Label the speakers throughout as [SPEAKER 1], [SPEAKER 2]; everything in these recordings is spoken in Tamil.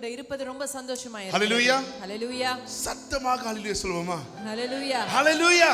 [SPEAKER 1] கூட இருப்பது ரொம்ப சந்தோஷமா இருக்கு.
[SPEAKER 2] Hallelujah.
[SPEAKER 1] Hallelujah.
[SPEAKER 2] சத்தமாக hallelujah சொல்லுவோமா?
[SPEAKER 1] Hallelujah.
[SPEAKER 2] Hallelujah.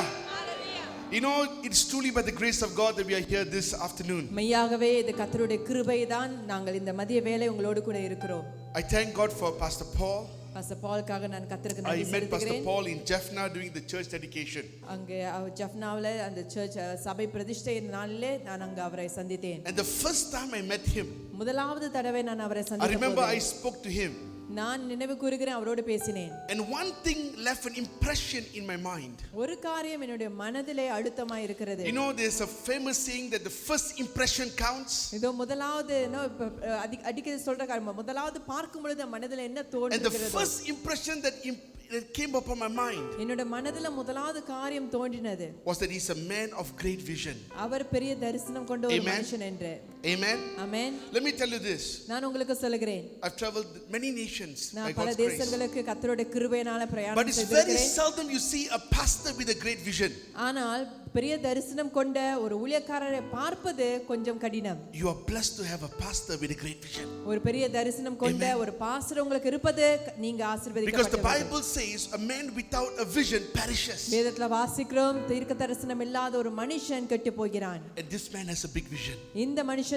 [SPEAKER 2] You know, it's truly by the grace of God that we are here this afternoon.
[SPEAKER 1] மெய்யாகவே இது கர்த்தருடைய கிருபை தான் நாங்கள் இந்த மதிய வேளை உங்களோடு கூட இருக்கிறோம்.
[SPEAKER 2] I thank God for Pastor Paul.
[SPEAKER 1] Pastor பால்காக நான் கர்த்தருக்கு
[SPEAKER 2] I
[SPEAKER 1] நன்றி
[SPEAKER 2] met Pastor
[SPEAKER 1] செலுத்துகிறேன்.
[SPEAKER 2] Paul in Jaffna during the church dedication.
[SPEAKER 1] அங்கே ஜெஃப்னாவுல அந்த சர்ச் சபை பிரதிஷ்டை நாளிலே நான் அங்க அவரை சந்தித்தேன்.
[SPEAKER 2] And the first time I met him,
[SPEAKER 1] முதலாவது தடவை நான் அவரை
[SPEAKER 2] I
[SPEAKER 1] சந்தித்த
[SPEAKER 2] remember
[SPEAKER 1] போது
[SPEAKER 2] I spoke to him.
[SPEAKER 1] நான் நினைவு கூறுகிறேன், அவரோடு பேசினேன்.
[SPEAKER 2] And one thing left an impression in my mind.
[SPEAKER 1] ஒரு காரியம் என்னுடைய மனதிலே அழுத்தமாய் இருக்கிறது.
[SPEAKER 2] You know, there's a famous saying that the first impression counts.
[SPEAKER 1] இதோ முதலாவது அடிக்கடி சொல்ற காரியம், முதலாவது பார்க்கும் பொழுது மனதில் என்ன
[SPEAKER 2] And the
[SPEAKER 1] தோன்றுகிறது?
[SPEAKER 2] first impression that came upon my mind
[SPEAKER 1] என்னோட மனதில் முதலாவது காரியம் தோன்றினது
[SPEAKER 2] was that he's a man of great vision.
[SPEAKER 1] அவர் பெரிய தரிசனம் கொண்ட ஒரு
[SPEAKER 2] Amen.
[SPEAKER 1] மனுஷன் என்று.
[SPEAKER 2] Amen.
[SPEAKER 1] Amen.
[SPEAKER 2] Let me tell you this.
[SPEAKER 1] நான் உங்களுக்கு சொல்கிறேன்,
[SPEAKER 2] I've traveled many nations by
[SPEAKER 1] நான் பல
[SPEAKER 2] God's grace.
[SPEAKER 1] தேசங்களுக்கு கர்த்தருடைய கிருபையினால
[SPEAKER 2] But
[SPEAKER 1] பிரயாணம்
[SPEAKER 2] it's very
[SPEAKER 1] செய்திருக்கிறேன்.
[SPEAKER 2] seldom you see a pastor with a great vision.
[SPEAKER 1] ஆனால் பெரிய தரிசனம் கொண்ட ஒரு ஊழியக்காரரை பார்ப்பது கொஞ்சம் கடினம்.
[SPEAKER 2] You are blessed to have a pastor with a great vision.
[SPEAKER 1] ஒரு பெரிய தரிசனம் கொண்ட ஒரு பாஸ்டர் உங்களுக்கு இருப்பது நீங்க
[SPEAKER 2] Because the
[SPEAKER 1] ஆசீர்வதிக்கப்பட்டவர்கள்.
[SPEAKER 2] Bible says a man without a vision perishes.
[SPEAKER 1] வேதத்துல வாசிக்கிறோம், தீர்க்க தரிசனம் இல்லாத ஒரு மனுஷன் கெட்டு போகிறான்.
[SPEAKER 2] And this man has a big vision.
[SPEAKER 1] இந்த மனுஷனுக்கு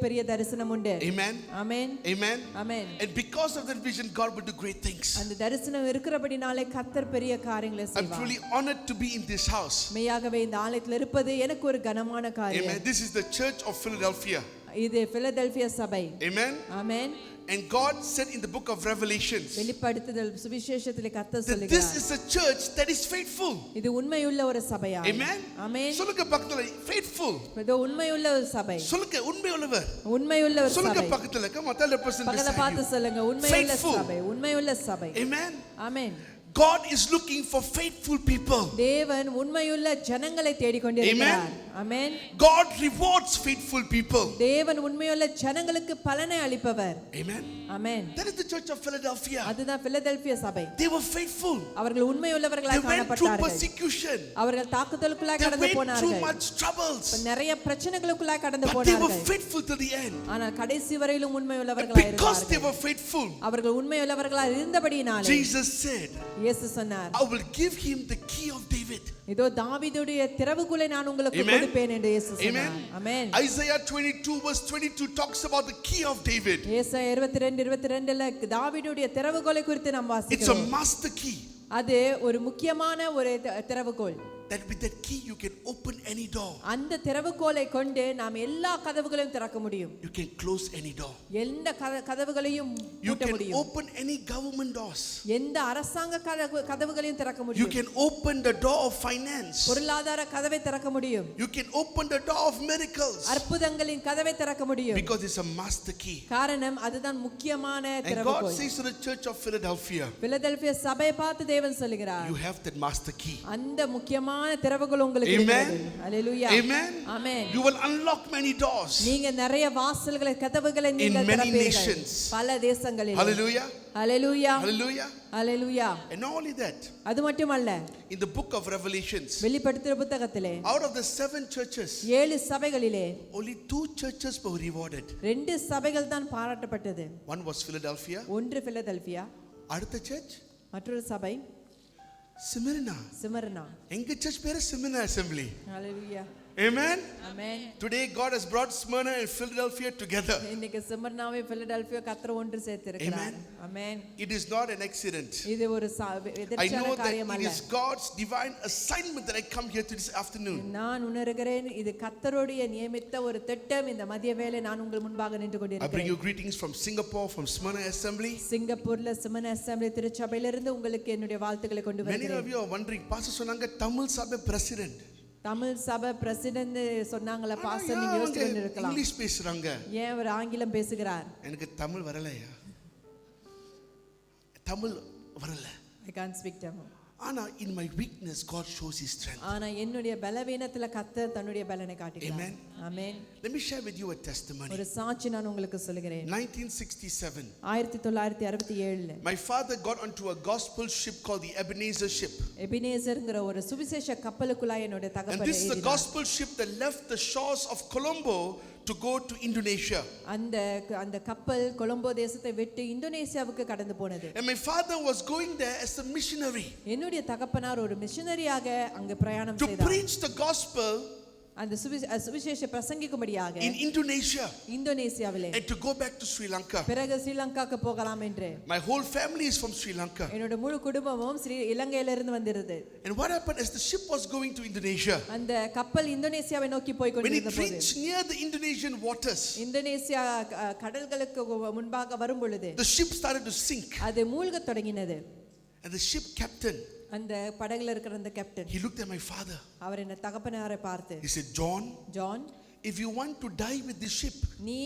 [SPEAKER 1] பெரிய தரிசனம் உண்டு.
[SPEAKER 2] Amen.
[SPEAKER 1] Amen.
[SPEAKER 2] Amen.
[SPEAKER 1] Amen.
[SPEAKER 2] And because of that vision, God will do great things.
[SPEAKER 1] அந்த தரிசனம் இருக்கிறபடினாலே கர்த்தர் பெரிய காரியங்களை
[SPEAKER 2] I'm
[SPEAKER 1] செய்வார்.
[SPEAKER 2] truly honored to be in this house.
[SPEAKER 1] மெய்யாகவே இந்த ஆலயத்தில் இருப்பது எனக்கு ஒரு கனமான
[SPEAKER 2] Amen.
[SPEAKER 1] காரியம்.
[SPEAKER 2] This is the church of Philadelphia.
[SPEAKER 1] இது பிலடெல்பியா சபை.
[SPEAKER 2] Amen.
[SPEAKER 1] Amen.
[SPEAKER 2] And God said in the book of Revelations
[SPEAKER 1] வெளிப்படுத்துதல் சுவிசேஷத்திலே கர்த்தர்
[SPEAKER 2] that this
[SPEAKER 1] சொல்கிறார்,
[SPEAKER 2] is a church that is faithful.
[SPEAKER 1] இது உண்மையுள்ள ஒரு சபையா.
[SPEAKER 2] Amen.
[SPEAKER 1] ஆமென்.
[SPEAKER 2] சொல்லுங்க பக்கத்துல faithful.
[SPEAKER 1] இது உண்மையுள்ள ஒரு சபை.
[SPEAKER 2] சொல்லுங்க உண்மையுள்ளவர்.
[SPEAKER 1] உண்மையுள்ள ஒரு
[SPEAKER 2] சொல்லுங்க
[SPEAKER 1] சபை.
[SPEAKER 2] பக்கத்துல come on tell the person
[SPEAKER 1] பக்கத்துல
[SPEAKER 2] beside
[SPEAKER 1] பார்த்து
[SPEAKER 2] you.
[SPEAKER 1] சொல்லுங்க, உண்மையுள்ள
[SPEAKER 2] Faithful.
[SPEAKER 1] சபை, உண்மையுள்ள சபை.
[SPEAKER 2] Amen.
[SPEAKER 1] Amen.
[SPEAKER 2] God is looking for faithful people.
[SPEAKER 1] தேவன் உண்மையுள்ள ஜனங்களை தேடிக்கொண்டிருக்கிறார். ஆமென்.
[SPEAKER 2] God rewards faithful people.
[SPEAKER 1] தேவன் உண்மையுள்ள ஜனங்களுக்கு பலனை அளிப்பவர்.
[SPEAKER 2] Amen.
[SPEAKER 1] Amen.
[SPEAKER 2] That is the church of Philadelphia.
[SPEAKER 1] அதுதான் பிலடெல்பியா சபை.
[SPEAKER 2] They were faithful.
[SPEAKER 1] அவர்கள்
[SPEAKER 2] They
[SPEAKER 1] உண்மையுள்ளவர்களாய்
[SPEAKER 2] went through
[SPEAKER 1] காணப்பட்டார்கள்.
[SPEAKER 2] persecution.
[SPEAKER 1] அவர்கள் தாக்குதலுக்குள்ளாய்
[SPEAKER 2] They
[SPEAKER 1] கடந்து
[SPEAKER 2] went through
[SPEAKER 1] போனார்கள்.
[SPEAKER 2] much troubles.
[SPEAKER 1] நிறைய பிரச்சனைகளுக்குள்ளாய் கடந்து
[SPEAKER 2] But they were
[SPEAKER 1] போனார்கள்.
[SPEAKER 2] faithful till the end.
[SPEAKER 1] ஆனால் கடைசி வரையிலும்
[SPEAKER 2] And
[SPEAKER 1] உண்மையுள்ளவர்களாய்
[SPEAKER 2] because they
[SPEAKER 1] இருந்தார்கள்.
[SPEAKER 2] were faithful,
[SPEAKER 1] அவர்கள் உண்மையுள்ளவர்களாய் இருந்தபடியினாலே
[SPEAKER 2] Jesus said,
[SPEAKER 1] இயேசு சொன்னார்,
[SPEAKER 2] I will give him the key of David.
[SPEAKER 1] இதோ தாவீதுடைய திறவுகோலை நான் உங்களுக்கு
[SPEAKER 2] Amen.
[SPEAKER 1] கொடுப்பேன் என்று இயேசு சொன்னார்.
[SPEAKER 2] Amen.
[SPEAKER 1] Amen.
[SPEAKER 2] Isaiah 22 verse 22 talks about the key of David.
[SPEAKER 1] ஏசாயா 22:22ல தாவீதுடைய திறவுகோலை குறித்து நாம்
[SPEAKER 2] It's a
[SPEAKER 1] வாசிக்கிறோம்.
[SPEAKER 2] master key.
[SPEAKER 1] அது ஒரு முக்கியமான ஒரு திறவுகோல்.
[SPEAKER 2] That with that key you can open any door.
[SPEAKER 1] அந்த திறவுகோலை கொண்டு நாம் எல்லா கதவுகளையும் திறக்க முடியும்.
[SPEAKER 2] You can close any door.
[SPEAKER 1] எந்த கதவுகளையும்
[SPEAKER 2] You
[SPEAKER 1] பூட்ட
[SPEAKER 2] can
[SPEAKER 1] முடியும்.
[SPEAKER 2] open any government doors.
[SPEAKER 1] எந்த அரசாங்க கதவுகளையும் திறக்க
[SPEAKER 2] You
[SPEAKER 1] முடியும்.
[SPEAKER 2] can open the door of finance.
[SPEAKER 1] பொருளாதார கதவை திறக்க முடியும்.
[SPEAKER 2] You can open the door of miracles.
[SPEAKER 1] அற்புதங்களின் கதவை திறக்க முடியும்.
[SPEAKER 2] Because it's a master key.
[SPEAKER 1] காரணம் அதுதான் முக்கியமான
[SPEAKER 2] And God
[SPEAKER 1] திறவுகோல்.
[SPEAKER 2] says to the church of Philadelphia,
[SPEAKER 1] Philadelphia சபையை பார்த்து தேவன் சொல்கிறார்,
[SPEAKER 2] you have that master key.
[SPEAKER 1] அந்த முக்கியமான திறவுகோல் உங்களுக்கு
[SPEAKER 2] Amen.
[SPEAKER 1] இருக்கிறது. ஹalleluya.
[SPEAKER 2] Amen.
[SPEAKER 1] Amen.
[SPEAKER 2] You will unlock many doors.
[SPEAKER 1] நீங்க நிறைய வாசல்களை கதவுகளை நீங்கள்
[SPEAKER 2] In many
[SPEAKER 1] திறப்பீர்கள்.
[SPEAKER 2] nations.
[SPEAKER 1] பல தேசங்களில்.
[SPEAKER 2] Hallelujah.
[SPEAKER 1] Hallelujah.
[SPEAKER 2] Hallelujah.
[SPEAKER 1] Hallelujah.
[SPEAKER 2] And not only that,
[SPEAKER 1] அது மட்டுமல்ல,
[SPEAKER 2] in the book of Revelations,
[SPEAKER 1] வெளிப்படுத்துற புத்தகத்திலே
[SPEAKER 2] out of the 7 churches,
[SPEAKER 1] 7 சபைகளிலே
[SPEAKER 2] only 2 churches were rewarded.
[SPEAKER 1] 2 சபைகள் தான் பாராட்டப்பட்டது.
[SPEAKER 2] One was Philadelphia.
[SPEAKER 1] ஒன்று பிலடெல்பியா,
[SPEAKER 2] அடுத்த church
[SPEAKER 1] மற்றொரு சபை
[SPEAKER 2] Smyrna.
[SPEAKER 1] சிமர்னா.
[SPEAKER 2] எங்க church பேரு Smyrna Assembly.
[SPEAKER 1] Hallelujah.
[SPEAKER 2] Amen.
[SPEAKER 1] Amen.
[SPEAKER 2] Today God has brought Smyrna and Philadelphia together.
[SPEAKER 1] இன்னைக்கு சிமர்னாவை பிலடெல்பியா கர்த்தர் ஒன்று சேர்த்திருக்கிறார். ஆமென்.
[SPEAKER 2] It is not an accident.
[SPEAKER 1] இது ஒரு
[SPEAKER 2] I
[SPEAKER 1] எதிர்ச்சான
[SPEAKER 2] know that
[SPEAKER 1] காரியம்
[SPEAKER 2] it
[SPEAKER 1] அல்ல.
[SPEAKER 2] is God's divine assignment that I come here to this afternoon.
[SPEAKER 1] நான் உணர்கிறேன், இது கர்த்தருடைய நியமித்த ஒரு திட்டம். இந்த மதிய வேளை நான் உங்கள் முன்பாக நின்று
[SPEAKER 2] I bring
[SPEAKER 1] கொண்டிருக்கிறேன்.
[SPEAKER 2] you greetings from Singapore, from Smyrna Assembly.
[SPEAKER 1] சிங்கப்பூர்ல சிமர்னா அசெம்பிளி திருச்சபையிலிருந்து உங்களுக்கு என்னுடைய வாழ்த்துக்களை கொண்டு
[SPEAKER 2] Many
[SPEAKER 1] வருகிறேன்.
[SPEAKER 2] of you are wondering, Pastor சொன்னாங்க தமிழ் சபை பிரசிடென்ட்.
[SPEAKER 1] தமிழ் சபை பிரசிடென்ட் சொன்னாங்கல பாஸ்டர், நீங்க யோசிச்சு இருக்கலாம்,
[SPEAKER 2] இங்கிலீஷ் பேசுறாங்க.
[SPEAKER 1] ஏன் அவர் ஆங்கிலம் பேசுகிறார்?
[SPEAKER 2] எனக்கு தமிழ் வரலையா? தமிழ் வரல.
[SPEAKER 1] I can't speak Tamil.
[SPEAKER 2] ஆனா in my weakness God shows his strength.
[SPEAKER 1] ஆனா என்னுடைய பலவீனத்துல கர்த்தர் தன்னுடைய பலனை காட்டுகிறார்.
[SPEAKER 2] Amen.
[SPEAKER 1] Amen.
[SPEAKER 2] Let me share with you a testimony.
[SPEAKER 1] ஒரு சாட்சி நான் உங்களுக்கு சொல்கிறேன்.
[SPEAKER 2] 1967,
[SPEAKER 1] 1967ல
[SPEAKER 2] my father got onto a gospel ship called the Ebenezer ship.
[SPEAKER 1] எபினேசர்ங்கற ஒரு சுவிசேஷ கப்பலுக்குள்ள என்னோட
[SPEAKER 2] And
[SPEAKER 1] தகப்பன்
[SPEAKER 2] this is the gospel ship that left the shores of Colombo to go to Indonesia.
[SPEAKER 1] அந்த கப்பல் கொலம்போ தேசத்தை விட்டு இந்தோனேசியாவுக்கு கடந்து போனது.
[SPEAKER 2] And my father was going there as a missionary.
[SPEAKER 1] என்னுடைய தகப்பனார் ஒரு மிஷனரியாக அங்க பிரயாணம்
[SPEAKER 2] to
[SPEAKER 1] செய்தார்.
[SPEAKER 2] preach the gospel
[SPEAKER 1] அந்த சுவிசேஷ பிரசங்கிக்கும்படியாக
[SPEAKER 2] in Indonesia
[SPEAKER 1] இந்தோனேசியாவிலே
[SPEAKER 2] and to go back to Sri Lanka.
[SPEAKER 1] பிறகு ஸ்ரீலங்காக்கு போகலாம் என்று.
[SPEAKER 2] My whole family is from Sri Lanka.
[SPEAKER 1] என்னோட முழு குடும்பமும் இலங்கையில இருந்து வந்திருந்தது.
[SPEAKER 2] And what happened as the ship was going to Indonesia,
[SPEAKER 1] அந்த கப்பல் இந்தோனேசியாவை நோக்கி போய்
[SPEAKER 2] when
[SPEAKER 1] கொண்டிருந்த
[SPEAKER 2] it
[SPEAKER 1] போது
[SPEAKER 2] reached near the Indonesian waters,
[SPEAKER 1] Indonesia கடல்களுக்கு முன்பாக வரும் பொழுது
[SPEAKER 2] the ship started to sink.
[SPEAKER 1] அது மூழ்கத் தொடங்கினது.
[SPEAKER 2] And the ship captain,
[SPEAKER 1] அந்த படகுல இருக்கிற அந்த captain
[SPEAKER 2] he looked at my father.
[SPEAKER 1] அவர் என்ன தகப்பனாரை பார்த்து,
[SPEAKER 2] He said, John,
[SPEAKER 1] John,
[SPEAKER 2] if you want to die with this ship,
[SPEAKER 1] நீ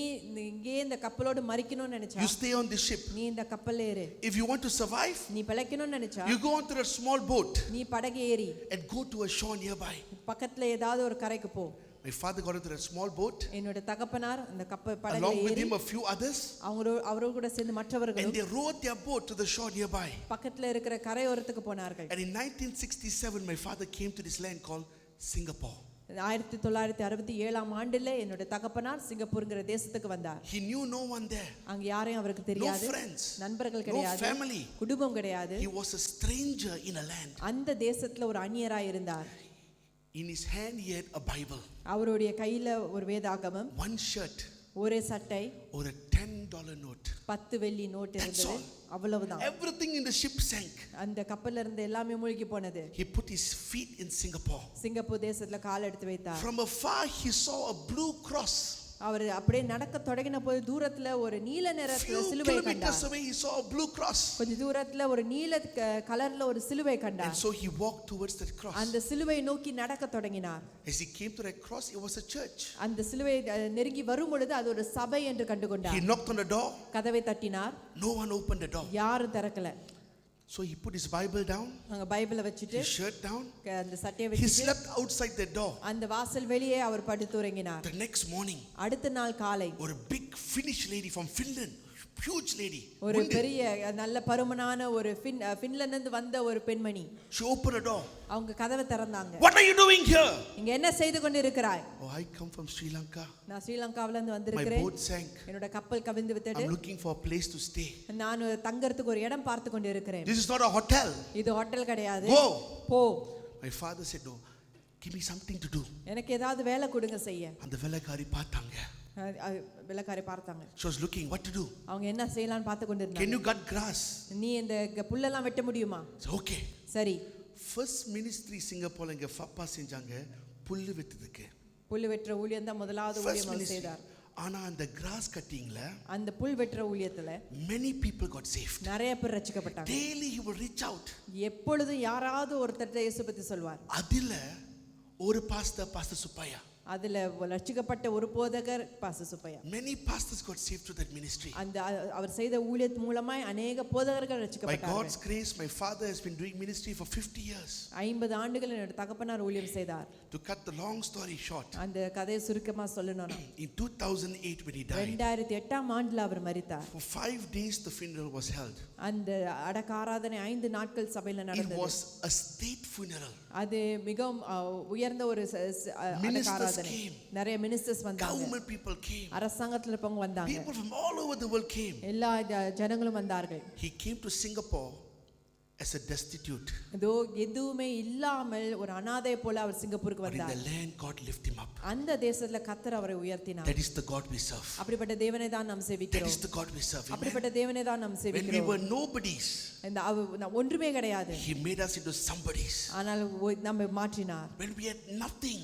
[SPEAKER 1] இங்கே இந்த கப்பலோடு மரிக்கணும்னு நினைச்சா
[SPEAKER 2] you stay on this ship.
[SPEAKER 1] நீ இந்த கப்பல்ல ஏறு.
[SPEAKER 2] If you want to survive,
[SPEAKER 1] நீ பிழைக்கணும்னு நினைச்சா
[SPEAKER 2] you go onto a small boat
[SPEAKER 1] நீ படகு ஏறி
[SPEAKER 2] and go to a shore nearby.
[SPEAKER 1] பக்கத்துல ஏதாவது ஒரு கரைக்கு போ.
[SPEAKER 2] My father got into that small boat,
[SPEAKER 1] என்னோட தகப்பனார் அந்த கப்பல் படகுல
[SPEAKER 2] along with
[SPEAKER 1] ஏறி
[SPEAKER 2] him a few others,
[SPEAKER 1] அவரோடு கூட சேர்ந்து
[SPEAKER 2] and
[SPEAKER 1] மற்றவர்களும்
[SPEAKER 2] they rowed their boat to the shore nearby.
[SPEAKER 1] பக்கத்துல இருக்கிற கரையோரத்துக்கு போனார்கள்.
[SPEAKER 2] And in 1967, my father came to this land called Singapore.
[SPEAKER 1] 1967 ஆண்டுல என்னோட தகப்பனார் சிங்கப்பூர்ங்கிற தேசத்துக்கு வந்தார்.
[SPEAKER 2] He knew no one there,
[SPEAKER 1] அங்க யாரையும் அவருக்கு
[SPEAKER 2] no
[SPEAKER 1] தெரியாது,
[SPEAKER 2] friends,
[SPEAKER 1] நண்பர்கள்
[SPEAKER 2] no
[SPEAKER 1] கிடையாது,
[SPEAKER 2] family.
[SPEAKER 1] குடும்பம் கிடையாது.
[SPEAKER 2] He was a stranger in a land.
[SPEAKER 1] அந்த தேசத்துல ஒரு அந்நியராய் இருந்தார்.
[SPEAKER 2] In his hand, he had a Bible,
[SPEAKER 1] அவருடைய கையில ஒரு வேதாகமம்,
[SPEAKER 2] one shirt,
[SPEAKER 1] ஒரே சட்டை,
[SPEAKER 2] or a $10 note.
[SPEAKER 1] 10 வெள்ளி நோட்டு
[SPEAKER 2] That's
[SPEAKER 1] இருந்தது.
[SPEAKER 2] all.
[SPEAKER 1] அவ்வளவுதான்.
[SPEAKER 2] Everything in the ship sank.
[SPEAKER 1] அந்த கப்பல்ல இருந்து எல்லாமே மூழ்கி போனது.
[SPEAKER 2] He put his feet in Singapore.
[SPEAKER 1] Singapore தேசத்துல கால் எடுத்து வைத்தார்.
[SPEAKER 2] From afar, he saw a blue cross.
[SPEAKER 1] அவர் அப்படியே நடக்க தொடங்கின போது தூரத்துல ஒரு நீல நிறத்துல
[SPEAKER 2] Few
[SPEAKER 1] சிலுவை கண்டார்.
[SPEAKER 2] kilometers away, he saw a blue cross.
[SPEAKER 1] கொஞ்ச தூரத்துல ஒரு நீல கலர்ல ஒரு சிலுவை
[SPEAKER 2] And
[SPEAKER 1] கண்டார்.
[SPEAKER 2] so he walked towards that cross.
[SPEAKER 1] அந்த சிலுவை நோக்கி நடக்க தொடங்கினார்.
[SPEAKER 2] As he came to that cross, it was a church.
[SPEAKER 1] அந்த சிலுவை நெருங்கி வரும் பொழுது அது ஒரு சபை என்று
[SPEAKER 2] He
[SPEAKER 1] கண்டுகொண்டார்.
[SPEAKER 2] knocked on the door.
[SPEAKER 1] கதவை தட்டினார்.
[SPEAKER 2] No one opened the door.
[SPEAKER 1] யாரும் திறக்கல.
[SPEAKER 2] So he put his Bible down,
[SPEAKER 1] அங்க பைபிளை வச்சிட்டு
[SPEAKER 2] his shirt down.
[SPEAKER 1] அந்த சட்டையை
[SPEAKER 2] He
[SPEAKER 1] வச்சிட்டு
[SPEAKER 2] slept outside the door.
[SPEAKER 1] அந்த வாசல் வெளியே அவர் படுத்து உறங்கினார்.
[SPEAKER 2] The next morning,
[SPEAKER 1] அடுத்த நாள் காலை
[SPEAKER 2] or a big Finnish lady from Finland, huge lady,
[SPEAKER 1] ஒரு பெரிய நல்ல பருமனான ஒரு பின்லாந்துல இருந்து வந்த ஒரு பெண்மணி,
[SPEAKER 2] she opened the door.
[SPEAKER 1] அவங்க கதவை திறந்தாங்க.
[SPEAKER 2] What are you doing here?
[SPEAKER 1] இங்க என்ன செய்து கொண்டிருக்கிறாய்?
[SPEAKER 2] Oh, I come from Sri Lanka.
[SPEAKER 1] நான் ஸ்ரீலங்காவில இருந்து
[SPEAKER 2] My
[SPEAKER 1] வந்திருக்கிறேன்.
[SPEAKER 2] boat sank.
[SPEAKER 1] என்னோட கப்பல் கவிழ்ந்து விட்டது.
[SPEAKER 2] I'm looking for a place to stay.
[SPEAKER 1] நான் தங்கறதுக்கு ஒரு இடம் பார்த்து கொண்டிருக்கிறேன்.
[SPEAKER 2] This is not a hotel.
[SPEAKER 1] இது ஹோட்டல் கிடையாது.
[SPEAKER 2] Go.
[SPEAKER 1] போ.
[SPEAKER 2] My father said, no, give me something to do.
[SPEAKER 1] எனக்கு ஏதாவது வேலை கொடுங்க செய்ய.
[SPEAKER 2] அந்த வேலைக்காரி பார்த்தாங்க.
[SPEAKER 1] வேலைக்காரி பார்த்தாங்க.
[SPEAKER 2] She was looking what to do.
[SPEAKER 1] அவங்க என்ன செய்யலாம்னு பார்த்து கொண்டிருந்தாங்க.
[SPEAKER 2] Can you cut grass?
[SPEAKER 1] நீ இந்த புல்லெல்லாம் வெட்ட முடியுமா?
[SPEAKER 2] So, okay.
[SPEAKER 1] சரி.
[SPEAKER 2] First ministry Singapore இங்க ஃபப்பா செஞ்சாங்க புல்லு வெட்டுறதுக்கு.
[SPEAKER 1] புல்லு வெட்டுற ஊழியம் தான் முதலாவது ஊழியம் அவர் செய்தார்.
[SPEAKER 2] ஆனா அந்த கிராஸ் கட்டிங்ல
[SPEAKER 1] அந்த புல் வெட்டுற ஊழியத்துல
[SPEAKER 2] many people got saved.
[SPEAKER 1] நிறைய பேர் ரட்சிக்கப்பட்டாங்க.
[SPEAKER 2] Daily he would reach out.
[SPEAKER 1] எப்பொழுதும் யாராவது ஒருத்தர் இயேசு பத்தி சொல்வார்.
[SPEAKER 2] அதில ஒரு பாஸ்டர் சுப்பையா,
[SPEAKER 1] அதுல ரட்சிக்கப்பட்ட ஒரு போதகர் pastor Subbaiah.
[SPEAKER 2] Many pastors got saved through that ministry.
[SPEAKER 1] அந்த அவர் செய்த ஊழியத்தின் மூலமாய் அநேக போதகர்கள்
[SPEAKER 2] By
[SPEAKER 1] ரட்சிக்கப்பட்டார்கள்.
[SPEAKER 2] God's grace, my father has been doing ministry for 50 years.
[SPEAKER 1] 50 ஆண்டுகள் என்னோட தகப்பனார் ஊழியம் செய்தார்.
[SPEAKER 2] To cut the long story short,
[SPEAKER 1] அந்த கதையை சுருக்கமா சொல்லணும்னா
[SPEAKER 2] in 2008 when he died,
[SPEAKER 1] 2008 ஆண்டுல அவர் மரித்தார்.
[SPEAKER 2] for 5 days the funeral was held.
[SPEAKER 1] அந்த அடக்க ஆராதனை 5 நாட்கள் சபையில
[SPEAKER 2] It
[SPEAKER 1] நடந்தது.
[SPEAKER 2] was a state funeral.
[SPEAKER 1] அது மிகவும் உயர்ந்த ஒரு அடக்க ஆராதனை. நிறைய மினிஸ்டர்ஸ் வந்தாங்க.
[SPEAKER 2] Government people came.
[SPEAKER 1] அரசாங்கத்துல இருப்பவங்க வந்தாங்க.
[SPEAKER 2] People from all over the world came.
[SPEAKER 1] எல்லா ஜனங்களும் வந்தார்கள்.
[SPEAKER 2] He came to Singapore as a destitute.
[SPEAKER 1] இதோ எதுவுமே இல்லாமல் ஒரு அனாதை போல அவர் சிங்கப்பூருக்கு
[SPEAKER 2] But in
[SPEAKER 1] வந்தார்.
[SPEAKER 2] the land God lift him up.
[SPEAKER 1] அந்த தேசத்துல கர்த்தர் அவரை உயர்த்தினார்.
[SPEAKER 2] That is the God we serve.
[SPEAKER 1] அப்படிப்பட்ட தேவனை தான் நாம்
[SPEAKER 2] That
[SPEAKER 1] சேவிக்கிறோம்.
[SPEAKER 2] is the God we serve. Amen.
[SPEAKER 1] அப்படிப்பட்ட தேவனை தான் நாம்
[SPEAKER 2] When we
[SPEAKER 1] சேவிக்கிறோம்.
[SPEAKER 2] were nobodies,
[SPEAKER 1] ஒன்றுமே கிடையாது.
[SPEAKER 2] He made us into somebodies.
[SPEAKER 1] ஆனால் நம்ம மாற்றினார்.
[SPEAKER 2] When we had nothing,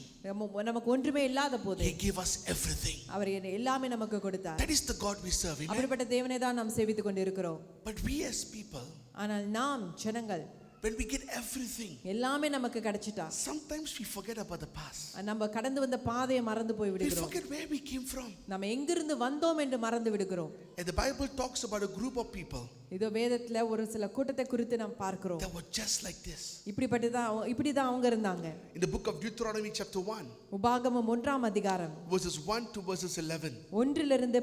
[SPEAKER 1] நமக்கு ஒன்றுமே இல்லாத போது
[SPEAKER 2] He gave us everything.
[SPEAKER 1] அவர் எல்லாமே நமக்கு கொடுத்தார்.
[SPEAKER 2] That is the God we serve. Amen.
[SPEAKER 1] அப்படிப்பட்ட தேவனை தான் நாம் சேவித்துக் கொண்டிருக்கிறோம்.
[SPEAKER 2] But we as people,
[SPEAKER 1] ஆனால் நாம் ஜனங்கள்
[SPEAKER 2] when we get everything,
[SPEAKER 1] எல்லாமே நமக்கு கிடைச்சிட்டா
[SPEAKER 2] sometimes we forget about the past.
[SPEAKER 1] நம்ம கடந்து வந்த பாதையை மறந்து போய்
[SPEAKER 2] We
[SPEAKER 1] விடுகிறோம்.
[SPEAKER 2] forget where we came from.
[SPEAKER 1] நம்ம எங்கிருந்து வந்தோம் என்று மறந்து விடுகிறோம்.
[SPEAKER 2] And the Bible talks about a group of people
[SPEAKER 1] இதோ வேதத்துல ஒரு சில கூட்டத்தை குறித்து நாம் பார்க்கிறோம்.
[SPEAKER 2] that were just like this.
[SPEAKER 1] இப்படிதான் அவங்க இருந்தாங்க.
[SPEAKER 2] In the book of Deuteronomy chapter 1,
[SPEAKER 1] உபாகமம் 1ஆம் அதிகாரம்
[SPEAKER 2] verses 1 to verses 11.
[SPEAKER 1] 1 11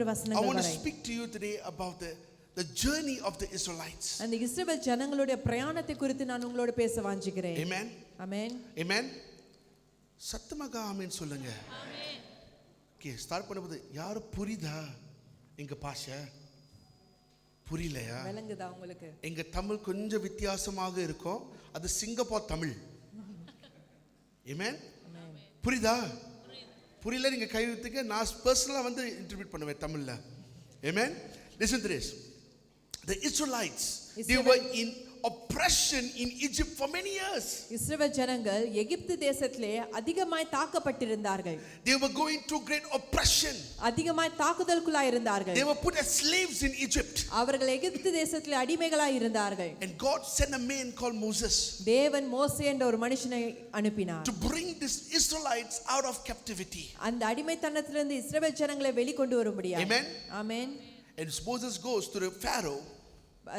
[SPEAKER 2] I
[SPEAKER 1] வசனங்கள்
[SPEAKER 2] want to
[SPEAKER 1] வரை
[SPEAKER 2] speak to you today about the journey of the Israelites.
[SPEAKER 1] அந்த இஸ்ரவேல் ஜனங்களுடைய பிரயாணத்தை குறித்து நான் உங்களோட பேச வாஞ்சிக்கிறேன்.
[SPEAKER 2] Amen.
[SPEAKER 1] ஆமென்.
[SPEAKER 2] Amen. சத்தமாக ஆமென் சொல்லுங்க. ஓகே ஸ்டார்ட் பண்ணும்போது யாரும் புரியுதா எங்க பாஷை புரியலையா
[SPEAKER 1] விளங்குதா உங்களுக்கு
[SPEAKER 2] எங்க தமிழ் கொஞ்சம் வித்தியாசமாக இருக்கும் அது சிங்கப்பூர் தமிழ் ஆமென் புரியுதா புரியல நீங்க கை வைத்துக்க நான் பர்சனலா வந்து இன்டர்பிரட் பண்ணுவேன் தமிழ்ல ஆமென் listen to this the Israelites they were in oppression in Egypt for many years
[SPEAKER 1] இஸ்ரவேல் ஜனங்கள் எகிப்து தேசத்திலே அதிகமாய் தாக்கப்பட்டிருந்தார்கள்
[SPEAKER 2] they were going through great oppression
[SPEAKER 1] அதிகமாய் தாக்குதலுக்குள்ளாய் இருந்தார்கள்
[SPEAKER 2] they were put as slaves in Egypt
[SPEAKER 1] அவர்கள் எகிப்து தேசத்திலே அடிமைகளாய் இருந்தார்கள்
[SPEAKER 2] and God sent a man called Moses
[SPEAKER 1] தேவன் மோசே என்ற ஒரு மனுஷனை அனுப்பினார்
[SPEAKER 2] to bring these Israelites out of captivity
[SPEAKER 1] அந்த அடிமைத்தனத்திலிருந்து இஸ்ரவேல் ஜனங்களை வெளிக்கொண்டு வரும்படியா
[SPEAKER 2] amen
[SPEAKER 1] amen
[SPEAKER 2] and Moses goes to the Pharaoh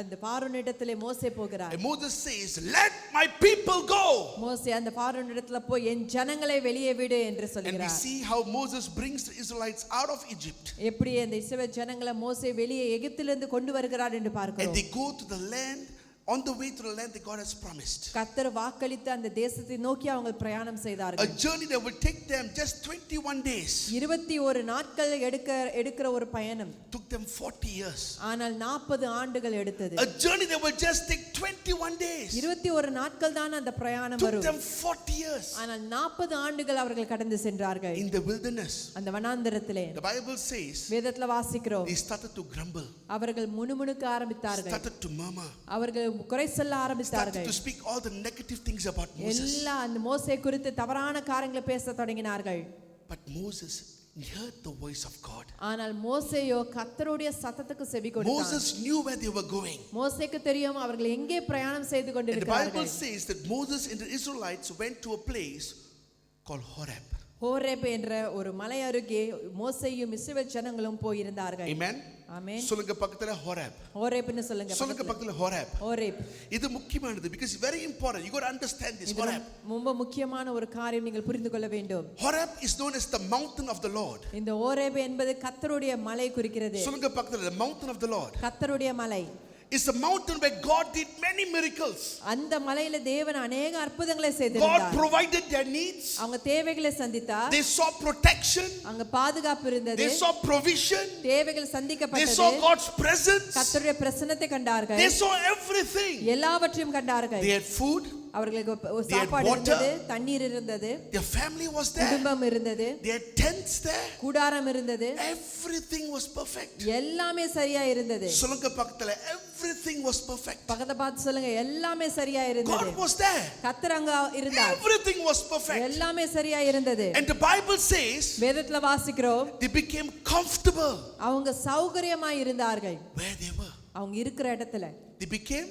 [SPEAKER 1] அந்த பார்வோனிடத்திலே மோசே போகிறார்
[SPEAKER 2] and Moses says let my people go
[SPEAKER 1] மோசே அந்த பார்வோனிடத்திலே போய் என் ஜனங்களை வெளியே விடு என்று
[SPEAKER 2] and we
[SPEAKER 1] சொல்கிறார்
[SPEAKER 2] see how Moses brings the Israelites out of Egypt
[SPEAKER 1] எப்படி அந்த இஸ்ரவேல் ஜனங்களை மோசே வெளியே எகிப்திலிருந்து கொண்டு வருகிறார் என்று
[SPEAKER 2] and
[SPEAKER 1] பார்க்கிறோம்
[SPEAKER 2] they go to the land on the way to the land that God has promised
[SPEAKER 1] கர்த்தர் வாக்களித்த அந்த தேசத்தை நோக்கி அவங்க பிரயாணம்
[SPEAKER 2] a
[SPEAKER 1] செய்தார்கள்
[SPEAKER 2] journey that will take them just 21 days
[SPEAKER 1] 21 நாட்கள் எடுக்கிற ஒரு பயணம்
[SPEAKER 2] took them 40 years
[SPEAKER 1] ஆனால் 40 ஆண்டுகள் எடுத்தது
[SPEAKER 2] a journey that will just take 21 days
[SPEAKER 1] 21 நாட்கள் தான் அந்த பிரயாணம்
[SPEAKER 2] took
[SPEAKER 1] வரும்
[SPEAKER 2] them 40 years
[SPEAKER 1] ஆனால் 40 ஆண்டுகள் அவர்கள் கடந்து சென்றார்கள்
[SPEAKER 2] in the wilderness
[SPEAKER 1] அந்த வனாந்தரத்திலே
[SPEAKER 2] the Bible says
[SPEAKER 1] வேதத்துல வாசிக்கிறோம்
[SPEAKER 2] they started to grumble
[SPEAKER 1] அவர்கள் முணுமுணுக்க ஆரம்பித்தார்கள்
[SPEAKER 2] started to murmur
[SPEAKER 1] அவர்கள் குறை சொல்ல
[SPEAKER 2] started
[SPEAKER 1] ஆரம்பித்தார்கள்
[SPEAKER 2] to speak all the negative things about Moses
[SPEAKER 1] எல்லாம் அந்த மோசே குறித்து தவறான காரியங்களை பேச தொடங்கினார்கள்
[SPEAKER 2] but Moses heard the voice of God
[SPEAKER 1] ஆனால் மோசேயோ கர்த்தருடைய சத்தத்துக்கு செவி கொடுத்தான்
[SPEAKER 2] Moses knew where they were going
[SPEAKER 1] மோசேக்கு தெரியும் அவர்கள் எங்கே பிரயாணம் செய்து
[SPEAKER 2] and the Bible
[SPEAKER 1] கொண்டிருக்கிறார்கள்
[SPEAKER 2] says that Moses and the Israelites went to a place called Horeb
[SPEAKER 1] Horeb என்ற ஒரு மலை அருகே மோசேயும் இஸ்ரவேல் ஜனங்களும் போயிருந்தார்கள்
[SPEAKER 2] amen
[SPEAKER 1] ஆமென்
[SPEAKER 2] சொல்லுங்க பக்கத்துல Horeb
[SPEAKER 1] ஹோரேப்னு சொல்லுங்க
[SPEAKER 2] சொல்லுங்க பக்கத்துல Horeb
[SPEAKER 1] ஹோரேப்
[SPEAKER 2] இது முக்கியமானது because it's very important you got to understand this
[SPEAKER 1] இது
[SPEAKER 2] Horeb
[SPEAKER 1] ரொம்ப முக்கியமான ஒரு காரியம் நீங்கள் புரிந்து கொள்ள வேண்டும்
[SPEAKER 2] Horeb is known as the mountain of the Lord
[SPEAKER 1] இந்த ஹோரேப் என்பது கர்த்தருடைய மலை குறிக்கிறது
[SPEAKER 2] சொல்லுங்க பக்கத்துல the mountain of the Lord
[SPEAKER 1] கர்த்தருடைய மலை
[SPEAKER 2] It's a mountain where God did many miracles.
[SPEAKER 1] அந்த மலையில தேவன் अनेक அற்புதங்களை
[SPEAKER 2] God
[SPEAKER 1] செய்திருந்தார்
[SPEAKER 2] provided their needs.
[SPEAKER 1] அவங்க தேவைகளை சந்தித்தார்
[SPEAKER 2] They saw protection.
[SPEAKER 1] அங்க பாதுகாப்பு இருந்தது
[SPEAKER 2] They saw provision.
[SPEAKER 1] தேவைகள்
[SPEAKER 2] They
[SPEAKER 1] சந்திக்கப்பட்டது
[SPEAKER 2] saw God's presence.
[SPEAKER 1] கர்த்தருடைய பிரசன்னத்தை கண்டார்கள்
[SPEAKER 2] They saw everything.
[SPEAKER 1] எல்லாவற்றையும் கண்டார்கள்
[SPEAKER 2] They had food.
[SPEAKER 1] அவர்களுக்கு
[SPEAKER 2] They had
[SPEAKER 1] சாப்பாடு
[SPEAKER 2] water.
[SPEAKER 1] இருந்தது தண்ணீர் இருந்தது
[SPEAKER 2] Their family was there.
[SPEAKER 1] குடும்பம் இருந்தது
[SPEAKER 2] They had tents there.
[SPEAKER 1] கூடாரம் இருந்தது
[SPEAKER 2] Everything was perfect.
[SPEAKER 1] எல்லாமே சரியா இருந்தது
[SPEAKER 2] சொல்லுங்க பக்கத்துல everything was perfect.
[SPEAKER 1] பக்கத்தை பார்த்து சொல்லுங்க எல்லாமே சரியா இருந்தது
[SPEAKER 2] God was there.
[SPEAKER 1] கர்த்தர் அங்க இருந்தார்
[SPEAKER 2] Everything was perfect.
[SPEAKER 1] எல்லாமே சரியா இருந்தது
[SPEAKER 2] And the Bible says
[SPEAKER 1] வேதத்துல வாசிக்கிறோம்
[SPEAKER 2] they became comfortable
[SPEAKER 1] அவங்க சௌகரியமா இருந்தார்கள்
[SPEAKER 2] where they were.
[SPEAKER 1] அவங்க இருக்கிற இடத்துல
[SPEAKER 2] They became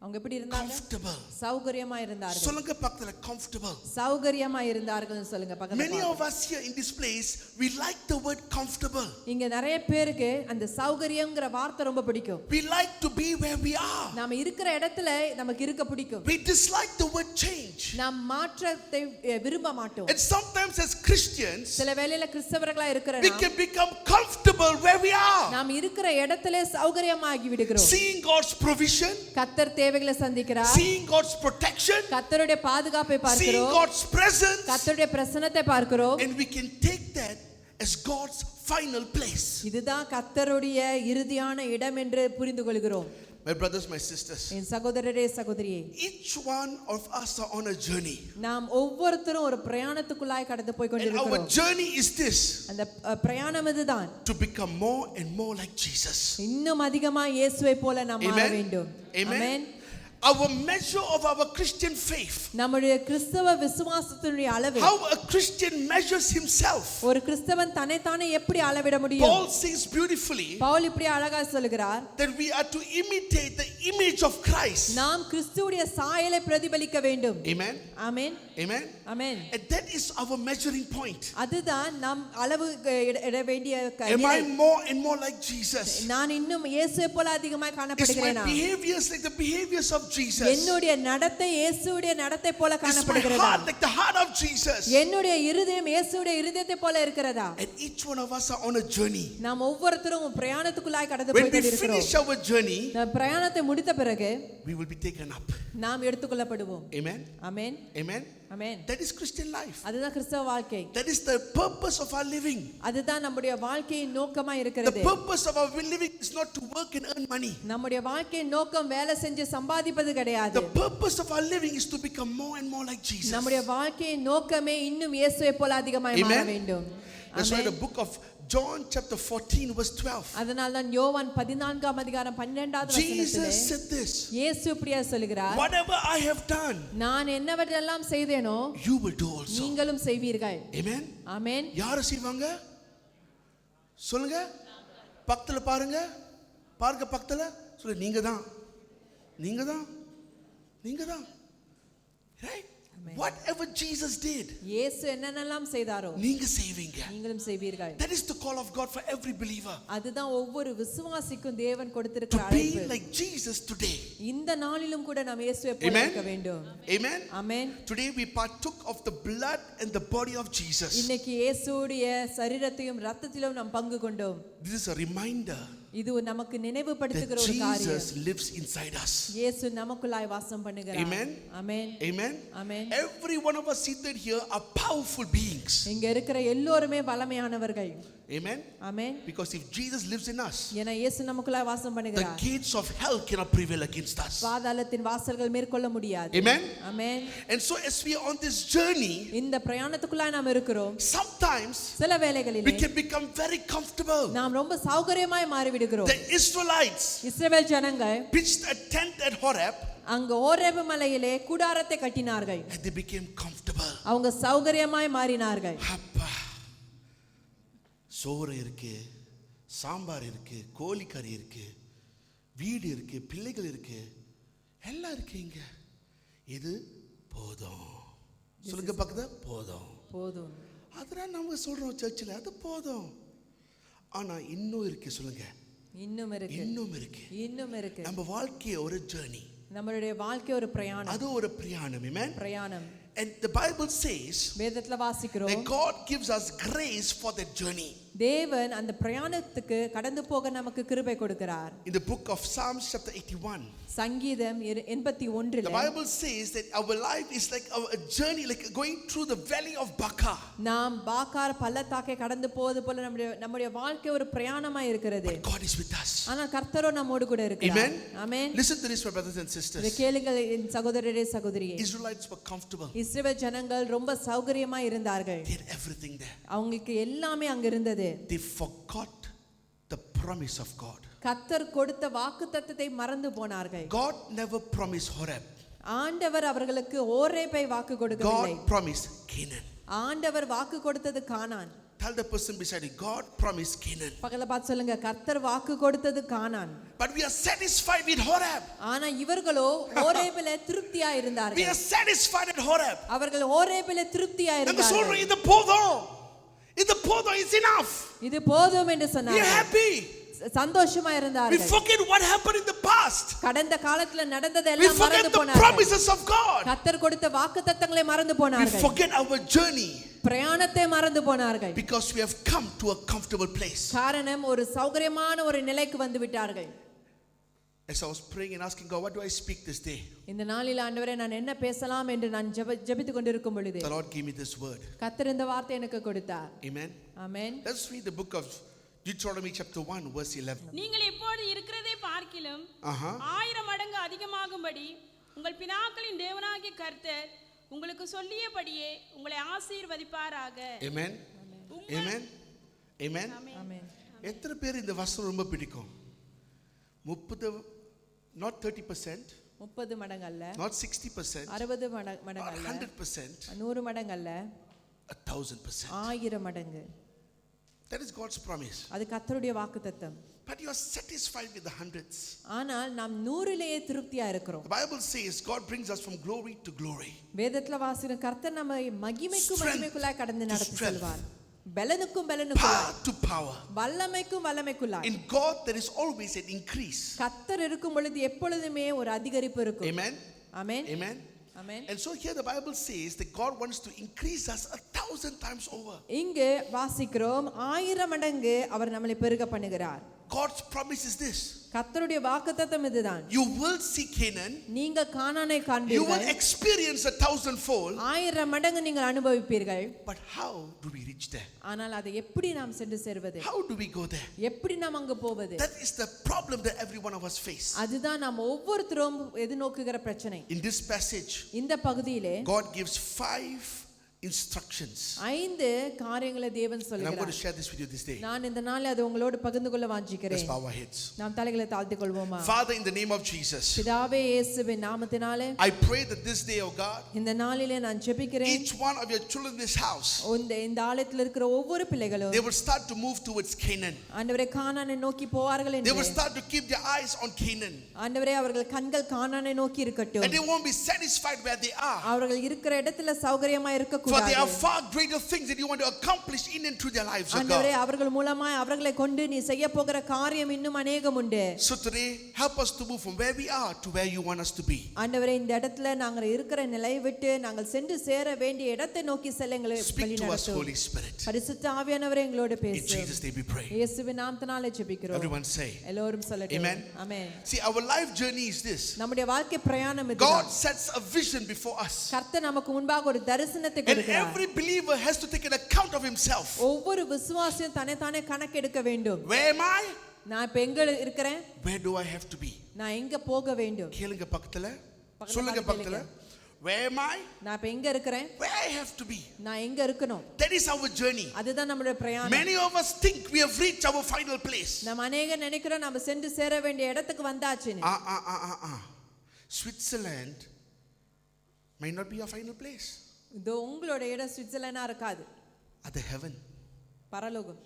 [SPEAKER 1] அவங்க எப்படி இருந்தாங்க
[SPEAKER 2] comfortable.
[SPEAKER 1] சௌகரியமா இருந்தார்கள்
[SPEAKER 2] சொல்லுங்க பக்கத்துல comfortable.
[SPEAKER 1] சௌகரியமா இருந்தார்கள் சொல்லுங்க
[SPEAKER 2] Many
[SPEAKER 1] பக்கத்துல
[SPEAKER 2] of us here in this place we like the word comfortable.
[SPEAKER 1] இங்க நிறைய பேருக்கு அந்த சௌகரியம்ங்கற வார்த்தை ரொம்ப பிடிக்கும்
[SPEAKER 2] We like to be where we are.
[SPEAKER 1] நாம இருக்கிற இடத்துல நமக்கு இருக்க பிடிக்கும்
[SPEAKER 2] We dislike the word change.
[SPEAKER 1] நாம் மாற்றத்தை விரும்ப மாட்டோம்
[SPEAKER 2] And sometimes as Christians
[SPEAKER 1] சில வேளையில கிறிஸ்தவர்களா இருக்கிற
[SPEAKER 2] we can become comfortable where we are.
[SPEAKER 1] நாம் இருக்கிற இடத்துல சௌகரியமாகி விடுகிறோம்
[SPEAKER 2] Seeing God's provision,
[SPEAKER 1] கர்த்தர் தேவைகளை சந்திக்கிறார்
[SPEAKER 2] seeing God's protection,
[SPEAKER 1] கர்த்தருடைய பாதுகாப்பை
[SPEAKER 2] seeing
[SPEAKER 1] பார்க்கிறோம்
[SPEAKER 2] God's presence,
[SPEAKER 1] கர்த்தருடைய பிரசன்னத்தை பார்க்கிறோம்
[SPEAKER 2] and we can take that as God's final place.
[SPEAKER 1] இதுதான் கர்த்தருடைய இறுதியான இடம் என்று புரிந்து கொள்கிறோம்
[SPEAKER 2] My brothers, my sisters,
[SPEAKER 1] என் சகோதரரே சகோதரியே
[SPEAKER 2] each one of us are on a journey.
[SPEAKER 1] நாம் ஒவ்வொருத்தரும் ஒரு பிரயாணத்துக்குள்ளாய் கடந்து போய்
[SPEAKER 2] And our
[SPEAKER 1] கொண்டிருக்கிறோம்
[SPEAKER 2] journey is this,
[SPEAKER 1] அந்த பிரயாணம் இதுதான்
[SPEAKER 2] to become more and more like Jesus.
[SPEAKER 1] இன்னும் அதிகமா இயேசுவை போல நாம் மாற
[SPEAKER 2] Amen.
[SPEAKER 1] வேண்டும்
[SPEAKER 2] Amen.
[SPEAKER 1] Amen
[SPEAKER 2] Our measure of our Christian faith,
[SPEAKER 1] நம்முடைய கிறிஸ்தவ விசுவாசத்தினுடைய அளவு
[SPEAKER 2] how a Christian measures himself.
[SPEAKER 1] ஒரு கிறிஸ்தவன் தன்னைத்தானே எப்படி அளவிட முடியும்
[SPEAKER 2] Paul says beautifully
[SPEAKER 1] பவுல் இப்படி அழகா சொல்கிறார்
[SPEAKER 2] that we are to imitate the image of Christ.
[SPEAKER 1] நாம் கிறிஸ்துவுடைய சாயலை பிரதிபலிக்க வேண்டும்
[SPEAKER 2] Amen.
[SPEAKER 1] Amen
[SPEAKER 2] Amen.
[SPEAKER 1] Amen
[SPEAKER 2] And that is our measuring point.
[SPEAKER 1] அதுதான் நாம் அளவு இட வேண்டிய
[SPEAKER 2] Am I more and more like Jesus?
[SPEAKER 1] நான் இன்னும் இயேசுவை போல அதிகமாய்
[SPEAKER 2] Is my
[SPEAKER 1] காணப்படுகிறேனா
[SPEAKER 2] behaviors like the behaviors of Jesus?
[SPEAKER 1] என்னுடைய நடத்தை இயேசுவுடைய நடத்தை போல
[SPEAKER 2] Is my
[SPEAKER 1] காணப்படுகிறதா
[SPEAKER 2] heart like the heart of Jesus?
[SPEAKER 1] என்னுடைய இருதயம் இயேசுவுடைய இருதயத்தை போல இருக்கிறதா
[SPEAKER 2] And each one of us are on a journey.
[SPEAKER 1] நாம் ஒவ்வொருத்தரும் பிரயாணத்துக்குள்ளாய் கடந்து
[SPEAKER 2] When
[SPEAKER 1] போய்
[SPEAKER 2] we
[SPEAKER 1] கொண்டிருக்கிறோம்
[SPEAKER 2] finish our journey,
[SPEAKER 1] நாம் பிரயாணத்தை முடித்த பிறகு
[SPEAKER 2] we will be taken up.
[SPEAKER 1] நாம் எடுத்துக்கொள்ளப்படுவோம்
[SPEAKER 2] Amen.
[SPEAKER 1] Amen
[SPEAKER 2] Amen.
[SPEAKER 1] Amen.
[SPEAKER 2] That is Christian life.
[SPEAKER 1] அதுதான் கிறிஸ்தவ வாழ்க்கை.
[SPEAKER 2] That is the purpose of our living.
[SPEAKER 1] அதுதான் நம்முடைய வாழ்க்கையின் நோக்கமா
[SPEAKER 2] The
[SPEAKER 1] இருக்கிறது.
[SPEAKER 2] purpose of our living is not to work and earn money.
[SPEAKER 1] நம்முடைய வாழ்க்கையின் நோக்கம் வேலை செஞ்சு சம்பாதிப்பது கிடையாது.
[SPEAKER 2] The purpose of our living is to become more and more like Jesus.
[SPEAKER 1] நம்முடைய வாழ்க்கையின் நோக்கமே இன்னும் இயேசுவை போல அதிகமாய் மாற வேண்டும்.
[SPEAKER 2] That's why the book of John chapter 14 verse 12.
[SPEAKER 1] அதனால தான் யோவான் 14ஆம் அதிகாரம் 12வது வசனத்திலே
[SPEAKER 2] Jesus said this.
[SPEAKER 1] இயேசு இப்படியே சொல்கிறார்.
[SPEAKER 2] Whatever I have done,
[SPEAKER 1] நான் என்னவெல்லாம் செய்தேனோ
[SPEAKER 2] you will do also.
[SPEAKER 1] நீங்களும் செய்வீர்கள்.
[SPEAKER 2] Amen.
[SPEAKER 1] ஆமென்.
[SPEAKER 2] யார் செய்வாங்க? சொல்லுங்க. பக்கத்துல பாருங்க. பாருங்க பக்கத்துல. சொல்லுங்க நீங்க தான். நீங்க தான். நீங்க தான். Right? Whatever Jesus did,
[SPEAKER 1] இயேசு என்னென்னலாம் செய்தாரோ
[SPEAKER 2] நீங்க செய்வீங்க.
[SPEAKER 1] நீங்களும் செய்வீர்கள்.
[SPEAKER 2] That is the call of God for every believer.
[SPEAKER 1] அதுதான் ஒவ்வொரு விசுவாசிக்கும் தேவன் கொடுத்திருக்கிற
[SPEAKER 2] To be
[SPEAKER 1] அழைப்பு.
[SPEAKER 2] like Jesus today.
[SPEAKER 1] இந்த நாளிலும் கூட நாம் இயேசுவை போல இருக்க வேண்டும்.
[SPEAKER 2] Amen.
[SPEAKER 1] Amen.
[SPEAKER 2] Today we partook of the blood and the body of Jesus.
[SPEAKER 1] இன்னைக்கு இயேசுவுடைய சரீரத்தையும் இரத்தத்திலும் நாம் பங்கு கொண்டோம்.
[SPEAKER 2] This is a reminder
[SPEAKER 1] இது நமக்கு நினைவுபடுத்துகிற
[SPEAKER 2] that
[SPEAKER 1] ஒரு காரியம்.
[SPEAKER 2] Jesus lives inside us.
[SPEAKER 1] இயேசு நமக்குள்ளாய் வாசம் பண்ணுகிறார்.
[SPEAKER 2] Amen.
[SPEAKER 1] Amen.
[SPEAKER 2] Amen.
[SPEAKER 1] Amen.
[SPEAKER 2] Every one of us seated here are powerful beings.
[SPEAKER 1] இங்க இருக்கிற எல்லோருமே வல்லமையானவர்கள்.
[SPEAKER 2] Amen.
[SPEAKER 1] Amen.
[SPEAKER 2] Because if Jesus lives in us,
[SPEAKER 1] ஏன்னா இயேசு நமக்குள்ளாய் வாசம்
[SPEAKER 2] the
[SPEAKER 1] பண்ணுகிறார்.
[SPEAKER 2] gates of hell cannot prevail against us.
[SPEAKER 1] பாதாளத்தின் வாசல்கள் மேற்கொள்ள முடியாது.
[SPEAKER 2] Amen.
[SPEAKER 1] Amen.
[SPEAKER 2] And so as we are on this journey,
[SPEAKER 1] இந்த பிரயாணத்துக்குள்ளாய் நாம் இருக்கிறோம்.
[SPEAKER 2] sometimes
[SPEAKER 1] சில
[SPEAKER 2] we
[SPEAKER 1] வேளைகளிலே
[SPEAKER 2] can become very comfortable.
[SPEAKER 1] நாம் ரொம்ப சௌகரியமாய் மாறி விடுகிறோம்.
[SPEAKER 2] The Israelites
[SPEAKER 1] இஸ்ரவேல் ஜனங்கள்
[SPEAKER 2] pitched a tent at Horeb
[SPEAKER 1] அங்க ஓரேபு மலையிலே கூடாரத்தை கட்டினார்கள்.
[SPEAKER 2] and they became comfortable.
[SPEAKER 1] அவங்க சௌகரியமாய் மாறினார்கள்.
[SPEAKER 2] அப்பா சோறு இருக்கு, சாம்பார் இருக்கு, கோழிக்கறி இருக்கு, வீடு இருக்கு, பிள்ளைகள் இருக்கு, எல்லாம் இருக்கு இங்க. இது போதும். சொல்லுங்க பக்கத்துல போதும்.
[SPEAKER 1] போதும்.
[SPEAKER 2] அதெல்லாம் நம்ம சொல்றோம் சர்ச்சில் அது போதும். ஆனா இன்னும் இருக்கு. சொல்லுங்க
[SPEAKER 1] இன்னும் இருக்கு.
[SPEAKER 2] இன்னும் இருக்கு.
[SPEAKER 1] இன்னும் இருக்கு.
[SPEAKER 2] நம்ம வாழ்க்கை ஒரு ஜர்னி.
[SPEAKER 1] நம்மளுடைய வாழ்க்கை ஒரு பிரயாணம்.
[SPEAKER 2] அது ஒரு பிரயாணம். Amen.
[SPEAKER 1] பிரயாணம்.
[SPEAKER 2] And the Bible says
[SPEAKER 1] வேதத்துல வாசிக்கிறோம்.
[SPEAKER 2] that God gives us grace for that journey.
[SPEAKER 1] தேவன் அந்த பிரயாணத்துக்கு கடந்து போக நமக்கு கிருபை கொடுக்கிறார்.
[SPEAKER 2] In the book of Psalms chapter 81,
[SPEAKER 1] சங்கீதம் 81
[SPEAKER 2] the Bible says that our life is like a journey, like going through the valley of Baca.
[SPEAKER 1] நாம் பாக்கார் பள்ளத்தாக்கை கடந்து போவது போல நம்முடைய வாழ்க்கை ஒரு பிரயாணமா இருக்கிறது.
[SPEAKER 2] But God is with us.
[SPEAKER 1] ஆனா கர்த்தரோ நம்மோடு கூட இருக்கிறார்.
[SPEAKER 2] Amen.
[SPEAKER 1] Amen.
[SPEAKER 2] Listen to this, my brothers and sisters.
[SPEAKER 1] இதை கேளுங்கள் என் சகோதரரே சகோதரியே.
[SPEAKER 2] Israelites were comfortable.
[SPEAKER 1] இஸ்ரவேல் ஜனங்கள் ரொம்ப சௌகரியமா இருந்தார்கள்.
[SPEAKER 2] They had everything there.
[SPEAKER 1] அவங்களுக்கு எல்லாமே அங்க இருந்தது.
[SPEAKER 2] They forgot the promise of God.
[SPEAKER 1] கர்த்தர் கொடுத்த வாக்குத்தத்தத்தை மறந்து போனார்கள்.
[SPEAKER 2] God never promised Horeb.
[SPEAKER 1] ஆண்டவர் அவர்களுக்கு ஓரேபை வாக்கு கொடுக்கவில்லை.
[SPEAKER 2] God promised Canaan.
[SPEAKER 1] ஆண்டவர் வாக்கு கொடுத்தது கானான்.
[SPEAKER 2] Tell the person beside you, God promised Canaan.
[SPEAKER 1] பக்கத்துல பார்த்து சொல்லுங்க, கர்த்தர் வாக்கு கொடுத்தது கானான்.
[SPEAKER 2] But we are satisfied with Horeb.
[SPEAKER 1] ஆனா இவர்களோ ஓரேபிலே திருப்தியா
[SPEAKER 2] We
[SPEAKER 1] இருந்தார்கள்.
[SPEAKER 2] are satisfied at Horeb.
[SPEAKER 1] அவர்கள் ஓரேபிலே திருப்தியா
[SPEAKER 2] நம்ம
[SPEAKER 1] இருந்தார்கள்.
[SPEAKER 2] சொல்றோம் இது போதும். இது போதும், is enough.
[SPEAKER 1] இது போதும் என்று
[SPEAKER 2] We are
[SPEAKER 1] சொன்னார்கள்.
[SPEAKER 2] happy.
[SPEAKER 1] சந்தோஷமா
[SPEAKER 2] We
[SPEAKER 1] இருந்தார்கள்.
[SPEAKER 2] forget what happened in the past.
[SPEAKER 1] கடந்த காலத்துல நடந்ததை
[SPEAKER 2] We
[SPEAKER 1] எல்லாம்
[SPEAKER 2] forget
[SPEAKER 1] மறந்து
[SPEAKER 2] the
[SPEAKER 1] போனார்கள்.
[SPEAKER 2] promises of God.
[SPEAKER 1] கர்த்தர் கொடுத்த வாக்குத்தத்தங்களை மறந்து
[SPEAKER 2] We
[SPEAKER 1] போனார்கள்.
[SPEAKER 2] forget our journey
[SPEAKER 1] பிரயாணத்தை மறந்து போனார்கள்.
[SPEAKER 2] because we have come to a comfortable place.
[SPEAKER 1] காரணம் ஒரு சௌகரியமான ஒரு நிலைக்கு வந்து விட்டார்கள்.
[SPEAKER 2] As I was praying and asking God, what do I speak this day?
[SPEAKER 1] இந்த நாளில் ஆண்டவரே நான் என்ன பேசலாம் என்று நான் ஜெபித்துக் கொண்டிருக்கும் பொழுது
[SPEAKER 2] The Lord gave me this word.
[SPEAKER 1] கர்த்தர் இந்த வார்த்தை எனக்கு கொடுத்தார்.
[SPEAKER 2] Amen.
[SPEAKER 1] Amen.
[SPEAKER 2] Let's read the book of Deuteronomy chapter 1 verse 11.
[SPEAKER 3] நீங்கள் இப்போது இருக்கிறதை பார்க்கிலும் 1000 மடங்கு அதிகமாகும்படி உங்கள் பிதாக்களின் தேவனாகிய கர்த்தர் உங்களுக்கு சொல்லியபடியே உங்களை ஆசீர்வதிப்பாராக.
[SPEAKER 2] Amen. Amen. Amen.
[SPEAKER 1] ஆமென்.
[SPEAKER 2] எத்தனை பேர் இந்த வசனம் ரொம்ப பிடிக்கும்? 30, not 30%,
[SPEAKER 1] 30 மடங்கு அல்ல,
[SPEAKER 2] not 60%,
[SPEAKER 1] 60 மடங்கு
[SPEAKER 2] not
[SPEAKER 1] அல்ல,
[SPEAKER 2] 100%,
[SPEAKER 1] 100 மடங்கு அல்ல,
[SPEAKER 2] 1000%.
[SPEAKER 1] 1000 மடங்கு.
[SPEAKER 2] That is God's promise.
[SPEAKER 1] அது கர்த்தருடைய வாக்குத்தத்தம்.
[SPEAKER 2] But you are satisfied with the hundreds.
[SPEAKER 1] ஆனால் நாம் 100லேயே திருப்தியா இருக்கிறோம்.
[SPEAKER 2] The Bible says God brings us from glory to glory.
[SPEAKER 1] வேதத்துல வாசிக்கிற கர்த்தர் நம்மை மகிமைக்கும்
[SPEAKER 2] Strength
[SPEAKER 1] மகிமைக்குள்ளாய் கடந்து
[SPEAKER 2] to
[SPEAKER 1] நடத்தி
[SPEAKER 2] strength.
[SPEAKER 1] செல்வார். பலனுக்கும்
[SPEAKER 2] Power
[SPEAKER 1] பலனுக்குள்ளாய்,
[SPEAKER 2] to power.
[SPEAKER 1] வல்லமைக்கும் வல்லமைக்குள்ளாய்.
[SPEAKER 2] In God there is always an increase.
[SPEAKER 1] கர்த்தர் இருக்கும் பொழுது எப்பொழுதுமே ஒரு அதிகரிப்பு இருக்கும்.
[SPEAKER 2] Amen.
[SPEAKER 1] Amen.
[SPEAKER 2] Amen.
[SPEAKER 1] Amen.
[SPEAKER 2] And so here the Bible says that God wants to increase us 1000 times over.
[SPEAKER 1] இங்கு வாசிக்கிறோம் 1000 மடங்கு அவர் நம்மை பெருக பண்ணுகிறார்.
[SPEAKER 2] God's promise is this.
[SPEAKER 1] கர்த்தருடைய வாக்குத்தத்தம் இதுதான்.
[SPEAKER 2] You will see Canaan.
[SPEAKER 1] நீங்கள் கானானை
[SPEAKER 2] You will
[SPEAKER 1] காண்பீர்கள்.
[SPEAKER 2] experience 1,000-fold.
[SPEAKER 1] 1000 மடங்கு நீங்கள் அனுபவிப்பீர்கள்.
[SPEAKER 2] But how do we reach there?
[SPEAKER 1] ஆனால் அதை எப்படி நாம் சென்று சேர்வது?
[SPEAKER 2] How do we go there?
[SPEAKER 1] எப்படி நாம் அங்கு போவது?
[SPEAKER 2] That is the problem that every one of us face.
[SPEAKER 1] அதுதான் நாம் ஒவ்வொருத்தரும் எதிர்நோக்குகிற பிரச்சனை.
[SPEAKER 2] In this passage,
[SPEAKER 1] இந்த பகுதியிலே
[SPEAKER 2] God gives 5 instructions.
[SPEAKER 1] 5 காரியங்களை தேவன்
[SPEAKER 2] And I'm
[SPEAKER 1] சொல்கிறார்.
[SPEAKER 2] going to share this with you this day.
[SPEAKER 1] நான் இந்த நாளில் அதை உங்களோடு பகிர்ந்து கொள்ள
[SPEAKER 2] Let's
[SPEAKER 1] வாஞ்சிக்கிறேன்.
[SPEAKER 2] bow our heads.
[SPEAKER 1] நாம் தலைகளை தாழ்த்திக் கொள்வோமா?
[SPEAKER 2] Father, in the name of Jesus,
[SPEAKER 1] பிதாவே இயேசுவின் நாமத்தினாலே
[SPEAKER 2] I pray that this day, oh God,
[SPEAKER 1] இந்த நாளிலே நான் ஜெபிக்கிறேன்.
[SPEAKER 2] each one of your children in this house,
[SPEAKER 1] இந்த ஆலயத்தில் இருக்கிற ஒவ்வொரு பிள்ளைகளும்
[SPEAKER 2] they will start to move towards Canaan.
[SPEAKER 1] ஆண்டவரே கானானை நோக்கி போவார்கள்
[SPEAKER 2] They will
[SPEAKER 1] என்று.
[SPEAKER 2] start to keep their eyes on Canaan.
[SPEAKER 1] ஆண்டவரே அவர்கள் கண்கள் கானானை நோக்கி இருக்கட்டும்.
[SPEAKER 2] And they won't be satisfied where they are.
[SPEAKER 1] அவர்கள் இருக்கிற இடத்துல சௌகரியமா இருக்க
[SPEAKER 2] For there
[SPEAKER 1] கூடாது.
[SPEAKER 2] are far greater things that you want to accomplish in and through their lives, oh
[SPEAKER 1] ஆண்டவரே
[SPEAKER 2] God.
[SPEAKER 1] அவர்கள் மூலமாய் அவர்களை கொண்டு நீ செய்ய போகிற காரியம் இன்னும் அநேகம் உண்டு.
[SPEAKER 2] So today, help us to move from where we are to where you want us to be.
[SPEAKER 1] ஆண்டவரே இந்த இடத்துல நாங்கள் இருக்கிற நிலையை விட்டு நாங்கள் சென்று சேர வேண்டிய இடத்தை நோக்கி செல்ல எங்களை
[SPEAKER 2] Speak to us,
[SPEAKER 1] வழிநடத்தும்.
[SPEAKER 2] Holy Spirit.
[SPEAKER 1] பரிசுத்த ஆவியானவரே எங்களோடு
[SPEAKER 2] In
[SPEAKER 1] பேசும்.
[SPEAKER 2] Jesus' name we pray.
[SPEAKER 1] இயேசுவின் நாமத்தினாலே ஜெபிக்கிறோம்.
[SPEAKER 2] Everyone say,
[SPEAKER 1] எல்லோரும் சொல்லட்டும்.
[SPEAKER 2] Amen.
[SPEAKER 1] Amen.
[SPEAKER 2] see, our life journey is this.
[SPEAKER 1] நம்முடைய வாழ்க்கை பிரயாணம்
[SPEAKER 2] God
[SPEAKER 1] இதுதான்.
[SPEAKER 2] sets a vision before us.
[SPEAKER 1] கர்த்தர் நமக்கு முன்பாக ஒரு தரிசனத்தை
[SPEAKER 2] And
[SPEAKER 1] கொடுக்கிறார்.
[SPEAKER 2] every believer has to take an account of himself.
[SPEAKER 1] ஒவ்வொரு விசுவாசியும் தன்னைத்தானே கணக்கெடுக்க வேண்டும்.
[SPEAKER 2] Where am I?
[SPEAKER 1] நான் இப்ப எங்க இருக்கிறேன்?
[SPEAKER 2] Where do I have to be?
[SPEAKER 1] நான் எங்க போக வேண்டும்?
[SPEAKER 2] கேளுங்க பக்கத்துல.
[SPEAKER 1] பக்கத்துல
[SPEAKER 2] சொல்லுங்க
[SPEAKER 1] பார்த்து
[SPEAKER 2] பக்கத்துல. Where am I?
[SPEAKER 1] நான் இப்ப எங்க இருக்கிறேன்?
[SPEAKER 2] Where I have to be?
[SPEAKER 1] நான் எங்க இருக்கணும்?
[SPEAKER 2] That is our journey.
[SPEAKER 1] அதுதான் நம்மளுடைய பிரயாணம்.
[SPEAKER 2] Many of us think we have reached our final place.
[SPEAKER 1] நம்ம அநேகர் நினைக்கிறோம் நம்ம சென்று சேர வேண்டிய இடத்துக்கு வந்தாச்சுன்னு.
[SPEAKER 2] Switzerland may not be your final place.
[SPEAKER 1] இதோ உங்களோட இடம் சுவிட்சர்லாண்டா இருக்காது.
[SPEAKER 2] அது heaven.
[SPEAKER 1] பரலோகம்.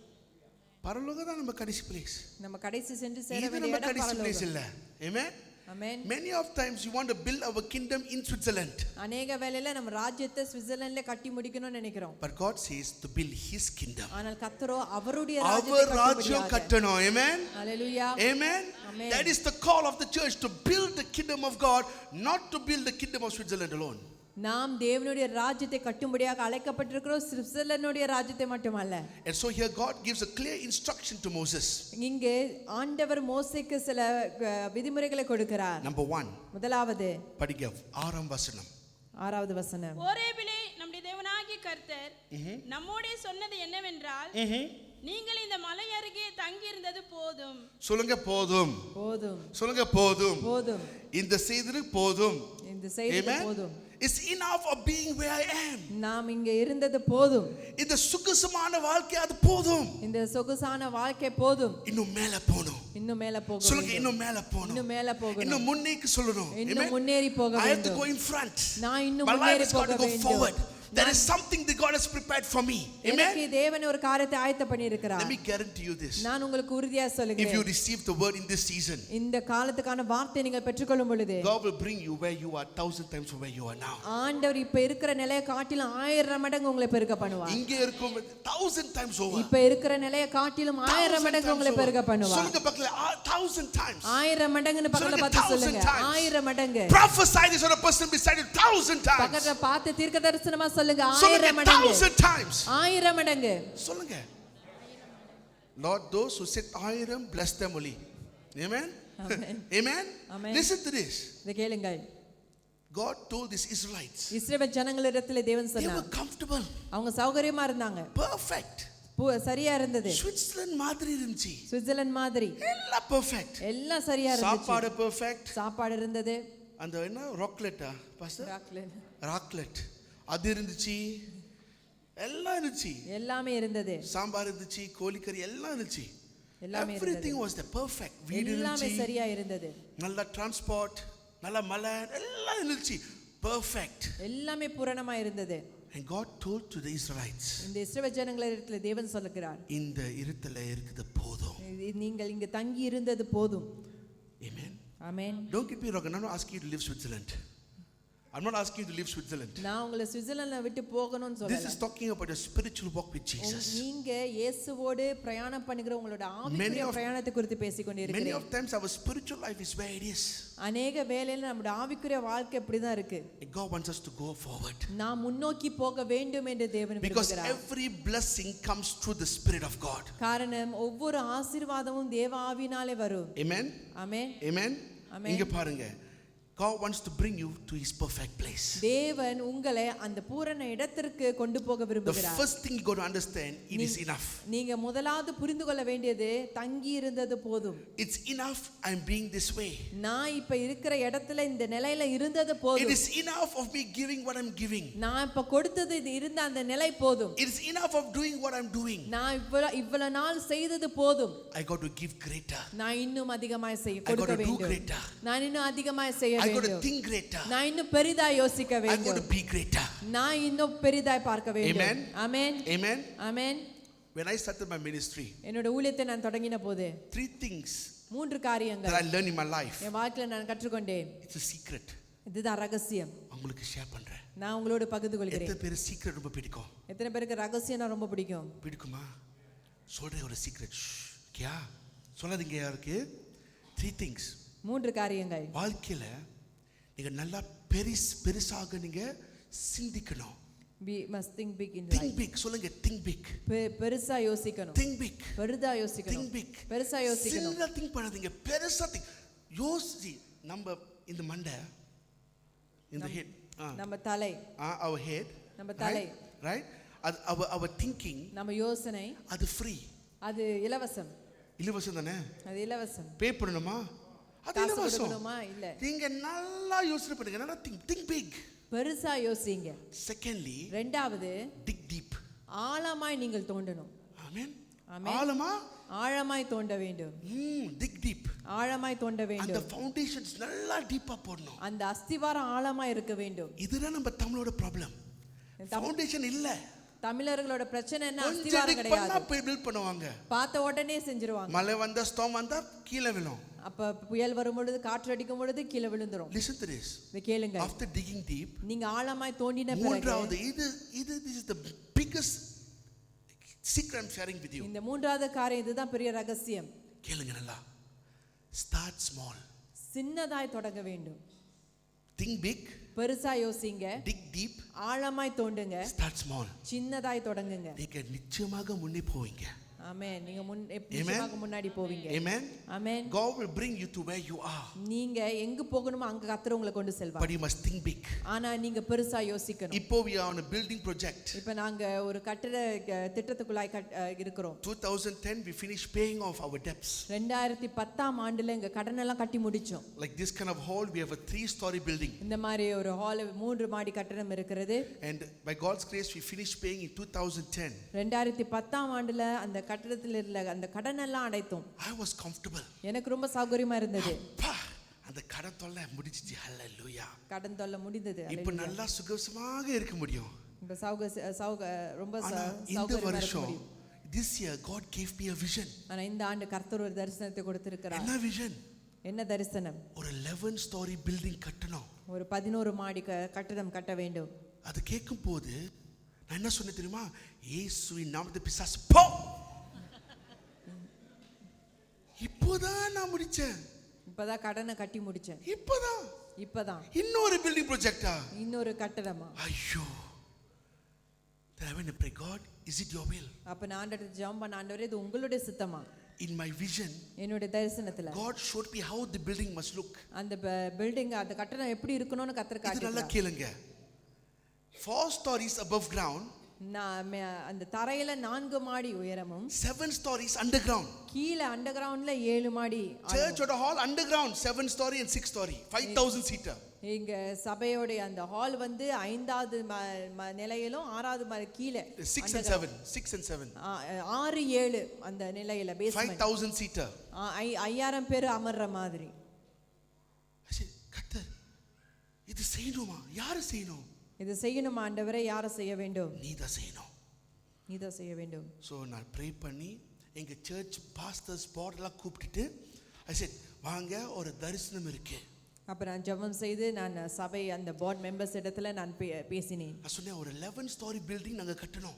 [SPEAKER 2] பரலோகம் தான் நம்ம கடைசி place.
[SPEAKER 1] நம்ம கடைசி சென்று சேர
[SPEAKER 2] இது
[SPEAKER 1] வேண்டிய
[SPEAKER 2] நம்ம
[SPEAKER 1] இடம்
[SPEAKER 2] கடைசி place
[SPEAKER 1] பரலோகம்.
[SPEAKER 2] இல்ல. Amen.
[SPEAKER 1] Amen.
[SPEAKER 2] Many of times you want to build our kingdom in Switzerland.
[SPEAKER 1] அநேக வேளையில நம்ம ராஜ்யத்தை சுவிட்சர்லாந்துல கட்டி முடிக்கணும்னு நினைக்கிறோம்.
[SPEAKER 2] But God says to build his kingdom.
[SPEAKER 1] ஆனால் கர்த்தரோ அவருடைய
[SPEAKER 2] அவர்
[SPEAKER 1] ராஜ்யத்தை
[SPEAKER 2] ராஜ்யம்
[SPEAKER 1] கட்டணும்.
[SPEAKER 2] கட்டணும். Amen.
[SPEAKER 1] Hallelujah.
[SPEAKER 2] Amen.
[SPEAKER 1] Amen.
[SPEAKER 2] That is the call of the church, to build the kingdom of God, not to build the kingdom of Switzerland alone.
[SPEAKER 1] நாம் தேவனுடைய ராஜ்யத்தை கட்டும்படியாக அழைக்கப்பட்டிருக்கிறோம், சுவிட்சர்லாந்துடைய ராஜ்யத்தை மட்டுமல்ல.
[SPEAKER 2] And so here God gives a clear instruction to Moses.
[SPEAKER 1] இங்கே ஆண்டவர் மோசேக்கு சில விதிமுறைகளை கொடுக்கிறார்.
[SPEAKER 2] Number 1.
[SPEAKER 1] முதலாவது
[SPEAKER 2] படிங்க 6ஆம் வசனம்.
[SPEAKER 1] 6வது வசனம்.
[SPEAKER 3] ஓரேபிலே நம்முடைய தேவனாகிய கர்த்தர் நம்மோடே சொன்னது என்னவென்றால், நீங்கள் இந்த மலை அருகே தங்கி இருந்தது போதும்.
[SPEAKER 2] சொல்லுங்க போதும்.
[SPEAKER 1] போதும்.
[SPEAKER 2] சொல்லுங்க போதும்.
[SPEAKER 1] போதும்.
[SPEAKER 2] இந்த செய்தி போதும்.
[SPEAKER 1] இந்த செய்தி போதும்.
[SPEAKER 2] It's enough of being where I am.
[SPEAKER 1] நாம் இங்க இருந்தது போதும்.
[SPEAKER 2] இந்த சுகசமான வாழ்க்கை அது போதும்.
[SPEAKER 1] இந்த சொகுசான வாழ்க்கை போதும்.
[SPEAKER 2] இன்னும் மேல போணும்.
[SPEAKER 1] இன்னும் மேல போக
[SPEAKER 2] சொல்லுங்க
[SPEAKER 1] வேண்டும்.
[SPEAKER 2] இன்னும் மேல போணும்.
[SPEAKER 1] இன்னும் மேல போகணும்.
[SPEAKER 2] இன்னும் முன்னேறி சொல்லணும்.
[SPEAKER 1] இன்னும் முன்னேறி போக
[SPEAKER 2] I have to
[SPEAKER 1] வேண்டும்.
[SPEAKER 2] go in front.
[SPEAKER 1] நான் இன்னும்
[SPEAKER 2] My life
[SPEAKER 1] முன்னேறி
[SPEAKER 2] has got
[SPEAKER 1] போக
[SPEAKER 2] to go forward.
[SPEAKER 1] வேண்டும்.
[SPEAKER 2] There is something that God has prepared for me.
[SPEAKER 1] எனக்கு
[SPEAKER 2] Amen.
[SPEAKER 1] தேவன் ஒரு காரியத்தை ஆயத்த பண்ணி இருக்கிறார்.
[SPEAKER 2] Let me guarantee you this.
[SPEAKER 1] நான் உங்களுக்கு உறுதியா
[SPEAKER 2] If you
[SPEAKER 1] சொல்லுகிறேன்,
[SPEAKER 2] receive the word in this season,
[SPEAKER 1] இந்த காலத்துக்கான வார்த்தை நீங்கள் பெற்றுக்கொள்ளும் பொழுது
[SPEAKER 2] God will bring you where you are 1,000 times from where you are now.
[SPEAKER 1] ஆண்டவர் இப்ப இருக்கிற நிலையை காட்டிலும் 1000 மடங்கு உங்களை பெருக பண்ணுவார்.
[SPEAKER 2] இங்கே இருக்கும் 1,000 times over.
[SPEAKER 1] இப்ப இருக்கிற நிலையை காட்டிலும் 1000 மடங்கு உங்களை பெருக பண்ணுவார்.
[SPEAKER 2] சொல்லுங்க பக்கத்துல 1,000 times.
[SPEAKER 1] 1000 மடங்குன்னு பக்கத்துல பார்த்து சொல்லுங்க. 1000 மடங்கு.
[SPEAKER 2] Prophesy this on a person beside you 1,000 times.
[SPEAKER 1] பக்கத்துல பார்த்து தீர்க்க தரிசனமா சொல்லுங்க. 1000
[SPEAKER 2] சொல்லுங்க
[SPEAKER 1] மடங்கு.
[SPEAKER 2] 1,000 times.
[SPEAKER 1] 1000 மடங்கு.
[SPEAKER 2] சொல்லுங்க. Lord, those who said 1000, bless them only. Amen.
[SPEAKER 1] Amen.
[SPEAKER 2] Amen.
[SPEAKER 1] Amen.
[SPEAKER 2] Listen to this.
[SPEAKER 1] இத கேளுங்கள்.
[SPEAKER 2] God told these Israelites,
[SPEAKER 1] இஸ்ரவேல் ஜனங்களிடத்தில் தேவன்
[SPEAKER 2] they were
[SPEAKER 1] சொன்னார்,
[SPEAKER 2] comfortable,
[SPEAKER 1] அவங்க சௌகரியமா இருந்தாங்க,
[SPEAKER 2] perfect.
[SPEAKER 1] சரியா இருந்தது.
[SPEAKER 2] Switzerland மாதிரி இருந்துச்சு.
[SPEAKER 1] சுவிட்சர்லாந்து மாதிரி
[SPEAKER 2] எல்லாம் perfect.
[SPEAKER 1] எல்லாம் சரியா இருந்துச்சு.
[SPEAKER 2] சாப்பாடு perfect.
[SPEAKER 1] சாப்பாடு இருந்தது.
[SPEAKER 2] அந்த என்ன ராக்லெட்டா பாஸ்டர்?
[SPEAKER 1] ராக்லெட்.
[SPEAKER 2] ராக்லெட் அது இருந்துச்சு. எல்லாம் இருந்துச்சு.
[SPEAKER 1] எல்லாமே இருந்தது.
[SPEAKER 2] சாம்பார் இருந்துச்சு, கோழிக்கறி எல்லாம் இருந்துச்சு.
[SPEAKER 1] எல்லாமே
[SPEAKER 2] everything was the perfect. வீடு
[SPEAKER 1] எல்லாமே
[SPEAKER 2] இருந்துச்சு.
[SPEAKER 1] சரியா இருந்தது.
[SPEAKER 2] நல்ல டிரான்ஸ்போர்ட், நல்ல மலை, எல்லாம் இருந்துச்சு. perfect.
[SPEAKER 1] எல்லாமே பூரணமா இருந்தது.
[SPEAKER 2] And God told to the Israelites,
[SPEAKER 1] இந்த இஸ்ரவேல் ஜனங்களிடத்தில் தேவன் சொல்லுகிறார்,
[SPEAKER 2] இந்த இருத்தல இருக்குது போதும்.
[SPEAKER 1] நீங்கள் இங்க தங்கி இருந்தது போதும்.
[SPEAKER 2] Amen.
[SPEAKER 1] Amen.
[SPEAKER 2] Don't get me wrong, I'm not asking you to live Switzerland. I'm not asking you to leave Switzerland.
[SPEAKER 1] நான் உங்களை சுவிட்சர்லாந்தை விட்டு போகணும்னு
[SPEAKER 2] This
[SPEAKER 1] சொல்லல.
[SPEAKER 2] is talking about your spiritual walk with Jesus.
[SPEAKER 1] நீங்க இயேசுவோடு பிரயாணம் பண்ணுகிற உங்களோட
[SPEAKER 2] Many
[SPEAKER 1] ஆவிக்குரிய
[SPEAKER 2] of-
[SPEAKER 1] பிரயாணத்தை குறித்து பேசிக்
[SPEAKER 2] Many
[SPEAKER 1] கொண்டிருக்கிறேன்.
[SPEAKER 2] of times our spiritual life is where it is.
[SPEAKER 1] அநேக வேளையில நம்முடைய ஆவிக்குரிய வாழ்க்கை இப்படிதான் இருக்கு.
[SPEAKER 2] God wants us to go forward.
[SPEAKER 1] நாம் முன்னோக்கி போக வேண்டும் என்று தேவன்
[SPEAKER 2] Because
[SPEAKER 1] விரும்புகிறார்.
[SPEAKER 2] every blessing comes through the Spirit of God.
[SPEAKER 1] காரணம் ஒவ்வொரு ஆசீர்வாதமும் தேவ ஆவியினாலே வரும்.
[SPEAKER 2] Amen?
[SPEAKER 1] ஆமென்.
[SPEAKER 2] Amen?
[SPEAKER 1] Amen.
[SPEAKER 2] இங்க பாருங்க. God wants to bring you to his perfect place.
[SPEAKER 1] தேவன் உங்களை அந்த பூரண இடத்திற்கு கொண்டு போக
[SPEAKER 2] The
[SPEAKER 1] விரும்புகிறார்.
[SPEAKER 2] first thing you got to understand, it is enough.
[SPEAKER 1] நீங்க முதலாவது புரிந்து கொள்ள வேண்டியது தங்கி இருந்தது போதும்.
[SPEAKER 2] It's enough I'm being this way.
[SPEAKER 1] நான் இப்ப இருக்கிற இடத்துல இந்த நிலையில இருந்தது
[SPEAKER 2] It
[SPEAKER 1] போதும்.
[SPEAKER 2] is enough of me giving what I'm giving.
[SPEAKER 1] நான் இப்ப கொடுத்தது இது இருந்த அந்த நிலை போதும்.
[SPEAKER 2] It is enough of doing what I'm doing.
[SPEAKER 1] நான் இவ்வளவு நாள் செய்தது போதும்.
[SPEAKER 2] I got to give greater.
[SPEAKER 1] நான் இன்னும் அதிகமாய் செய்ய
[SPEAKER 2] I got
[SPEAKER 1] கொடுக்க
[SPEAKER 2] to do
[SPEAKER 1] வேண்டும்.
[SPEAKER 2] greater.
[SPEAKER 1] நான் இன்னும் அதிகமாய் செய்ய
[SPEAKER 2] I got to
[SPEAKER 1] வேண்டும்.
[SPEAKER 2] think greater.
[SPEAKER 1] நான் இன்னும் பெரிதாய் யோசிக்க
[SPEAKER 2] I got
[SPEAKER 1] வேண்டும்.
[SPEAKER 2] to be greater.
[SPEAKER 1] நான் இன்னும் பெரிதாய் பார்க்க வேண்டும்.
[SPEAKER 2] Amen.
[SPEAKER 1] Amen.
[SPEAKER 2] Amen.
[SPEAKER 1] Amen.
[SPEAKER 2] When I started my ministry,
[SPEAKER 1] என்னோட ஊழியத்தை நான் தொடங்கின போது
[SPEAKER 2] 3 things
[SPEAKER 1] 3
[SPEAKER 2] that
[SPEAKER 1] காரியங்கள்
[SPEAKER 2] I learned in my life.
[SPEAKER 1] என் வாழ்க்கையில நான் கற்றுக்கொண்டேன்.
[SPEAKER 2] It's a secret.
[SPEAKER 1] இதுதான் ரகசியம்.
[SPEAKER 2] உங்களுக்கு ஷேர் பண்றேன்.
[SPEAKER 1] நான் உங்களோட பகிர்ந்து கொள்கிறேன்.
[SPEAKER 2] எத்தனை பேர் சீக்ரெட் ரொம்ப பிடிக்கும்?
[SPEAKER 1] எத்தனை பேருக்கு ரகசியம்னா ரொம்ப பிடிக்கும்?
[SPEAKER 2] பிடிக்குமா? சொல்றேன் ஒரு சீக்ரெட். கியா? சொல்லாதீங்க யாருக்கு? 3 things.
[SPEAKER 1] 3 காரியங்கள்.
[SPEAKER 2] வாழ்க்கையில நீங்க நல்லா பெருசாக நீங்க சிந்திக்கணும்.
[SPEAKER 1] We must think big in
[SPEAKER 2] Think
[SPEAKER 1] life.
[SPEAKER 2] big. சொல்லுங்க think big.
[SPEAKER 1] பெருசா யோசிக்கணும்.
[SPEAKER 2] Think big.
[SPEAKER 1] பெரிதா யோசிக்கணும்.
[SPEAKER 2] Think big.
[SPEAKER 1] பெருசா யோசிக்கணும்.
[SPEAKER 2] சின்னதா think பண்ணாதீங்க. பெருசா think. யோசி நம்ம இந்த மண்டை இந்த head.
[SPEAKER 1] நம்ம தலை,
[SPEAKER 2] Our head.
[SPEAKER 1] நம்ம தலை.
[SPEAKER 2] Right? Our thinking.
[SPEAKER 1] நம்ம யோசனை
[SPEAKER 2] அது free.
[SPEAKER 1] அது இலவசம்.
[SPEAKER 2] இலவசம் தானே?
[SPEAKER 1] அது இலவசம்.
[SPEAKER 2] பே பண்ணணுமா? அது
[SPEAKER 1] காசு
[SPEAKER 2] இலவசம்.
[SPEAKER 1] கொடுக்கணுமா? இல்ல.
[SPEAKER 2] நீங்க நல்லா யோசனை பண்ணுங்க. நல்லா think big.
[SPEAKER 1] பெருசா யோசிங்க.
[SPEAKER 2] Secondly,
[SPEAKER 1] இரண்டாவது
[SPEAKER 2] dig deep.
[SPEAKER 1] ஆழமாய் நீங்கள் தோண்டணும்.
[SPEAKER 2] Amen.
[SPEAKER 1] Amen.
[SPEAKER 2] ஆழமா?
[SPEAKER 1] ஆழமாய் தோண்ட வேண்டும்.
[SPEAKER 2] dig deep.
[SPEAKER 1] ஆழமாய் தோண்ட
[SPEAKER 2] அந்த
[SPEAKER 1] வேண்டும்.
[SPEAKER 2] ஃபவுண்டேஷன்ஸ் நல்லா டீப்பா போடணும்.
[SPEAKER 1] அந்த அஸ்திவாரம் ஆழமாய் இருக்க வேண்டும்.
[SPEAKER 2] இதுதான் நம்ம தமிழோட ப்ராப்ளம். ஃபவுண்டேஷன் இல்ல.
[SPEAKER 1] தமிழர்களோட பிரச்சனை என்ன?
[SPEAKER 2] கொஞ்சம்
[SPEAKER 1] அஸ்திவாரம்
[SPEAKER 2] dig பண்ணா
[SPEAKER 1] கிடையாது.
[SPEAKER 2] பில்ட் பண்ணுவாங்க.
[SPEAKER 1] பார்த்த உடனே செஞ்சிருவாங்க.
[SPEAKER 2] மழை வந்தா ஸ்டார்ம் வந்தா கீழே விழும்.
[SPEAKER 1] அப்ப புயல் வரும் பொழுது காற்று அடிக்கும் பொழுது கீழே விழுந்துரும்.
[SPEAKER 2] Listen to this.
[SPEAKER 1] இதை கேளுங்க.
[SPEAKER 2] After digging deep,
[SPEAKER 1] நீங்க ஆழமாய் தோண்டின பிறகு
[SPEAKER 2] மூன்றாவது இது this is the biggest secret I'm sharing with you.
[SPEAKER 1] இந்த மூன்றாவது காரியம் இதுதான் பெரிய ரகசியம்.
[SPEAKER 2] கேளுங்க நல்லா. Start small.
[SPEAKER 1] சின்னதாய் தொடங்க வேண்டும்.
[SPEAKER 2] Think big.
[SPEAKER 1] பெருசா யோசிங்க.
[SPEAKER 2] Dig deep.
[SPEAKER 1] ஆழமாய் தோண்டுங்க.
[SPEAKER 2] Start small.
[SPEAKER 1] சின்னதாய் தொடங்குங்க.
[SPEAKER 2] நீங்க நிச்சயமாக முன்னே போவீங்க.
[SPEAKER 1] ஆமென். நீங்க நிச்சயமாக முன்னாடி போவீங்க.
[SPEAKER 2] Amen.
[SPEAKER 1] Amen.
[SPEAKER 2] God will bring you to where you are.
[SPEAKER 1] நீங்க எங்க போகணுமோ அங்க கர்த்தர் உங்களை கொண்டு செல்வார்.
[SPEAKER 2] But you must think big.
[SPEAKER 1] ஆனா நீங்க பெருசா யோசிக்கணும்.
[SPEAKER 2] இப்போ we are on a building project.
[SPEAKER 1] இப்ப நாங்க ஒரு கட்டட திட்டத்துக்குள்ளாய் இருக்கிறோம்.
[SPEAKER 2] 2010 we finished paying off our debts.
[SPEAKER 1] 2010ஆம் ஆண்டுல எங்க கடன் எல்லாம் கட்டி முடிச்சோம்.
[SPEAKER 2] Like this kind of hall, we have a 3-story building.
[SPEAKER 1] இந்த மாதிரி ஒரு ஹால் 3 மாடி கட்டடம் இருக்கிறது.
[SPEAKER 2] And by God's grace we finished paying in 2010.
[SPEAKER 1] 2010ஆம் ஆண்டுல அந்த கட்டடத்துல இருந்த அந்த கடன் எல்லாம் அடைத்தோம்.
[SPEAKER 2] I was comfortable.
[SPEAKER 1] எனக்கு ரொம்ப சௌகரியமா இருந்தது.
[SPEAKER 2] அப்பா, அந்த கடன் தொல்லை முடிஞ்சிச்சு. ஹalleluya.
[SPEAKER 1] கடன் தொல்லை முடிந்தது.
[SPEAKER 2] இப்போ நல்லா சுகசமாக இருக்க முடியும்.
[SPEAKER 1] இப்ப ரொம்ப
[SPEAKER 2] ஆனா இந்த
[SPEAKER 1] சௌகரியமா இருக்க
[SPEAKER 2] வருஷம்
[SPEAKER 1] முடியும்.
[SPEAKER 2] this year God gave me a vision.
[SPEAKER 1] ஆனா இந்த ஆண்டு கர்த்தர் ஒரு தரிசனத்தை கொடுத்திருக்கிறார்.
[SPEAKER 2] என்ன vision?
[SPEAKER 1] என்ன தரிசனம்?
[SPEAKER 2] ஒரு 11-story building கட்டணும்.
[SPEAKER 1] ஒரு 11 மாடி கட்டடம் கட்ட வேண்டும்.
[SPEAKER 2] அது கேட்கும் போது நான் என்ன சொன்னேன் தெரியுமா? இயேசுவின் நாமத்தில் பிசாசு போ. இப்போதான் நான் முடிச்சேன்.
[SPEAKER 1] இப்பதான் கடனை கட்டி முடிச்சேன். இப்பதான்
[SPEAKER 2] இன்னொரு பில்டிங் ப்ராஜெக்டா?
[SPEAKER 1] இன்னொரு கட்டடமா?
[SPEAKER 2] ஐயோ. Then I went to pray, God, is it your will?
[SPEAKER 1] அப்ப நான் ஆண்டவரே ஜெபம் பண்ண, ஆண்டவரே இது உங்களுடைய சித்தமா?
[SPEAKER 2] In my vision,
[SPEAKER 1] என்னோட தரிசனத்துல
[SPEAKER 2] God showed me how the building must look.
[SPEAKER 1] அந்த பில்டிங் அந்த கட்டடம் எப்படி இருக்கணும்னு கர்த்தர்
[SPEAKER 2] இது நல்லா
[SPEAKER 1] காட்டினார்.
[SPEAKER 2] கேளுங்க. 4 stories above ground,
[SPEAKER 1] அந்த தரையில 4 மாடி உயரமும்
[SPEAKER 2] 7 stories underground.
[SPEAKER 1] கீழ அண்டர் கிரவுண்ட்ல 7 மாடி.
[SPEAKER 2] Church or hall underground 7 story and 6 story 5000 seater.
[SPEAKER 1] இங்க சபையோட அந்த ஹால் வந்து 5வது நிலையிலும் 6வது கீழ
[SPEAKER 2] 6 and 7
[SPEAKER 1] 6 7 அந்த நிலையில பேஸ்மென்ட்
[SPEAKER 2] 5000 seater.
[SPEAKER 1] 5000 பேர் அமர்ற மாதிரி.
[SPEAKER 2] கர்த்தர் இது செய்யணுமா? யாரு செய்யணும்?
[SPEAKER 1] இது செய்யணும் ஆண்டவரே, யாரை செய்ய வேண்டும்?
[SPEAKER 2] நீதான் செய்யணும்.
[SPEAKER 1] நீதான் செய்ய வேண்டும்.
[SPEAKER 2] ஸோ நான் ப்ரே பண்ணி எங்கள் சர்ச் பாஸ்டர்ஸ் போர்டெல்லாம் கூப்பிட்டுட்டு I said வாங்க ஒரு தரிசனம் இருக்கு.
[SPEAKER 1] அப்ப நான் ஜெபம் செய்து நான் சபை அந்த போர்ட் மெம்பர்ஸ் இடத்துல நான் பேசினேன்.
[SPEAKER 2] நான் சொன்னேன் ஒரு 11 ஸ்டோரி பில்டிங் நாங்க கட்டணும்.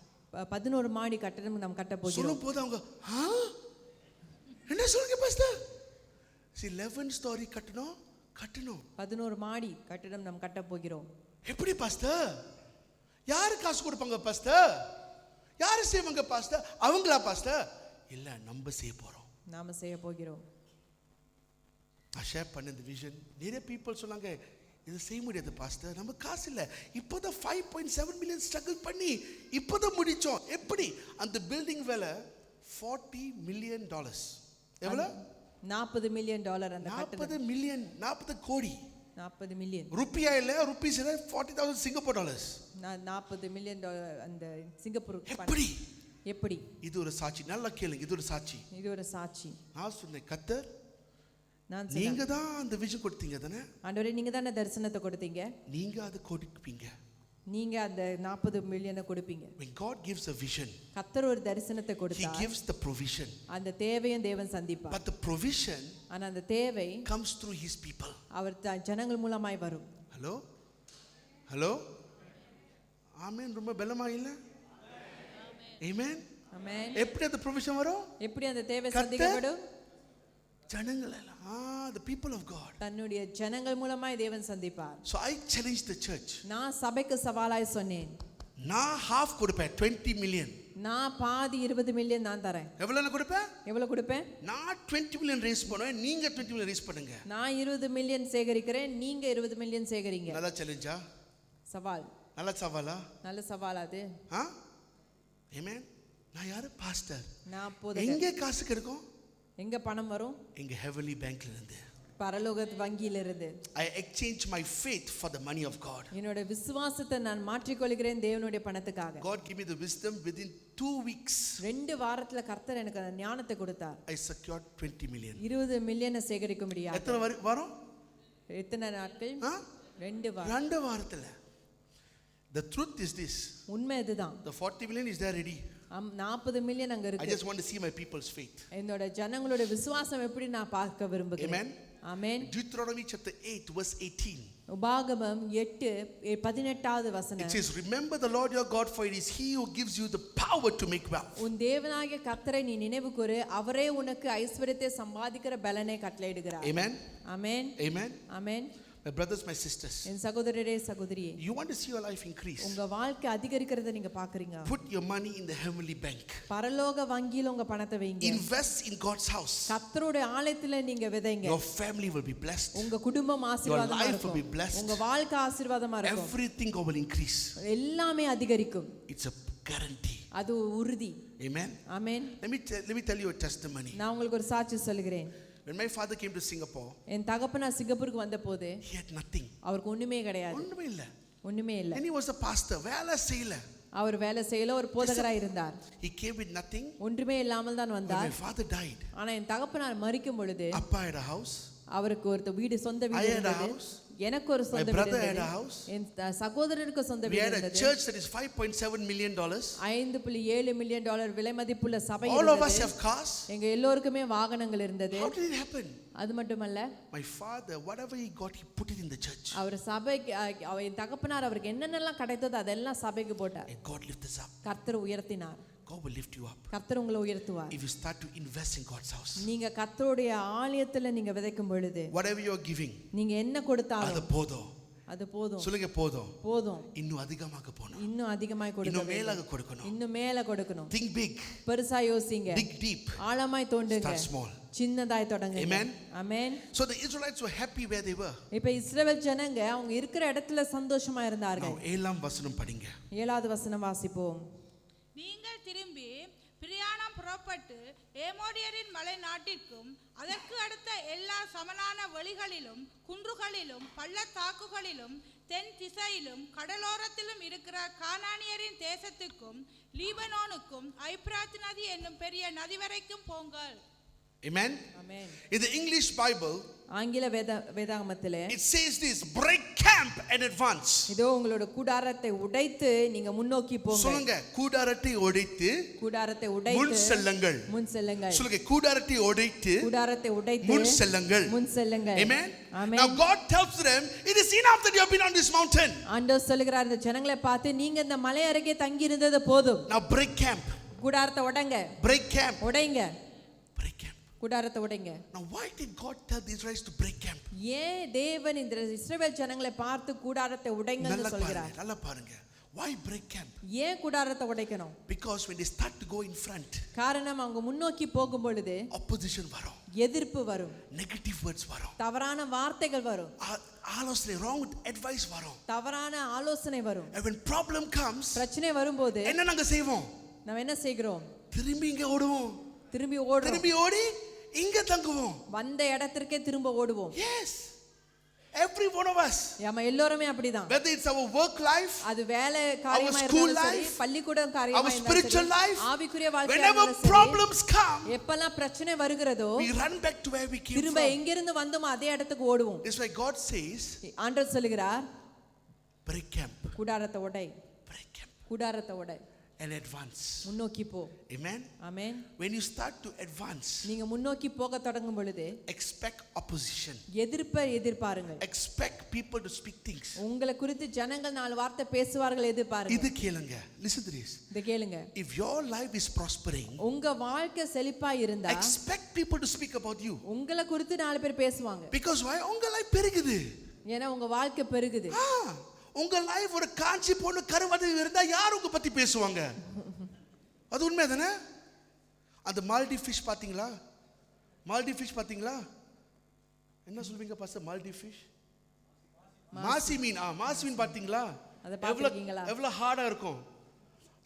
[SPEAKER 1] 11 மாடி கட்டடம் நாம் கட்ட போகிறோம்.
[SPEAKER 2] சொல்லும்போது அவங்க என்ன சொல்லுங்க பாஸ்டர்? 11 ஸ்டோரி கட்டணும்
[SPEAKER 1] 11 மாடி கட்டடம் நாம் கட்ட போகிறோம்.
[SPEAKER 2] எப்படி பாஸ்டர்? யாரு காசு கொடுப்பாங்க பாஸ்டர்? யாரு செய்வாங்க பாஸ்டர்? அவங்களா பாஸ்டர்? இல்ல நம்ம செய்ய போறோம்.
[SPEAKER 1] நாம செய்ய போகிறோம்.
[SPEAKER 2] நான் ஷேர் பண்ண இந்த விஷன் நிறைய பீப்புள் சொன்னாங்க இது செய்ய முடியாது பாஸ்டர், நம்ம காசு இல்லை, இப்போதான் 5.7 மில்லியன் ஸ்ட்ரகிள் பண்ணி இப்போதான் முடிச்சோம். எப்படி? அந்த பில்டிங் வேலை $40 மில்லியன். எவ்வளவு? $40
[SPEAKER 1] மில்லியன். அந்த
[SPEAKER 2] 40 மில்லியன், 40 கோடி.
[SPEAKER 1] 40 மில்லியன்
[SPEAKER 2] ரூபியா இல்ல, ரூபீஸ் இல்ல, 40,000 சிங்கப்பூர் டாலர்ஸ்.
[SPEAKER 1] $40 மில்லியன் அந்த சிங்கப்பூர். எப்படி? இது
[SPEAKER 2] ஒரு சாட்சி, நல்லா கேளுங்க, இது ஒரு சாட்சி.
[SPEAKER 1] இது ஒரு சாட்சி.
[SPEAKER 2] நான் சொன்னேன் கர்த்தர்
[SPEAKER 1] நான்
[SPEAKER 2] நீங்க தான் அந்த விஷன் கொடுத்தீங்க தானே
[SPEAKER 1] ஆண்டவரே, நீங்க தான் தரிசனத்தை கொடுத்தீங்க,
[SPEAKER 2] நீங்க அதை கொடுப்பீங்க,
[SPEAKER 1] நீங்க அந்த 40 மில்லியனை கொடுப்பீங்க.
[SPEAKER 2] when God gives a vision,
[SPEAKER 1] கர்த்தர் ஒரு தரிசனத்தை
[SPEAKER 2] he
[SPEAKER 1] கொடுத்தார்,
[SPEAKER 2] gives the provision,
[SPEAKER 1] அந்த தேவையும் தேவன் சந்திப்பார்.
[SPEAKER 2] but the provision
[SPEAKER 1] ஆனா அந்த தேவை
[SPEAKER 2] comes through his people.
[SPEAKER 1] அவர் ஜனங்கள் மூலமாய் வரும்.
[SPEAKER 2] ஹலோ ஆமென். ரொம்ப பலமா இல்ல? ஆமென்
[SPEAKER 1] ஆமென்.
[SPEAKER 2] எப்படி அந்த provision வரும்?
[SPEAKER 1] எப்படி அந்த தேவை சந்திக்கப்படும்?
[SPEAKER 2] ஜனங்கள் எல்லாம் the people of God.
[SPEAKER 1] தன்னுடைய ஜனங்கள் மூலமாய் தேவன் சந்திப்பார்.
[SPEAKER 2] So I challenge the church.
[SPEAKER 1] நான் சபைக்கு சவாலாய் சொன்னேன்,
[SPEAKER 2] நான் half கொடுப்பேன், 20 மில்லியன்.
[SPEAKER 1] நான் பாதி 20 மில்லியன் நான் தரேன்.
[SPEAKER 2] எவ்வளவு கொடுப்பேன்?
[SPEAKER 1] எவ்வளவு கொடுப்பேன்?
[SPEAKER 2] நான் 20 மில்லியன் ரேஸ் பண்ணுவேன், நீங்க 20 மில்லியன் ரேஸ் பண்ணுங்க.
[SPEAKER 1] நான் 20 மில்லியன் சேகரிக்கிறேன், நீங்க 20 மில்லியன் சேகரிங்க.
[SPEAKER 2] நல்ல சேலஞ்சா?
[SPEAKER 1] சவால்.
[SPEAKER 2] நல்ல சவாலா?
[SPEAKER 1] நல்ல சவால் அது.
[SPEAKER 2] ஆமென். நான் யாரு? பாஸ்டர்.
[SPEAKER 1] நான் போதகர்.
[SPEAKER 2] எங்க காசு கிடைக்கும்?
[SPEAKER 1] எங்க பணம் வரும்?
[SPEAKER 2] எங்க ஹெவன்லி பேங்க்ல இருந்து,
[SPEAKER 1] பரலோக வங்கியில இருந்து.
[SPEAKER 2] I exchange my faith for the money of God.
[SPEAKER 1] என்னோட விசுவாசத்தை நான் மாற்றிக் கொள்கிறேன் தேவனுடைய பணத்துக்காக.
[SPEAKER 2] God give me the wisdom. Within 2 weeks
[SPEAKER 1] 2 வாரத்துல கர்த்தர் எனக்கு அந்த ஞானத்தை கொடுத்தார்.
[SPEAKER 2] I secured 20 million.
[SPEAKER 1] 20 மில்லியனை சேகரிக்க முடியாது.
[SPEAKER 2] எத்தனை வரும்?
[SPEAKER 1] எத்தனை நாட்கள்? 2 வாரம்.
[SPEAKER 2] 2 வாரத்துல. The truth is this.
[SPEAKER 1] உண்மை இதுதான்.
[SPEAKER 2] The 40 million is there ready.
[SPEAKER 1] 40 million அங்க
[SPEAKER 2] I
[SPEAKER 1] இருக்கு.
[SPEAKER 2] just want to see my people's faith.
[SPEAKER 1] என்னோட ஜனங்களோட விசுவாசம் எப்படி நான் பார்க்க விரும்புகிறேன்.
[SPEAKER 2] Amen.
[SPEAKER 1] ஆமென்.
[SPEAKER 2] Deuteronomy chapter 8 verse 18.
[SPEAKER 1] உபாகமம் 8:18வது வசனம்.
[SPEAKER 2] It says, remember the Lord your God, for it is he who gives you the power to make wealth.
[SPEAKER 1] உன் தேவனாகிய கர்த்தரை நீ நினைவுகூரு, அவரே உனக்கு ஐஸ்வரியத்தை சம்பாதிக்கிற பலனை கட்டளையிடுகிறார்.
[SPEAKER 2] Amen.
[SPEAKER 1] Amen.
[SPEAKER 2] Amen.
[SPEAKER 1] Amen.
[SPEAKER 2] My brothers, my sisters,
[SPEAKER 1] என் சகோதரரே சகோதரியே,
[SPEAKER 2] you want to see your life increase?
[SPEAKER 1] உங்க வாழ்க்கை அதிகரிக்கிறதை நீங்க பாக்குறீங்க.
[SPEAKER 2] Put your money in the heavenly bank.
[SPEAKER 1] பரலோக வங்கியில உங்க பணத்தை வைங்க.
[SPEAKER 2] Invest in God's house.
[SPEAKER 1] கர்த்தருடைய ஆலயத்துல நீங்க விதைங்க.
[SPEAKER 2] Your family will be blessed.
[SPEAKER 1] உங்க குடும்பம் ஆசீர்வாதமா
[SPEAKER 2] Your life
[SPEAKER 1] இருக்கும்.
[SPEAKER 2] will be blessed.
[SPEAKER 1] உங்க வாழ்க்கை ஆசீர்வாதமா இருக்கும்.
[SPEAKER 2] Everything will increase.
[SPEAKER 1] எல்லாமே அதிகரிக்கும்.
[SPEAKER 2] It's a guarantee.
[SPEAKER 1] அது உறுதி.
[SPEAKER 2] Amen.
[SPEAKER 1] Amen.
[SPEAKER 2] Let me tell you a testimony.
[SPEAKER 1] நான் உங்களுக்கு ஒரு சாட்சி சொல்கிறேன்.
[SPEAKER 2] When my father came to Singapore,
[SPEAKER 1] என் தகப்பனார் சிங்கப்பூருக்கு வந்தபோது
[SPEAKER 2] he had nothing.
[SPEAKER 1] அவருக்கு ஒண்ணுமே கிடையாது. ஒண்ணுமே இல்ல.
[SPEAKER 2] And he was a pastor. வேலை செய்யல.
[SPEAKER 1] அவர் வேலை செய்யல, ஒரு போதகராய் இருந்தார்.
[SPEAKER 2] He came with nothing.
[SPEAKER 1] ஒன்றுமே இல்லாமல் தான் வந்தார்.
[SPEAKER 2] My father died.
[SPEAKER 1] ஆனா என் தகப்பனார் மரிக்கும் பொழுது
[SPEAKER 2] அப்பா had a house.
[SPEAKER 1] அவருக்கு ஒரு வீடு, சொந்த வீடு இருந்தது. எனக்கு ஒரு சொந்த வீடு இருந்தது. என் சகோதரருக்கு சொந்த வீடு இருந்தது.
[SPEAKER 2] We had a church that is $5.7 million.
[SPEAKER 1] $5.7 million விலை மதிப்புள்ள சபை
[SPEAKER 2] இருந்தது. All of us have cars.
[SPEAKER 1] எங்க எல்லோருக்குமே வாகனங்கள் இருந்தது.
[SPEAKER 2] How did it happen?
[SPEAKER 1] அது மட்டுமல்ல,
[SPEAKER 2] my father, whatever he got, he put it in the church.
[SPEAKER 1] அவர் சபைக்கு, என் தகப்பனார் அவருக்கு என்னென்னலாம் கிடைத்ததோ அதெல்லாம் சபைக்கு போட்டார்.
[SPEAKER 2] And God lift us up.
[SPEAKER 1] கர்த்தர் உயர்த்தினார்.
[SPEAKER 2] God will lift you up.
[SPEAKER 1] கர்த்தர் உங்களை உயர்த்துவார்.
[SPEAKER 2] If you start to invest in God's house.
[SPEAKER 1] நீங்க கர்த்தருடைய ஆலயத்துல நீங்க விதைக்கும் பொழுது,
[SPEAKER 2] whatever you are giving,
[SPEAKER 1] நீங்க என்ன கொடுத்தாலும்
[SPEAKER 2] அது போதும்.
[SPEAKER 1] அது போதும்.
[SPEAKER 2] சொல்லுங்க போதும்.
[SPEAKER 1] போதும்.
[SPEAKER 2] இன்னும் அதிகமாக போணும்.
[SPEAKER 1] இன்னும் அதிகமாய் கொடுக்கணும்.
[SPEAKER 2] இன்னும் மேலாக கொடுக்கணும்.
[SPEAKER 1] இன்னும் மேல கொடுக்கணும்.
[SPEAKER 2] Think big.
[SPEAKER 1] பெருசா யோசிங்க.
[SPEAKER 2] Dig deep.
[SPEAKER 1] ஆழமாய் தோண்டுங்க.
[SPEAKER 2] Start small.
[SPEAKER 1] சின்னதாய் தொடங்குங்க.
[SPEAKER 2] Amen.
[SPEAKER 1] Amen.
[SPEAKER 2] So the Israelites were happy where they were.
[SPEAKER 1] இப்ப இஸ்ரவேல் ஜனங்க அவங்க இருக்கிற இடத்துல சந்தோஷமா இருந்தார்கள்.
[SPEAKER 2] Now 7ஆம் வசனம் படிங்க.
[SPEAKER 1] 7வது வசனம் வாசிப்போம்.
[SPEAKER 3] நீங்கள் திரும்பி பிரயாணம் புறப்பட்டு ஏமோரியரின் மலை நாட்டிற்கும் அதற்கு அடுத்த எல்லா சமனான வெளிகளிலும் குன்றுகளிலும் பள்ளத்தாக்குகளிலும் தென் திசையிலும் கடலோரத்திலும் இருக்கிற கானானியரின் தேசத்துக்கும் லீபனோனுக்கும் ஐப்ராத் நதி என்னும் பெரிய நதி வரைக்கும் போங்கள்.
[SPEAKER 2] Amen.
[SPEAKER 1] Amen.
[SPEAKER 2] In the English Bible,
[SPEAKER 1] ஆங்கில வேதாகமத்திலே
[SPEAKER 2] it says this, break camp and advance.
[SPEAKER 1] இதோ உங்களோட கூடாரத்தை உடைத்து நீங்க முன்னோக்கி போங்க.
[SPEAKER 2] சொல்லுங்க, கூடாரத்தை உடைத்து
[SPEAKER 1] கூடாரத்தை உடைத்து
[SPEAKER 2] முன் செல்லுங்கள்.
[SPEAKER 1] முன் செல்லுங்கள்.
[SPEAKER 2] சொல்லுங்க, கூடாரத்தை உடைத்து
[SPEAKER 1] கூடாரத்தை உடைத்து
[SPEAKER 2] முன் செல்லுங்கள்.
[SPEAKER 1] முன் செல்லுங்கள்.
[SPEAKER 2] Amen.
[SPEAKER 1] Amen.
[SPEAKER 2] Now God tells them, it is enough that you have been on this mountain.
[SPEAKER 1] ஆண்டவர் சொல்லுகிறார், இந்த ஜனங்களை பார்த்து நீங்க இந்த மலை அருகே தங்கி இருந்தது போதும்.
[SPEAKER 2] Now break camp.
[SPEAKER 1] கூடாரத்தை உடைங்க.
[SPEAKER 2] Break camp.
[SPEAKER 1] உடைங்க.
[SPEAKER 2] Break camp.
[SPEAKER 1] கூடாரத்தை உடைங்க.
[SPEAKER 2] Now why did God tell the Israelites to break camp?
[SPEAKER 1] ஏன் தேவன் இந்த இஸ்ரவேல் ஜனங்களை பார்த்து கூடாரத்தை உடைங்கன்னு சொல்கிறார்?
[SPEAKER 2] நல்லா பாருங்க. Why break camp?
[SPEAKER 1] ஏன் கூடாரத்தை உடைக்கணும்?
[SPEAKER 2] Because when they start to go in front,
[SPEAKER 1] காரணம் அவங்க முன்னோக்கி போகும் பொழுது
[SPEAKER 2] opposition வரும்,
[SPEAKER 1] எதிர்ப்பு வரும்,
[SPEAKER 2] negative words வரும்,
[SPEAKER 1] தவறான வார்த்தைகள் வரும்,
[SPEAKER 2] ஆலோசனை wrong advice வரும்,
[SPEAKER 1] தவறான ஆலோசனை வரும்.
[SPEAKER 2] and when problem comes,
[SPEAKER 1] பிரச்சனை வரும்போது
[SPEAKER 2] என்ன நாங்க செய்வோம்?
[SPEAKER 1] நாம் என்ன செய்கிறோம்?
[SPEAKER 2] திரும்பி இங்க ஓடுவோம்,
[SPEAKER 1] திரும்பி ஓடுறோம்,
[SPEAKER 2] திரும்பி ஓடி இங்க தங்குவோம்,
[SPEAKER 1] வந்த இடத்திற்கே திரும்ப ஓடுவோம்.
[SPEAKER 2] yes, every one of us,
[SPEAKER 1] நம்ம எல்லாரும் அப்படிதான்.
[SPEAKER 2] whether it's our work life,
[SPEAKER 1] அது வேலை காரியமா
[SPEAKER 2] school
[SPEAKER 1] இருந்தாலும் சரி,
[SPEAKER 2] life,
[SPEAKER 1] பள்ளிக்கூடம் காரியமா
[SPEAKER 2] our
[SPEAKER 1] இருந்தாலும்
[SPEAKER 2] spiritual
[SPEAKER 1] சரி,
[SPEAKER 2] life,
[SPEAKER 1] ஆவிக்குரிய வாழ்க்கையா
[SPEAKER 2] whenever
[SPEAKER 1] இருந்தாலும் சரி,
[SPEAKER 2] problems come,
[SPEAKER 1] எப்பெல்லாம் பிரச்சனை வருகிறதோ
[SPEAKER 2] we run back to where we came
[SPEAKER 1] திரும்ப
[SPEAKER 2] from.
[SPEAKER 1] எங்கிருந்து வந்தோமோ அதே இடத்துக்கு ஓடுவோம்.
[SPEAKER 2] That's why God says,
[SPEAKER 1] ஆண்டவர் சொல்லுகிறார்,
[SPEAKER 2] break camp,
[SPEAKER 1] கூடாரத்தை உடை,
[SPEAKER 2] break camp,
[SPEAKER 1] கூடாரத்தை உடை,
[SPEAKER 2] and advance.
[SPEAKER 1] முன்னோக்கி போ.
[SPEAKER 2] Amen.
[SPEAKER 1] Amen.
[SPEAKER 2] When you start to advance,
[SPEAKER 1] நீங்க முன்னோக்கி போக தொடங்கும் பொழுது
[SPEAKER 2] expect opposition,
[SPEAKER 1] எதிர்ப்பை எதிர்பாருங்கள்.
[SPEAKER 2] expect people to speak things.
[SPEAKER 1] உங்களை குறித்து ஜனங்கள் 4 வார்த்தை பேசுவார்கள், எதிர்பாருங்கள்.
[SPEAKER 2] இது கேளுங்க, listen to this.
[SPEAKER 1] இத கேளுங்க.
[SPEAKER 2] If your life is prospering,
[SPEAKER 1] உங்க வாழ்க்கை செழிப்பா இருந்தா
[SPEAKER 2] expect people to speak about you.
[SPEAKER 1] உங்களை குறித்து 4 பேர் பேசுவாங்க.
[SPEAKER 2] Because why? உங்க life பெருகுது.
[SPEAKER 1] ஏன்னா உங்க வாழ்க்கை பெருகுது.
[SPEAKER 2] உங்க லைஃப் ஒரு காஞ்சி பொண்ணு கருவாடு இருந்தா யார் உங்க பத்தி பேசுவாங்க? அது உண்மை தானே? அந்த மால்டி ஃபிஷ் பாத்தீங்களா? மால்டி ஃபிஷ் பாத்தீங்களா? என்ன சொல்வீங்க பாஸ்டர்? மால்டி ஃபிஷ், மாசி மீன். மாசி மீன் பாத்தீங்களா?
[SPEAKER 1] அத பாத்தீங்களா?
[SPEAKER 2] எவ்வளவு ஹார்டா இருக்கும்.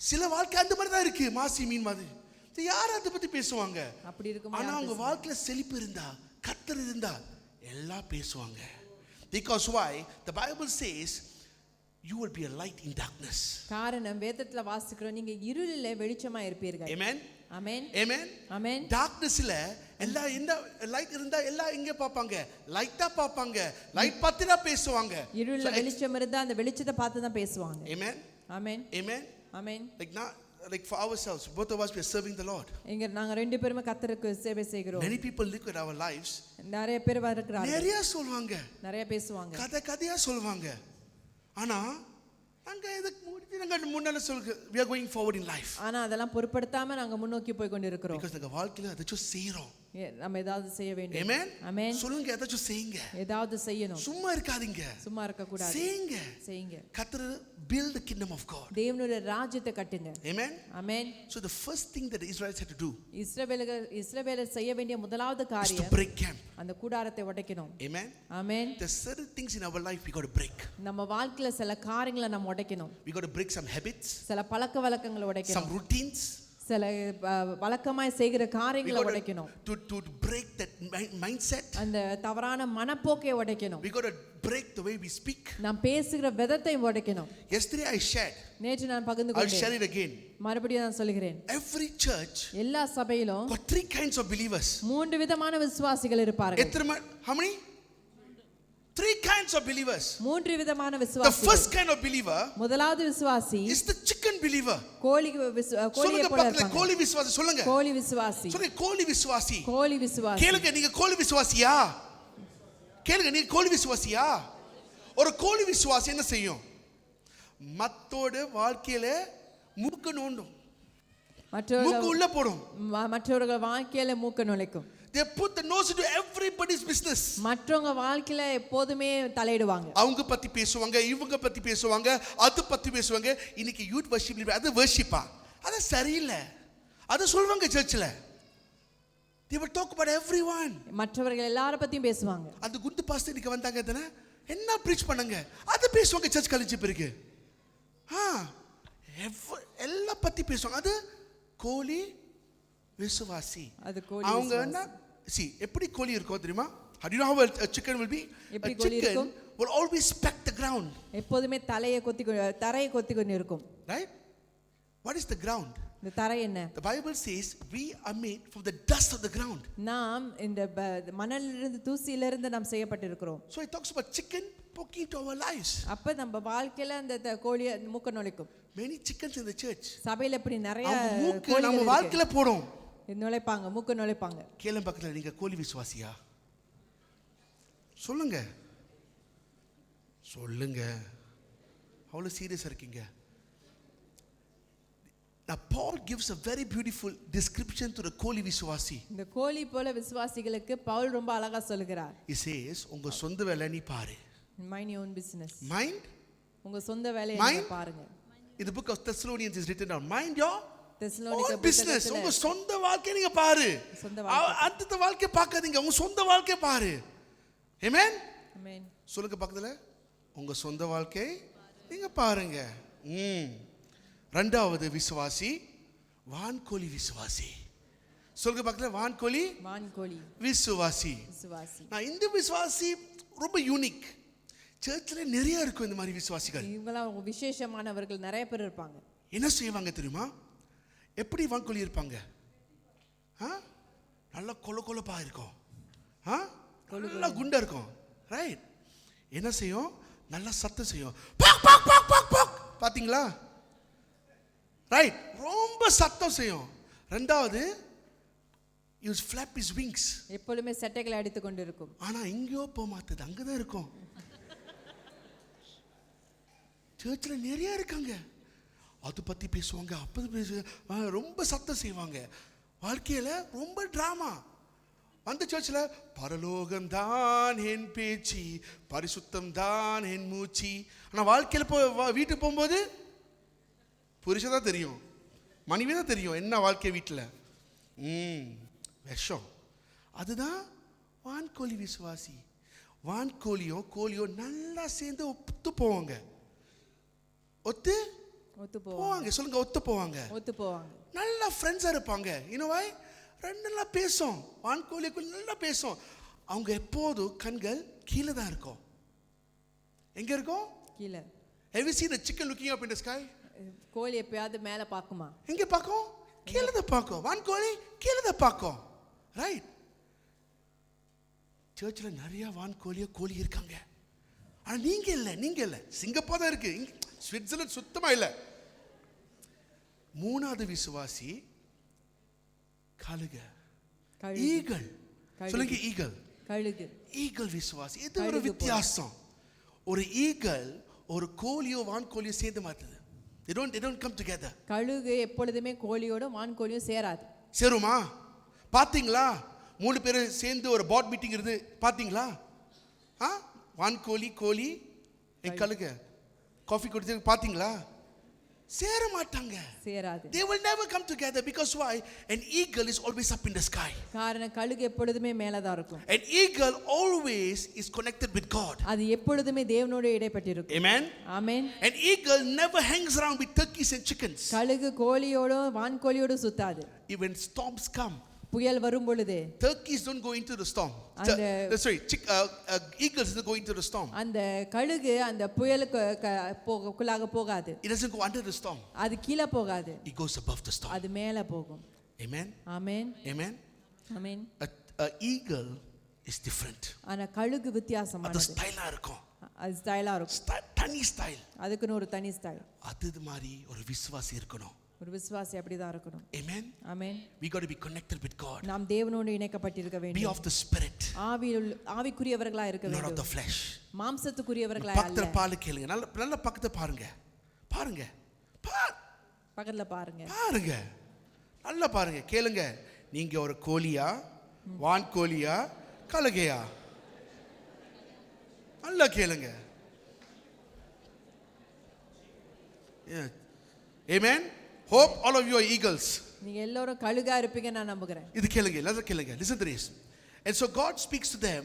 [SPEAKER 2] சில வாழ்க்கை அந்த மாதிரி தான் இருக்கு, மாசி மீன் மாதிரி. யார் அதை பத்தி பேசுவாங்க?
[SPEAKER 1] அப்படி இருக்கும்.
[SPEAKER 2] ஆனா உங்க வாழ்க்கையில செழிப்பு இருந்தா, கர்த்தர் இருந்தா எல்லாம் பேசுவாங்க. Because why? The Bible says you will be a light in darkness.
[SPEAKER 1] காரணம் வேதத்துல வாசிக்கிறோம், நீங்க இருளிலே வெளிச்சமா இருப்பீர்கள்.
[SPEAKER 2] Amen.
[SPEAKER 1] ஆமென்.
[SPEAKER 2] Amen.
[SPEAKER 1] ஆமென்.
[SPEAKER 2] டார்க்னஸ்ல எல்லா இந்த லைட் இருந்தா எல்லாம் எங்க பாப்பாங்க? லைட்டா பாப்பாங்க, லைட் பத்தி தான் பேசுவாங்க.
[SPEAKER 1] இருளில வெளிச்சம் இருந்தா அந்த வெளிச்சத்தை பார்த்து தான் பேசுவாங்க.
[SPEAKER 2] Amen.
[SPEAKER 1] Amen.
[SPEAKER 2] Amen.
[SPEAKER 1] Amen.
[SPEAKER 2] Like for ourselves, both of us we are serving the Lord.
[SPEAKER 1] இங்க நாங்க 2 பேருமே கர்த்தருக்கு சேவை செய்கிறோம்.
[SPEAKER 2] Many people look at our lives,
[SPEAKER 1] நிறைய பேர் வருகிறார்கள்,
[SPEAKER 2] நிறைய சொல்வாங்க,
[SPEAKER 1] நிறைய பேசுவாங்க,
[SPEAKER 2] கதையா சொல்வாங்க. ஆனா நாங்க இதுக்கு முடிஞ்சு நாங்க முன்னால சொல்லுங்க, we are going forward in life.
[SPEAKER 1] ஆனா அதெல்லாம் பொறுப்படுத்தாம நாங்க முன்னோக்கி போய் கொண்டிருக்கிறோம்.
[SPEAKER 2] Because நாங்க வாழ்க்கையில அதையும் செய்றோம்.
[SPEAKER 1] நம்ம ஏதாவது செய்ய வேண்டும்.
[SPEAKER 2] Amen.
[SPEAKER 1] ஆமென்.
[SPEAKER 2] சொல்லுங்க, அதையும் செய்யுங்க.
[SPEAKER 1] ஏதாவது செய்யணும்.
[SPEAKER 2] சும்மா இருக்காதீங்க,
[SPEAKER 1] சும்மா இருக்க கூடாது.
[SPEAKER 2] செய்யுங்க,
[SPEAKER 1] செய்யுங்க.
[SPEAKER 2] கர்த்தர் build the kingdom of God.
[SPEAKER 1] தேவனுடைய ராஜ்யத்தை கட்டுங்க.
[SPEAKER 2] Amen.
[SPEAKER 1] Amen.
[SPEAKER 2] So the first thing that the Israelites had to do,
[SPEAKER 1] இஸ்ரவேலர் செய்ய வேண்டிய முதலாவது
[SPEAKER 2] is to
[SPEAKER 1] காரியம்
[SPEAKER 2] break camp.
[SPEAKER 1] அந்த கூடாரத்தை உடைக்கணும்.
[SPEAKER 2] Amen.
[SPEAKER 1] Amen.
[SPEAKER 2] There's certain things in our life we got to break.
[SPEAKER 1] நம்ம வாழ்க்கையில சில காரியங்களை நம்ம உடைக்கணும்.
[SPEAKER 2] We got to break some habits,
[SPEAKER 1] சில பழக்கவழக்கங்களை
[SPEAKER 2] some
[SPEAKER 1] உடைக்கணும்.
[SPEAKER 2] routines.
[SPEAKER 1] சில வழக்கமாய் செய்கிற காரியங்களை உடைக்கணும்.
[SPEAKER 2] To break that mindset.
[SPEAKER 1] அந்த தவறான மனப்போக்கை உடைக்கணும்.
[SPEAKER 2] We got to break the way we speak.
[SPEAKER 1] நாம் பேசுகிற விதத்தை உடைக்கணும்.
[SPEAKER 2] Yesterday I shared,
[SPEAKER 1] நேற்று நான் பகிர்ந்து
[SPEAKER 2] I'll share
[SPEAKER 1] கொண்டேன்,
[SPEAKER 2] it again.
[SPEAKER 1] மறுபடியும் நான் சொல்கிறேன்.
[SPEAKER 2] Every church
[SPEAKER 1] எல்லா சபையிலும்
[SPEAKER 2] got 3 kinds of believers.
[SPEAKER 1] 3 விதமான விசுவாசிகள் இருப்பார்கள்.
[SPEAKER 2] How many? 3 kinds of believers.
[SPEAKER 1] 3 விதமான
[SPEAKER 2] The
[SPEAKER 1] விசுவாசிகள்.
[SPEAKER 2] first kind of believer
[SPEAKER 1] முதலாவது விசுவாசி
[SPEAKER 2] is the chicken believer.
[SPEAKER 1] கோழியை
[SPEAKER 2] சொல்லுங்க
[SPEAKER 1] போல
[SPEAKER 2] பக்கத்துல
[SPEAKER 1] இருப்பாங்க.
[SPEAKER 2] கோழி விசுவாசி சொல்லுங்க.
[SPEAKER 1] கோழி விசுவாசி.
[SPEAKER 2] சொல்லுங்க கோழி விசுவாசி.
[SPEAKER 1] கோழி விசுவாசி.
[SPEAKER 2] கேளுங்க, நீங்க கோழி விசுவாசியா? கேளுங்க, நீங்க கோழி விசுவாசியா? ஒரு கோழி விசுவாசி என்ன செய்யும்? மத்தோட வாழ்க்கையில மூக்கு நோண்டும், மூக்கு உள்ள போடும்.
[SPEAKER 1] மற்றவர்கள் வாழ்க்கையில மூக்க நுழைக்கும்.
[SPEAKER 2] They put the nose into everybody's business.
[SPEAKER 1] மற்றவங்க வாழ்க்கையில எப்போதுமே தலையிடுவாங்க.
[SPEAKER 2] அவங்க பத்தி பேசுவாங்க, இவங்க பத்தி பேசுவாங்க, அது பத்தி பேசுவாங்க. இன்னைக்கு யூத் வர்ஷிப், அது வர்ஷிப்பா? அது சரியில்லை. அது சொல்வாங்க சர்ச்சில். They will talk about everyone.
[SPEAKER 1] மற்றவர்கள் எல்லார பத்தியும் பேசுவாங்க.
[SPEAKER 2] அந்த குண்டு பாஸ்டர் இன்னைக்கு வந்தாங்க தானே, என்ன ப்ரீச் பண்ணாங்க, அது பேசுவாங்க சர்ச் கழிஞ்ச பிறகு. எல்லா பத்தி பேசுவாங்க. அது கோழி விசுவாசி.
[SPEAKER 1] அது கோழி
[SPEAKER 2] அவங்க என்ன எப்படி கோழி இருக்கும் தெரியுமா? How do you know how a chicken will be? A chicken will always peck the ground.
[SPEAKER 1] எப்போதுமே தரையை கொத்தி கொண்டு இருக்கும்.
[SPEAKER 2] Right? What is the ground?
[SPEAKER 1] இந்த தரை என்ன?
[SPEAKER 2] The Bible says we are made from the dust of the ground.
[SPEAKER 1] நாம் இந்த மணலிலிருந்து தூசியிலிருந்து நாம் செய்யப்பட்டிருக்கிறோம்.
[SPEAKER 2] So it talks about chicken poking into our lives.
[SPEAKER 1] அப்ப நம்ம வாழ்க்கையில அந்த கோழியை மூக்க நுழைக்கும்.
[SPEAKER 2] Many chickens in the church.
[SPEAKER 1] சபையில இப்படி நிறைய
[SPEAKER 2] மூக்கு நம்ம வாழ்க்கையில போடும்.
[SPEAKER 1] நுழைப்பாங்க, மூக்க நுழைப்பாங்க.
[SPEAKER 2] கேளும் பக்கத்துல நீங்க கோழி விசுவாசியா? சொல்லுங்க சொல்லுங்க, அவ்வளவு சீரியஸா இருக்கீங்க. Now Paul gives a very beautiful description to the கோழி விசுவாசி.
[SPEAKER 1] இந்த கோழி போல விசுவாசிகளுக்கு பவுல் ரொம்ப அழகா சொல்லுகிறார்.
[SPEAKER 2] He says உங்க சொந்த வேலை நீ பாரு.
[SPEAKER 1] Mind your own business.
[SPEAKER 2] Mind?
[SPEAKER 1] உங்க சொந்த வேலையை நீங்க பாருங்க.
[SPEAKER 2] In the book of Thessalonians is written down, mind your
[SPEAKER 1] தெசலோனிக்க
[SPEAKER 2] business. உங்க சொந்த வாழ்க்கையை நீங்க பாரு. அந்த வாழ்க்கையை பார்க்காதீங்க, உங்க சொந்த வாழ்க்கையை பாரு. Amen?
[SPEAKER 1] Amen.
[SPEAKER 2] சொல்லுங்க பக்கத்துல, உங்க சொந்த வாழ்க்கை நீங்க பாருங்க. இரண்டாவது விசுவாசி வான்கோழி விசுவாசி. சொல்லுங்க பக்கத்துல, வான்கோழி விசுவாசி. நான் இந்த விசுவாசி ரொம்ப யூனிக். சர்ச்சில் நிறைய இருக்கும் இந்த மாதிரி விசுவாசிகள்.
[SPEAKER 1] இவங்களாம் விசேஷமானவர்கள், நிறைய பேர் இருப்பாங்க.
[SPEAKER 2] என்ன செய்வாங்க தெரியுமா? எப்படி வான்கோழி இருப்பாங்க? நல்லா கொலப்பா இருக்கும், நல்லா குண்டா இருக்கும், ரைட்? என்ன செய்யும்? நல்லா சத்தம் செய்யும், பாத்தீங்களா? ரைட், ரொம்ப சத்தம் செய்யும். ரெண்டாவது, யூஸ் flap his wings.
[SPEAKER 1] எப்பொழுதுமே சட்டைகளை அடித்து கொண்டு இருக்கும்.
[SPEAKER 2] ஆனா எங்கேயோ போக மாட்டது, அங்கதான் இருக்கும். சர்ச்சில் நிறைய இருக்காங்க, அது பத்தி பேசுவாங்க, அப்படி பேசுவாங்க, ரொம்ப சத்தம் செய்வாங்க. வாழ்க்கையில ரொம்ப டிராமா. அந்த சர்ச்சில் பரலோகம் தான் என் பேச்சு, பரிசுத்தம் தான் என் மூச்சு. ஆனா வாழ்க்கையில வீட்டுக்கு போகும்போது புருஷன் தான் தெரியும், மனைவி தான் தெரியும் என்ன வாழ்க்கை வீட்டில். விஷம். அதுதான் வான்கோழி விசுவாசி. வான்கோழியோ கோழியோ நல்லா சேர்ந்து ஒத்து போவாங்க. ஒத்து போவாங்க. சொல்லுங்க, ஒத்து போவாங்க. நல்லா ஃப்ரெண்ட்ஸா இருப்பாங்க. இன்னும் ரெண்டு நல்லா பேசும். வான்கோழி நல்லா பேசும். அவங்க எப்போதும் கண்கள் கீழே தான் இருக்கும். எங்க இருக்கும்? கீழே. Have you seen the chicken looking up in the sky?
[SPEAKER 1] கோழி எப்பயாவது மேலே பார்க்குமா?
[SPEAKER 2] எங்க பார்க்கும்? கீழே தான் பார்க்கும். வான்கோழி கீழே தான் பார்க்கும், ரைட்? சர்ச்சில் நிறைய வான்கோழி கோழி இருக்காங்க. ஆனா நீங்க இல்ல. சிங்கப்பூர் தான் இருக்கு, சுவிட்சர்லாந்து சுத்தமா இல்ல. மூணாவது விசுவாசி கழுக, ஈகிள். சொல்லுங்க, ஈகிள் விசுவாசி. இது ஒரு வித்தியாசம். ஒரு ஈகிள் ஒரு கோழியோ வான்கோழியோ சேர்ந்து மாட்டுது. They don't come together.
[SPEAKER 1] கழுகு எப்பொழுதுமே கோழியோட வான்கோழியும் சேராது.
[SPEAKER 2] சேருமா? பாத்தீங்களா? 3 பேர் சேர்ந்து ஒரு போர்ட் மீட்டிங் இருந்து பாத்தீங்களா? வான்கோழி கோழி கழுக காஃபி குடிச்சு பாத்தீங்களா? சேர மாட்டாங்க, சேராது. They will never come together because why? An eagle is always up in the sky.
[SPEAKER 1] காரணம் கழுகு எப்பொழுதுமே மேலே தான் இருக்கும்.
[SPEAKER 2] An eagle always is connected with God.
[SPEAKER 1] அது எப்பொழுதுமே தேவனோடு இடைப்பட்டிருக்கும்.
[SPEAKER 2] Amen.
[SPEAKER 1] Amen.
[SPEAKER 2] An eagle never hangs around with turkeys and chickens.
[SPEAKER 1] கழுகு கோழியோட வான்கோழியோட சுத்தாது.
[SPEAKER 2] Even storms come,
[SPEAKER 1] புயல் வரும் பொழுது
[SPEAKER 2] turkeys don't go into the storm. Eagles don't go into the storm.
[SPEAKER 1] அந்த கழுகு அந்த புயலுக்குள்ளாக போகாது.
[SPEAKER 2] It doesn't go under the storm.
[SPEAKER 1] அது கீழ போகாது.
[SPEAKER 2] It goes above the storm.
[SPEAKER 1] அது மேல போகும்.
[SPEAKER 2] Amen.
[SPEAKER 1] Amen.
[SPEAKER 2] Amen.
[SPEAKER 1] Amen.
[SPEAKER 2] A eagle is different.
[SPEAKER 1] ஆனா கழுகு வித்தியாசமானது.
[SPEAKER 2] அது ஸ்டைலா இருக்கும்.
[SPEAKER 1] அது ஸ்டைலா இருக்கும்.
[SPEAKER 2] தனி ஸ்டைல்.
[SPEAKER 1] அதுக்கு ஒரு தனி ஸ்டைல்.
[SPEAKER 2] அது மாதிரி ஒரு விசுவாசி இருக்கணும்.
[SPEAKER 1] ஒரு விசுவாசி அப்படிதான் இருக்கணும்.
[SPEAKER 2] Amen.
[SPEAKER 1] Amen.
[SPEAKER 2] We got to be connected with God.
[SPEAKER 1] நாம் தேவனோடு இணைக்கப்பட்டிருக்க வேண்டும்.
[SPEAKER 2] Be of the spirit.
[SPEAKER 1] ஆவிக்குரியவர்களா இருக்க வேண்டும்.
[SPEAKER 2] Not of the flesh.
[SPEAKER 1] மாம்சத்துக்குரியவர்களா அல்ல.
[SPEAKER 2] பக்கத்துல பாரு, கேளுங்க. நல்ல பக்கத்துல பாருங்க.
[SPEAKER 1] பக்கத்துல பாருங்க.
[SPEAKER 2] நல்லா பாருங்க, கேளுங்க. நீங்க ஒரு கோழியா, வான்கோழியா, கழுகையா? நல்லா கேளுங்க. Amen. Hope all of you are eagles.
[SPEAKER 1] நீங்க எல்லாரும் கழுகா இருப்பீங்க நான் நம்புகிறேன்.
[SPEAKER 2] இது கேளுங்க. Listen to this. And so God speaks to them.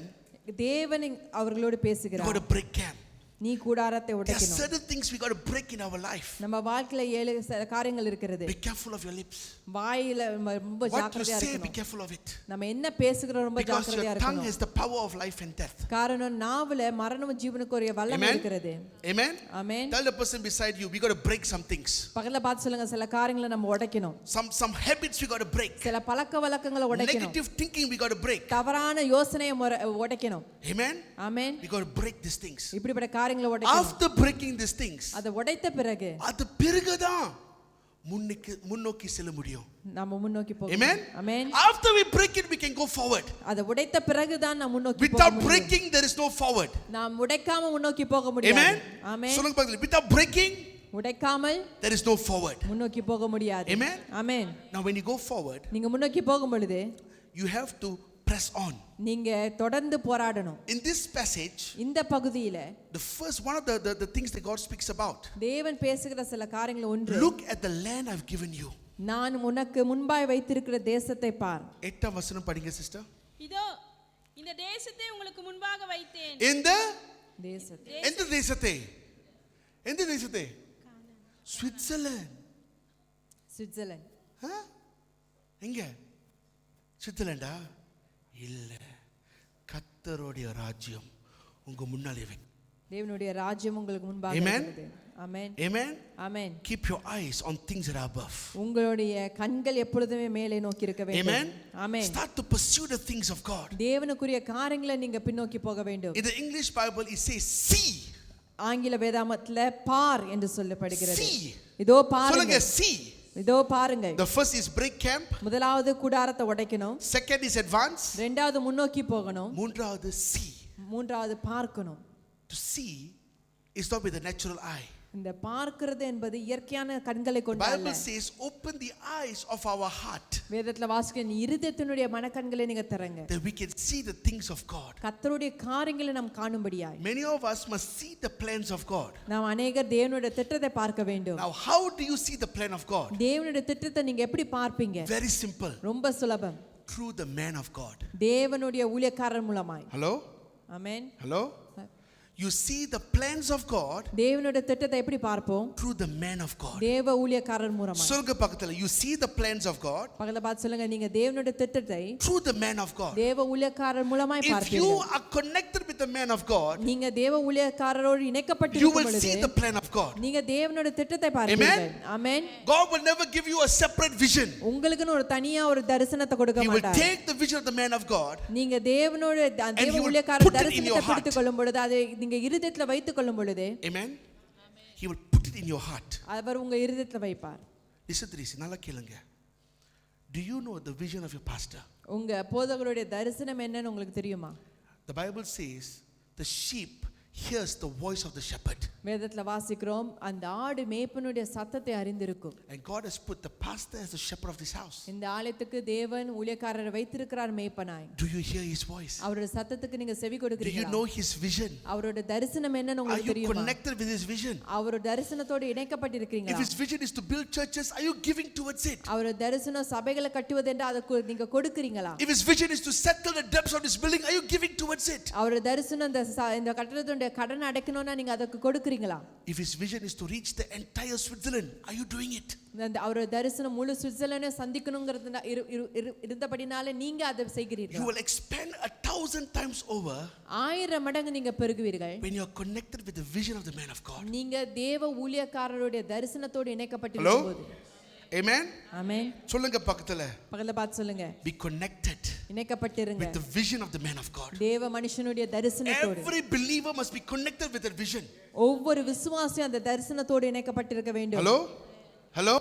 [SPEAKER 1] தேவன் அவர்களோடு பேசுகிறார்.
[SPEAKER 2] You got to break camp.
[SPEAKER 1] நீ கூடாரத்தை
[SPEAKER 2] There are
[SPEAKER 1] உடைக்கணும்.
[SPEAKER 2] certain things we got to break in our life.
[SPEAKER 1] நம்ம வாழ்க்கையில 7 காரியங்கள் இருக்கிறது.
[SPEAKER 2] Be careful of your lips.
[SPEAKER 1] வாயில ரொம்ப
[SPEAKER 2] What you
[SPEAKER 1] ஜாக்கிரதையா
[SPEAKER 2] say, be
[SPEAKER 1] இருக்கணும்.
[SPEAKER 2] careful of it.
[SPEAKER 1] நம்ம என்ன பேசுகிறோம் ரொம்ப
[SPEAKER 2] Because
[SPEAKER 1] ஜாக்கிரதையா
[SPEAKER 2] your tongue
[SPEAKER 1] இருக்கணும்.
[SPEAKER 2] has the power of life and death.
[SPEAKER 1] காரணம் நாவுல மரணமும் ஜீவனுக்கும் ஒரு வல்லமை
[SPEAKER 2] Amen.
[SPEAKER 1] இருக்கிறது.
[SPEAKER 2] Amen.
[SPEAKER 1] Amen.
[SPEAKER 2] Tell the person beside you, we got to break some things.
[SPEAKER 1] பக்கத்துல பார்த்து சொல்லுங்க, சில காரியங்களை நம்ம உடைக்கணும்.
[SPEAKER 2] Some habits we got to break.
[SPEAKER 1] சில பழக்கவழக்கங்களை உடைக்கணும்.
[SPEAKER 2] Negative thinking we got to break.
[SPEAKER 1] தவறான யோசனையை உடைக்கணும்.
[SPEAKER 2] Amen.
[SPEAKER 1] Amen.
[SPEAKER 2] We got to break these things.
[SPEAKER 1] இப்படிப்பட்ட காரியங்களை உடைக்கணும்.
[SPEAKER 2] After breaking these things,
[SPEAKER 1] அதை உடைத்த பிறகு
[SPEAKER 2] அது பிறகுதான் முன்னோக்கி செல்ல முடியும்.
[SPEAKER 1] நாம முன்னோக்கி போக
[SPEAKER 2] Amen.
[SPEAKER 1] முடியும். ஆமென்.
[SPEAKER 2] After we break it, we can go forward.
[SPEAKER 1] அதை உடைத்த பிறகு தான் நாம் முன்னோக்கி போக
[SPEAKER 2] Without
[SPEAKER 1] முடியும்.
[SPEAKER 2] breaking, there is no forward.
[SPEAKER 1] நாம் உடைக்காம முன்னோக்கி போக முடியாது.
[SPEAKER 2] Amen.
[SPEAKER 1] ஆமென்.
[SPEAKER 2] சொல்லுங்க பாருங்க, without breaking,
[SPEAKER 1] உடைக்காமல்
[SPEAKER 2] there is no forward.
[SPEAKER 1] முன்னோக்கி போக முடியாது.
[SPEAKER 2] Amen.
[SPEAKER 1] Amen.
[SPEAKER 2] Now when you go forward,
[SPEAKER 1] நீங்க முன்னோக்கி போகும் பொழுது
[SPEAKER 2] you have to press on.
[SPEAKER 1] நீங்க தொடர்ந்து போராடணும்.
[SPEAKER 2] In this passage,
[SPEAKER 1] இந்த பகுதியில
[SPEAKER 2] the first one of the things that God speaks about.
[SPEAKER 1] தேவன் பேசுகிற சில காரியங்கள் ஒன்று,
[SPEAKER 2] Look at the land I've given you.
[SPEAKER 1] நான் உனக்கு முன்பாய் வைத்திருக்கிற தேசத்தை பார்.
[SPEAKER 2] 8ஆம் வசனம் படிங்க சிஸ்டர்.
[SPEAKER 3] இதோ இந்த தேசத்தை உங்களுக்கு முன்பாக வைத்தேன்.
[SPEAKER 2] இந்த
[SPEAKER 1] தேசத்தை
[SPEAKER 2] எந்த தேசத்தை? எந்த தேசத்தை? சுவிட்சர்லாந்து.
[SPEAKER 1] சுவிட்சர்லாந்து.
[SPEAKER 2] எங்க? சுவிட்சர்லாண்டா? இல்ல, கர்த்தருடைய ராஜ்யம் உங்க முன்னாலே வை.
[SPEAKER 1] தேவனுடைய ராஜ்யம் உங்களுக்கு முன்பாக
[SPEAKER 2] Amen.
[SPEAKER 1] இருக்கிறது. ஆமென்.
[SPEAKER 2] Amen.
[SPEAKER 1] Amen.
[SPEAKER 2] Keep your eyes on things that are above.
[SPEAKER 1] உங்களுடைய கண்கள் எப்பொழுதுமே மேலே நோக்கி இருக்க வேண்டும்.
[SPEAKER 2] Amen.
[SPEAKER 1] Amen.
[SPEAKER 2] Start to pursue the things of God.
[SPEAKER 1] தேவனுக்குரிய காரியங்களை நீங்க பின்னோக்கி போக வேண்டும்.
[SPEAKER 2] In the English Bible it says see.
[SPEAKER 1] ஆங்கில வேதாகமத்துல பார் என்று சொல்லப்படுகிறது.
[SPEAKER 2] See.
[SPEAKER 1] இதோ பாருங்க.
[SPEAKER 2] சொல்லுங்க see.
[SPEAKER 1] இதோ பாருங்க.
[SPEAKER 2] The first is break camp.
[SPEAKER 1] முதலாவது கூடாரத்தை உடைக்கணும்.
[SPEAKER 2] Second is advance.
[SPEAKER 1] இரண்டாவது முன்னோக்கி போகணும்.
[SPEAKER 2] மூன்றாவது see.
[SPEAKER 1] மூன்றாவது பார்க்கணும்.
[SPEAKER 2] To see is not with the natural eye.
[SPEAKER 1] இந்த பார்க்கிறது என்பது இயற்கையான கண்களை
[SPEAKER 2] The
[SPEAKER 1] கொண்டு அல்ல.
[SPEAKER 2] Bible says open the eyes of our heart
[SPEAKER 1] வேதத்துல வாசிக்கிற இருதயத்தினுடைய மனக்கண்களை நீங்க திறங்க.
[SPEAKER 2] that we can see the things of God.
[SPEAKER 1] கர்த்தருடைய காரியங்களை நாம் காணும்படியாய்.
[SPEAKER 2] Many of us must see the plans of God.
[SPEAKER 1] நாம் அநேகர் தேவனுடைய திட்டத்தை பார்க்க வேண்டும்.
[SPEAKER 2] Now how do you see the plan of God?
[SPEAKER 1] தேவனுடைய திட்டத்தை நீங்க எப்படி பார்ப்பீங்க?
[SPEAKER 2] Very simple.
[SPEAKER 1] ரொம்ப சுலபம்.
[SPEAKER 2] Through the man of God.
[SPEAKER 1] தேவனுடைய ஊழியக்காரர் மூலமாய்.
[SPEAKER 2] Hello?
[SPEAKER 1] Amen.
[SPEAKER 2] Hello? You see the plans of God
[SPEAKER 1] தேவனுடைய திட்டத்தை எப்படி பார்ப்போம்?
[SPEAKER 2] through the man of God.
[SPEAKER 1] தேவ ஊழியக்காரர் மூலமாய்.
[SPEAKER 2] சொல்லுங்க பக்கத்துல, you see the plans of God
[SPEAKER 1] பக்கத்துல பார்த்து சொல்லுங்க, நீங்க தேவனுடைய திட்டத்தை
[SPEAKER 2] through the man of God.
[SPEAKER 1] தேவ ஊழியக்காரர் மூலமாய்
[SPEAKER 2] If you
[SPEAKER 1] பார்ப்பீர்கள்.
[SPEAKER 2] are connected with the man of God,
[SPEAKER 1] நீங்க தேவ ஊழியக்காரரோடு
[SPEAKER 2] you
[SPEAKER 1] இணைக்கப்பட்டிருக்கும்
[SPEAKER 2] will
[SPEAKER 1] பொழுது
[SPEAKER 2] see the plan of God.
[SPEAKER 1] நீங்க தேவனுடைய திட்டத்தை பார்ப்பீர்கள். ஆமென்.
[SPEAKER 2] God will never give you a separate vision.
[SPEAKER 1] உங்களுக்குன்னு ஒரு தனியா ஒரு தரிசனத்தை கொடுக்க
[SPEAKER 2] He will
[SPEAKER 1] மாட்டார்.
[SPEAKER 2] take the vision of the man of God
[SPEAKER 1] நீங்க தேவனோட
[SPEAKER 2] and he
[SPEAKER 1] தேவ
[SPEAKER 2] will
[SPEAKER 1] ஊழியக்காரர்
[SPEAKER 2] put it in
[SPEAKER 1] தரிசனத்தை
[SPEAKER 2] your heart.
[SPEAKER 1] பிடித்துக் கொள்ளும் பொழுது அதை நீங்க இருதயத்துல வைத்துக் கொள்ளும் பொழுது
[SPEAKER 2] Amen. He will put it in your heart.
[SPEAKER 1] அவர் உங்க இருதயத்துல வைப்பார்.
[SPEAKER 2] Listen to this. நல்லா கேளுங்க. Do you know the vision of your pastor?
[SPEAKER 1] உங்க போதகருடைய தரிசனம் என்னன்னு உங்களுக்கு தெரியுமா?
[SPEAKER 2] The Bible says the sheep hears the voice of the shepherd.
[SPEAKER 1] வேதத்துல வாசிக்கிறோம், அந்த ஆடு மேய்ப்பனுடைய சத்தத்தை அறிந்திருக்கும்.
[SPEAKER 2] And God has put the pastor as the shepherd of this house.
[SPEAKER 1] இந்த ஆலயத்துக்கு தேவன் ஊழியக்காரரை வைத்திருக்கிறார் மேய்ப்பனாய்.
[SPEAKER 2] Do you hear his voice?
[SPEAKER 1] அவருடைய சத்தத்துக்கு நீங்க செவி
[SPEAKER 2] Do you
[SPEAKER 1] கொடுக்கிறீங்களா?
[SPEAKER 2] know his vision?
[SPEAKER 1] அவரோட தரிசனம் என்னன்னு
[SPEAKER 2] Are
[SPEAKER 1] உங்களுக்கு
[SPEAKER 2] you
[SPEAKER 1] தெரியுமா?
[SPEAKER 2] connected with his vision?
[SPEAKER 1] அவரோட தரிசனத்தோடு
[SPEAKER 2] If
[SPEAKER 1] இணைக்கப்பட்டிருக்கிறீங்களா?
[SPEAKER 2] his vision is to build churches, are you giving towards it?
[SPEAKER 1] அவரோட தரிசனம் சபைகளை கட்டுவது என்று அதை நீங்க கொடுக்கிறீங்களா?
[SPEAKER 2] If his vision is to settle the debts of this building, are you giving towards it?
[SPEAKER 1] அவரோட தரிசனம் இந்த கட்டடத்துடைய கடன் அடைக்கணும்னா நீங்க அதுக்கு கொடுக்கிறீங்களா?
[SPEAKER 2] If his vision is to reach the entire Switzerland, are you doing it?
[SPEAKER 1] அந்த அவரோட தரிசனம் முழு சுவிட்சர்லாந்தை சந்திக்கணுங்கிறது இருந்தபடினால நீங்க அதை
[SPEAKER 2] You
[SPEAKER 1] செய்கிறீர்கள்.
[SPEAKER 2] will expand 1,000 times over
[SPEAKER 1] 1000 மடங்கு நீங்க பெருகுவீர்கள்
[SPEAKER 2] when you are connected with the vision of the man of God.
[SPEAKER 1] நீங்க தேவ ஊழியக்காரருடைய தரிசனத்தோடு இணைக்கப்பட்டிருக்கும் போது.
[SPEAKER 2] Amen.
[SPEAKER 1] ஆமென்.
[SPEAKER 2] சொல்லுங்க பக்கத்துல,
[SPEAKER 1] பக்கத்துல பார்த்து சொல்லுங்க,
[SPEAKER 2] be connected
[SPEAKER 1] இணைக்கப்பட்டிருங்க
[SPEAKER 2] with the vision of the man of God.
[SPEAKER 1] தேவ மனுஷனுடைய தரிசனத்தோடு.
[SPEAKER 2] Every believer must be connected with that vision.
[SPEAKER 1] ஒவ்வொரு விசுவாசியும் அந்த தரிசனத்தோடு இணைக்கப்பட்டிருக்க வேண்டும்.
[SPEAKER 2] Hello? Hello?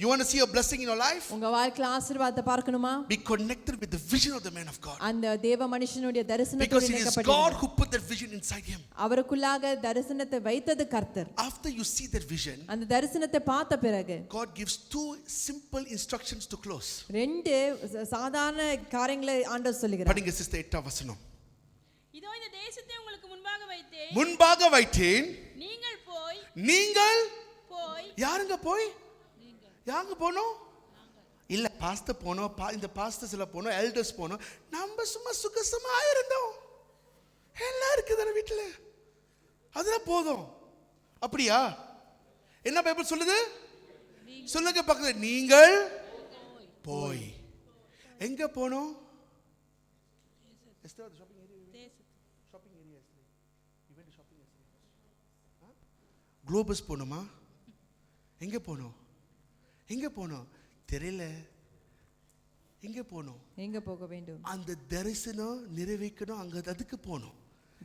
[SPEAKER 2] You want to see a blessing in your life?
[SPEAKER 1] உங்க வாழ்க்கையில ஆசீர்வாதத்தை பார்க்கணுமா?
[SPEAKER 2] Be connected with the vision of the man of God.
[SPEAKER 1] அந்த தேவ மனுஷனுடைய தரிசனத்தோடு
[SPEAKER 2] Because it is God
[SPEAKER 1] இணைக்கப்பட்டிருங்க.
[SPEAKER 2] who put that vision inside him.
[SPEAKER 1] அவருக்குள்ளாக தரிசனத்தை வைத்தது கர்த்தர்.
[SPEAKER 2] After you see that vision,
[SPEAKER 1] அந்த தரிசனத்தை பார்த்த பிறகு
[SPEAKER 2] God gives 2 simple instructions to close.
[SPEAKER 1] 2 சாதாரண காரியங்களை ஆண்டவர் சொல்லுகிறார்.
[SPEAKER 2] படிங்க சிஸ்டர் 8ஆம் வசனம்.
[SPEAKER 3] இதோ இந்த தேசத்தை உங்களுக்கு முன்பாக வைத்தேன்.
[SPEAKER 2] முன்பாக வைத்தேன். நீங்கள்
[SPEAKER 3] போய்
[SPEAKER 2] யாருங்க போய்? யாங்க போனோம்? இல்ல பாஸ்டர் போனோம், இந்த பாஸ்டர்ஸ் எல்லாம் போனோம், எல்டர்ஸ் போனோம். நம்ம சும்மா சுகசமா இருந்தோம். எல்லாம் இருக்குதான வீட்டுல. அதெல்லாம் போதும். அப்படியா? என்ன பைபிள் சொல்லுது? சொல்லுங்க பக்கத்துல, நீங்கள் போய். எங்க போனோம்? குளோபஸ் போனோமா? எங்க போனோம்? எங்க போனோம் தெரியல. எங்க போனோம்?
[SPEAKER 1] எங்க போக வேண்டும்?
[SPEAKER 2] அந்த தரிசனம் நிறைவேற்றணும், அங்க அதுக்கு போனோம்.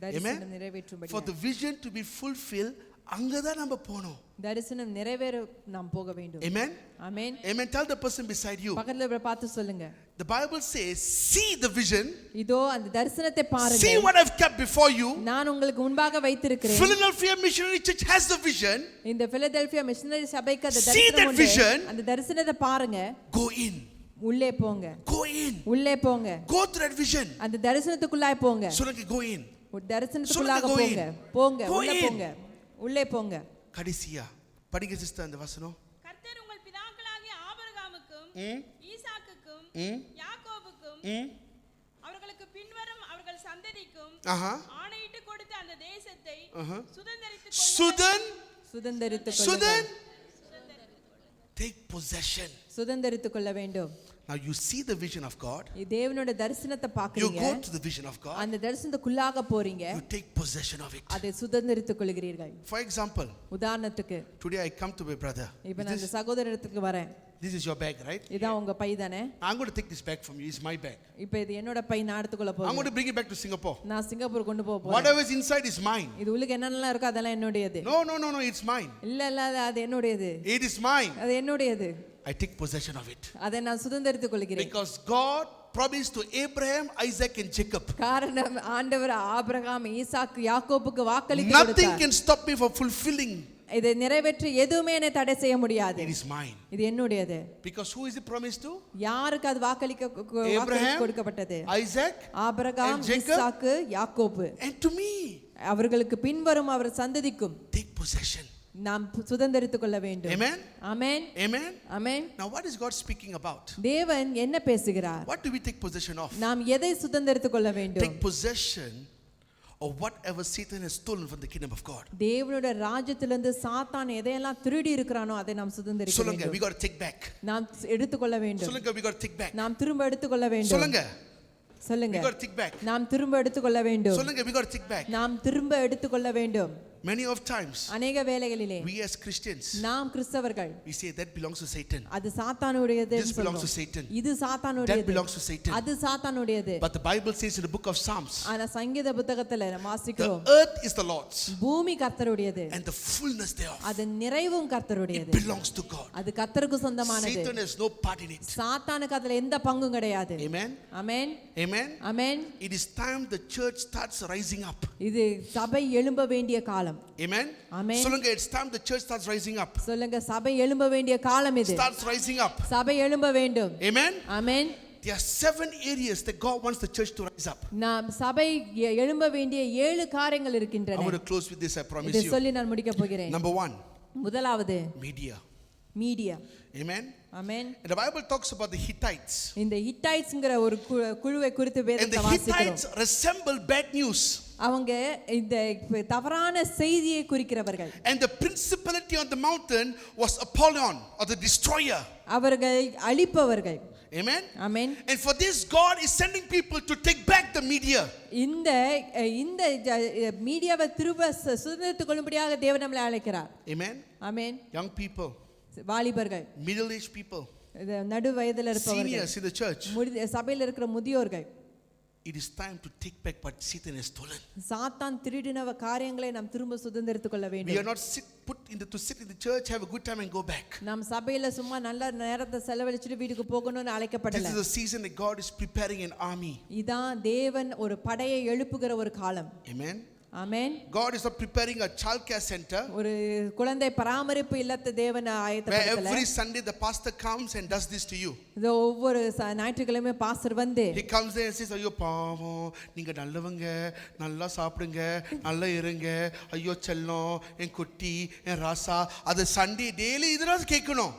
[SPEAKER 1] தரிசனம் நிறைவேற்றும்படி,
[SPEAKER 2] for the vision to be fulfilled, அங்கதான் நம்ம போனோம்.
[SPEAKER 1] தரிசனம் நிறைவேற நாம் போக வேண்டும்.
[SPEAKER 2] Amen.
[SPEAKER 1] Amen.
[SPEAKER 2] Amen. Tell the person beside you.
[SPEAKER 1] பக்கத்துல பார்த்து சொல்லுங்க.
[SPEAKER 2] The Bible says, see the vision.
[SPEAKER 1] இதோ அந்த தரிசனத்தை பாருங்க.
[SPEAKER 2] See what I've kept before you.
[SPEAKER 1] நான் உங்களுக்கு முன்பாக வைத்திருக்கிறேன்.
[SPEAKER 2] Philadelphia Missionary Church has the vision.
[SPEAKER 1] இந்த philadelphia missionary சபைக்கு அந்த
[SPEAKER 2] See that
[SPEAKER 1] தரிசனம்
[SPEAKER 2] vision.
[SPEAKER 1] உண்டு. அந்த தரிசனத்தை பாருங்க.
[SPEAKER 2] Go in.
[SPEAKER 1] உள்ளே போங்க.
[SPEAKER 2] Go in.
[SPEAKER 1] உள்ளே போங்க.
[SPEAKER 2] Go to that vision.
[SPEAKER 1] அந்த தரிசனத்துக்குள்ளாய் போங்க.
[SPEAKER 2] சொல்லுங்க, go in.
[SPEAKER 1] தரிசனத்துக்குள்ளாக போங்க. போங்க, உள்ளே போங்க. உள்ளே போங்க.
[SPEAKER 2] கடைசியா படிங்க சிஸ்டர் அந்த வசனம்.
[SPEAKER 3] கர்த்தர் உங்கள் பிதாக்களாகிய ஆபிரகாமுக்கும் ஈசாக்குக்கும் யாக்கோபுக்கும் அவர்களுக்கு பின்வரும் அவர்கள் சந்ததிக்கும் ஆணையிட்டு கொடுத்த அந்த தேசத்தை சுதந்தரித்துக் கொள்ளுங்கள்.
[SPEAKER 2] Take possession.
[SPEAKER 1] சுதந்தரித்துக் கொள்ள வேண்டும்.
[SPEAKER 2] Now you see the vision of God.
[SPEAKER 1] தேவனுடைய தரிசனத்தை பார்க்கறீங்க.
[SPEAKER 2] You go to the vision of God.
[SPEAKER 1] அந்த தரிசனத்துக்குள்ளாக போறீங்க.
[SPEAKER 2] You take possession of it.
[SPEAKER 1] அதை சுதந்தரித்துக் கொள்கிறீர்கள்.
[SPEAKER 2] For example,
[SPEAKER 1] உதாரணத்துக்கு,
[SPEAKER 2] today I come to my brother.
[SPEAKER 1] இப்போ நான் அந்த சகோதரருக்கு வரேன்.
[SPEAKER 2] This is your bag, right?
[SPEAKER 1] இதான் உங்க பை தானே?
[SPEAKER 2] I'm going to take this bag from you. It's my bag.
[SPEAKER 1] இப்போ இது என்னோட பை, நான் எடுத்துக்கொள்ள போறேன்.
[SPEAKER 2] I'm going to bring it back to Singapore.
[SPEAKER 1] நான் சிங்கப்பூர் கொண்டு போக போறேன்.
[SPEAKER 2] Whatever is inside is mine.
[SPEAKER 1] இது உள்ள என்னென்னலாம் இருக்கோ அதெல்லாம் என்னோடது.
[SPEAKER 2] No, it's mine.
[SPEAKER 1] இல்ல அது என்னோடது.
[SPEAKER 2] It is mine.
[SPEAKER 1] அது என்னோடது.
[SPEAKER 2] I take possession of it.
[SPEAKER 1] அதை நான் சுதந்தரித்துக் கொள்கிறேன்.
[SPEAKER 2] Because God promised to Abraham, Isaac and Jacob.
[SPEAKER 1] காரணம் ஆண்டவர் ஆபிரகாம், ஈசாக்கு, யாக்கோபுக்கு வாக்களித்து கொடுத்தார்.
[SPEAKER 2] Nothing can stop me from fulfilling.
[SPEAKER 1] இதை நிறைவேற்ற எதுவுமே என்னை தடை செய்ய முடியாது.
[SPEAKER 2] It is mine.
[SPEAKER 1] இது என்னுடையது.
[SPEAKER 2] Because who is it promised to?
[SPEAKER 1] யாருக்கு அது வாக்களிக்க கொடுக்கப்பட்டது?
[SPEAKER 2] Isaac,
[SPEAKER 1] ஆபிரகாம், ஈசாக்கு, யாக்கோபு.
[SPEAKER 2] and to me.
[SPEAKER 1] அவர்களுக்கு பின்வரும் அவர் சந்ததிக்கும்.
[SPEAKER 2] Take possession.
[SPEAKER 1] நாம் சுதந்தரித்துக் கொள்ள வேண்டும்.
[SPEAKER 2] Amen.
[SPEAKER 1] Amen.
[SPEAKER 2] Amen.
[SPEAKER 1] Amen.
[SPEAKER 2] Now what is God speaking about?
[SPEAKER 1] தேவன் என்ன பேசுகிறார்?
[SPEAKER 2] What do we take possession of?
[SPEAKER 1] நாம் எதை சுதந்தரித்துக் கொள்ள வேண்டும்?
[SPEAKER 2] Take possession of whatever Satan has stolen from the kingdom of God.
[SPEAKER 1] தேவனுடைய ராஜ்யத்திலிருந்து சாத்தான் எதையெல்லாம் திருடி இருக்கிறானோ அதை நாம் சுதந்தரிக்க வேண்டும்.
[SPEAKER 2] சொல்லுங்க, we got to take back.
[SPEAKER 1] நாம் எடுத்துக்கொள்ள வேண்டும்.
[SPEAKER 2] சொல்லுங்க, we got to take back.
[SPEAKER 1] நாம் திரும்ப எடுத்துக்கொள்ள வேண்டும்.
[SPEAKER 2] சொல்லுங்க,
[SPEAKER 1] சொல்லுங்க,
[SPEAKER 2] we got to take back.
[SPEAKER 1] நாம் திரும்ப எடுத்துக்கொள்ள வேண்டும்.
[SPEAKER 2] சொல்லுங்க, we got to take back.
[SPEAKER 1] நாம் திரும்ப எடுத்துக்கொள்ள வேண்டும்.
[SPEAKER 2] Many of times,
[SPEAKER 1] அநேக வேளைகளிலே
[SPEAKER 2] we as Christians,
[SPEAKER 1] நாம் கிறிஸ்தவர்கள்,
[SPEAKER 2] we say that belongs to Satan.
[SPEAKER 1] அது சாத்தானுடையது
[SPEAKER 2] This belongs to Satan.
[SPEAKER 1] இது சாத்தானுடையது.
[SPEAKER 2] That belongs to Satan.
[SPEAKER 1] அது சாத்தானுடையது.
[SPEAKER 2] But the Bible says in the book of Psalms,
[SPEAKER 1] ஆனா சங்கீத புத்தகத்துல நாம் வாசிக்கிறோம்,
[SPEAKER 2] the earth is the Lord's
[SPEAKER 1] பூமி கர்த்தருடையது,
[SPEAKER 2] and the fullness thereof.
[SPEAKER 1] அது நிறைவும் கர்த்தருடையது.
[SPEAKER 2] It belongs to God.
[SPEAKER 1] அது கர்த்தருக்கு சொந்தமானது.
[SPEAKER 2] Satan has no part in it.
[SPEAKER 1] சாத்தானுக்கு அதுல எந்த பங்கும் கிடையாது.
[SPEAKER 2] Amen.
[SPEAKER 1] Amen.
[SPEAKER 2] Amen.
[SPEAKER 1] Amen.
[SPEAKER 2] It is time the church starts rising up.
[SPEAKER 1] இது சபை எழும்ப வேண்டிய காலம்.
[SPEAKER 2] Amen.
[SPEAKER 1] Amen.
[SPEAKER 2] சொல்லுங்க, it's time the church starts rising up.
[SPEAKER 1] சொல்லுங்க, சபை எழும்ப வேண்டிய காலம் இது.
[SPEAKER 2] Starts rising up.
[SPEAKER 1] சபை எழும்ப வேண்டும்.
[SPEAKER 2] Amen.
[SPEAKER 1] Amen.
[SPEAKER 2] There are 7 areas that God wants the church to rise up.
[SPEAKER 1] நாம் சபை எழும்ப வேண்டிய 7 காரியங்கள் இருக்கின்றன.
[SPEAKER 2] I'm going to close with this, I promise
[SPEAKER 1] இதை
[SPEAKER 2] you.
[SPEAKER 1] சொல்லி நான் முடிக்க போகிறேன்.
[SPEAKER 2] Number 1,
[SPEAKER 1] முதலாவது
[SPEAKER 2] media.
[SPEAKER 1] Media.
[SPEAKER 2] Amen.
[SPEAKER 1] Amen.
[SPEAKER 2] And the Bible talks about the Hittites.
[SPEAKER 1] இந்த ஹிட்டைட்ஸ்ங்கற ஒரு குழுவை குறித்து
[SPEAKER 2] And
[SPEAKER 1] வேதத்தை
[SPEAKER 2] the
[SPEAKER 1] வாசிக்கிறோம்.
[SPEAKER 2] Hittites resemble bad news.
[SPEAKER 1] அவங்க இந்த தவறான செய்தியை குறிக்கிறவர்கள்.
[SPEAKER 2] And the principality on the mountain was Apollyon, or the destroyer.
[SPEAKER 1] அவர்கள் அழிப்பவர்கள்.
[SPEAKER 2] Amen.
[SPEAKER 1] Amen.
[SPEAKER 2] And for this God is sending people to take back the media.
[SPEAKER 1] இந்த மீடியாவை திரும்ப சுதந்திரத்துக் கொள்ளும்படியாக தேவன் நம்மை அழைக்கிறார்.
[SPEAKER 2] Amen.
[SPEAKER 1] ஆமென்.
[SPEAKER 2] Young people,
[SPEAKER 1] வாலிபர்கள்,
[SPEAKER 2] middle-aged people,
[SPEAKER 1] நடு வயதில் இருப்பவர்கள்,
[SPEAKER 2] seniors in the church.
[SPEAKER 1] சபையில் இருக்கிற முதியோர்கள்.
[SPEAKER 2] It is time to take back what Satan has stolen.
[SPEAKER 1] சாத்தான் திருடின காரியங்களை நாம் திரும்ப சுதந்திரத்துக் கொள்ள வேண்டும்.
[SPEAKER 2] We are not to sit in the church, have a good time and go back.
[SPEAKER 1] நாம் சபையில சும்மா நல்ல நேரத்தை செலவழிச்சிட்டு வீட்டுக்கு போகணும்னு அழைக்கப்படல.
[SPEAKER 2] This is a season that God is preparing an army.
[SPEAKER 1] இதான் தேவன் ஒரு படையை எழுப்புகிற ஒரு காலம்.
[SPEAKER 2] Amen.
[SPEAKER 1] Amen.
[SPEAKER 2] God is not preparing a child care center
[SPEAKER 1] ஒரு குழந்தை பராமரிப்பு இல்லத்தை தேவன் ஆயத்தப்படுத்தல.
[SPEAKER 2] Every Sunday the pastor comes and does this to you.
[SPEAKER 1] இதோ ஒவ்வொரு ஞாயிற்றுக்கிழமை பாஸ்டர் வந்து
[SPEAKER 2] He comes there and says, ஐயோ பாவம், நீங்க நல்லவங்க, நல்லா சாப்பிடுங்க, நல்லா இருங்க, ஐயோ செல்லம், என் குட்டி, என் ராசா. அது சண்டே டெய்லி இதெல்லாம் கேட்கணும்.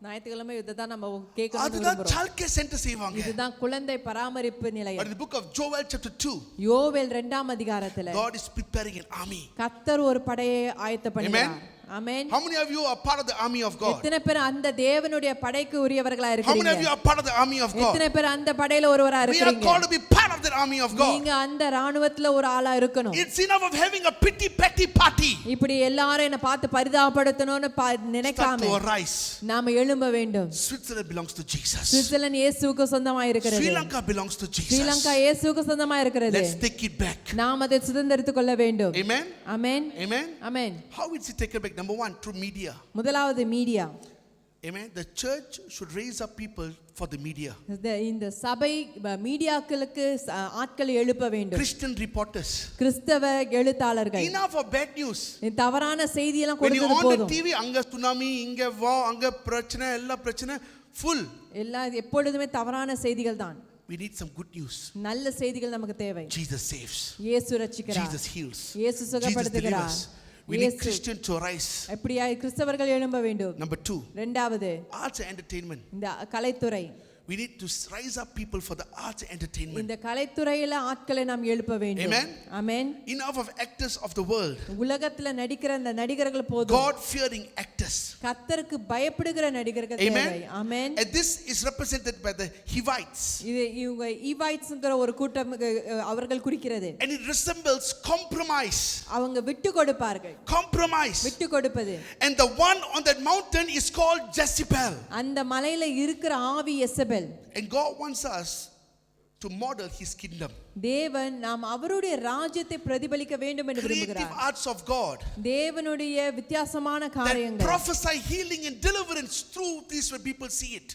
[SPEAKER 1] ஞாயிற்றுக்கிழமை இதுதான் நம்ம கேட்கணும்
[SPEAKER 2] அதுதான் child care center செய்வாங்க.
[SPEAKER 1] இதுதான் குழந்தை பராமரிப்பு
[SPEAKER 2] But
[SPEAKER 1] நிலையம்.
[SPEAKER 2] in the book of Joel chapter 2,
[SPEAKER 1] யோவேல் 2ஆம் அதிகாரத்துல
[SPEAKER 2] God is preparing an army.
[SPEAKER 1] கர்த்தர் ஒரு படையை ஆயத்தம் பண்ணுகிறார். ஆமென்.
[SPEAKER 2] How many of you are part of the army of God?
[SPEAKER 1] எத்தனை பேர் அந்த தேவனுடைய படைக்கு உரியவர்களா
[SPEAKER 2] How many
[SPEAKER 1] இருக்கீங்க?
[SPEAKER 2] of you are part of the army of God?
[SPEAKER 1] எத்தனை பேர் அந்த படையில ஒருவரா
[SPEAKER 2] We are
[SPEAKER 1] இருக்கீங்க?
[SPEAKER 2] called to be part of the army of God.
[SPEAKER 1] நீங்க அந்த ராணுவத்துல ஒரு ஆளா இருக்கணும்.
[SPEAKER 2] It's enough of having a pity petty party.
[SPEAKER 1] இப்படி எல்லாரும் என்ன பார்த்து பரிதாபப்படுத்தணும்னு
[SPEAKER 2] Start
[SPEAKER 1] நினைக்காம
[SPEAKER 2] to arise.
[SPEAKER 1] நாம எழும்ப வேண்டும்.
[SPEAKER 2] Switzerland belongs to Jesus.
[SPEAKER 1] Switzerland இயேசுவுக்கு சொந்தமா இருக்கிறது.
[SPEAKER 2] Sri Lanka belongs to Jesus.
[SPEAKER 1] Sri Lanka இயேசுவுக்கு சொந்தமா இருக்கிறது.
[SPEAKER 2] Let's take it back.
[SPEAKER 1] நாம் அதை சுதந்தரித்துக் கொள்ள வேண்டும்.
[SPEAKER 2] Amen.
[SPEAKER 1] Amen.
[SPEAKER 2] Amen.
[SPEAKER 1] Amen.
[SPEAKER 2] How is it taken back? Number one, through media.
[SPEAKER 1] முதலாவது media.
[SPEAKER 2] Amen. The church should raise up people for the media.
[SPEAKER 1] இந்த சபை மீடியாக்களுக்கு ஆட்களை எழுப்ப வேண்டும்.
[SPEAKER 2] Christian reporters.
[SPEAKER 1] கிறிஸ்தவ எழுத்தாளர்கள்.
[SPEAKER 2] Enough of bad news.
[SPEAKER 1] தவறான செய்தி எல்லாம்
[SPEAKER 2] When you
[SPEAKER 1] கொடுக்கிறது
[SPEAKER 2] on the
[SPEAKER 1] போதும்.
[SPEAKER 2] TV, அங்க tsunami, இங்க war, அங்க பிரச்சனை, எல்லா பிரச்சனை full.
[SPEAKER 1] எல்லாம் எப்பொழுதுமே தவறான செய்திகள் தான்.
[SPEAKER 2] We need some good news.
[SPEAKER 1] நல்ல செய்திகள் நமக்கு தேவை.
[SPEAKER 2] Jesus saves.
[SPEAKER 1] இயேசு ரட்சிக்கிறார்.
[SPEAKER 2] Jesus heals.
[SPEAKER 1] இயேசு
[SPEAKER 2] Jesus
[SPEAKER 1] சுகப்படுத்துகிறார்.
[SPEAKER 2] delivers. We need Christian to rise.
[SPEAKER 1] எப்படியா கிறிஸ்தவர்கள் எழும்ப வேண்டும்.
[SPEAKER 2] Number 2,
[SPEAKER 1] இரண்டாவது
[SPEAKER 2] arts and entertainment.
[SPEAKER 1] இந்த கலைத்துறை.
[SPEAKER 2] We need to rise up people for the arts and entertainment.
[SPEAKER 1] இந்த கலைத்துறையில ஆட்களை நாம் எழுப்ப வேண்டும்.
[SPEAKER 2] Amen.
[SPEAKER 1] Amen.
[SPEAKER 2] Enough of actors of the world.
[SPEAKER 1] உலகத்துல நடிக்கிற அந்த நடிகர்கள் போதும்.
[SPEAKER 2] God fearing actors.
[SPEAKER 1] கர்த்தருக்கு பயப்படுகிற நடிகர்கள்
[SPEAKER 2] Amen.
[SPEAKER 1] தேவை. ஆமென்.
[SPEAKER 2] And this is represented by the Hivites.
[SPEAKER 1] இது இவங்க ஈவாய்ட்ஸ்ங்கற ஒரு கூட்டம் அவர்கள் குறிக்கிறது.
[SPEAKER 2] And it resembles compromise.
[SPEAKER 1] அவங்க விட்டு கொடுப்பார்கள்.
[SPEAKER 2] Compromise.
[SPEAKER 1] விட்டு கொடுப்பது.
[SPEAKER 2] And the one on that mountain is called Jezebel.
[SPEAKER 1] அந்த மலையில இருக்கிற ஆவி எசபெல்.
[SPEAKER 2] And God wants us to model his kingdom.
[SPEAKER 1] தேவன் நாம் அவருடைய ராஜ்யத்தை பிரதிபலிக்க வேண்டும் என்று
[SPEAKER 2] Creative
[SPEAKER 1] விரும்புகிறார்.
[SPEAKER 2] arts of God.
[SPEAKER 1] தேவனுடைய வித்தியாசமான
[SPEAKER 2] That
[SPEAKER 1] காரியங்கள்.
[SPEAKER 2] prophesy healing and deliverance through these when people see it.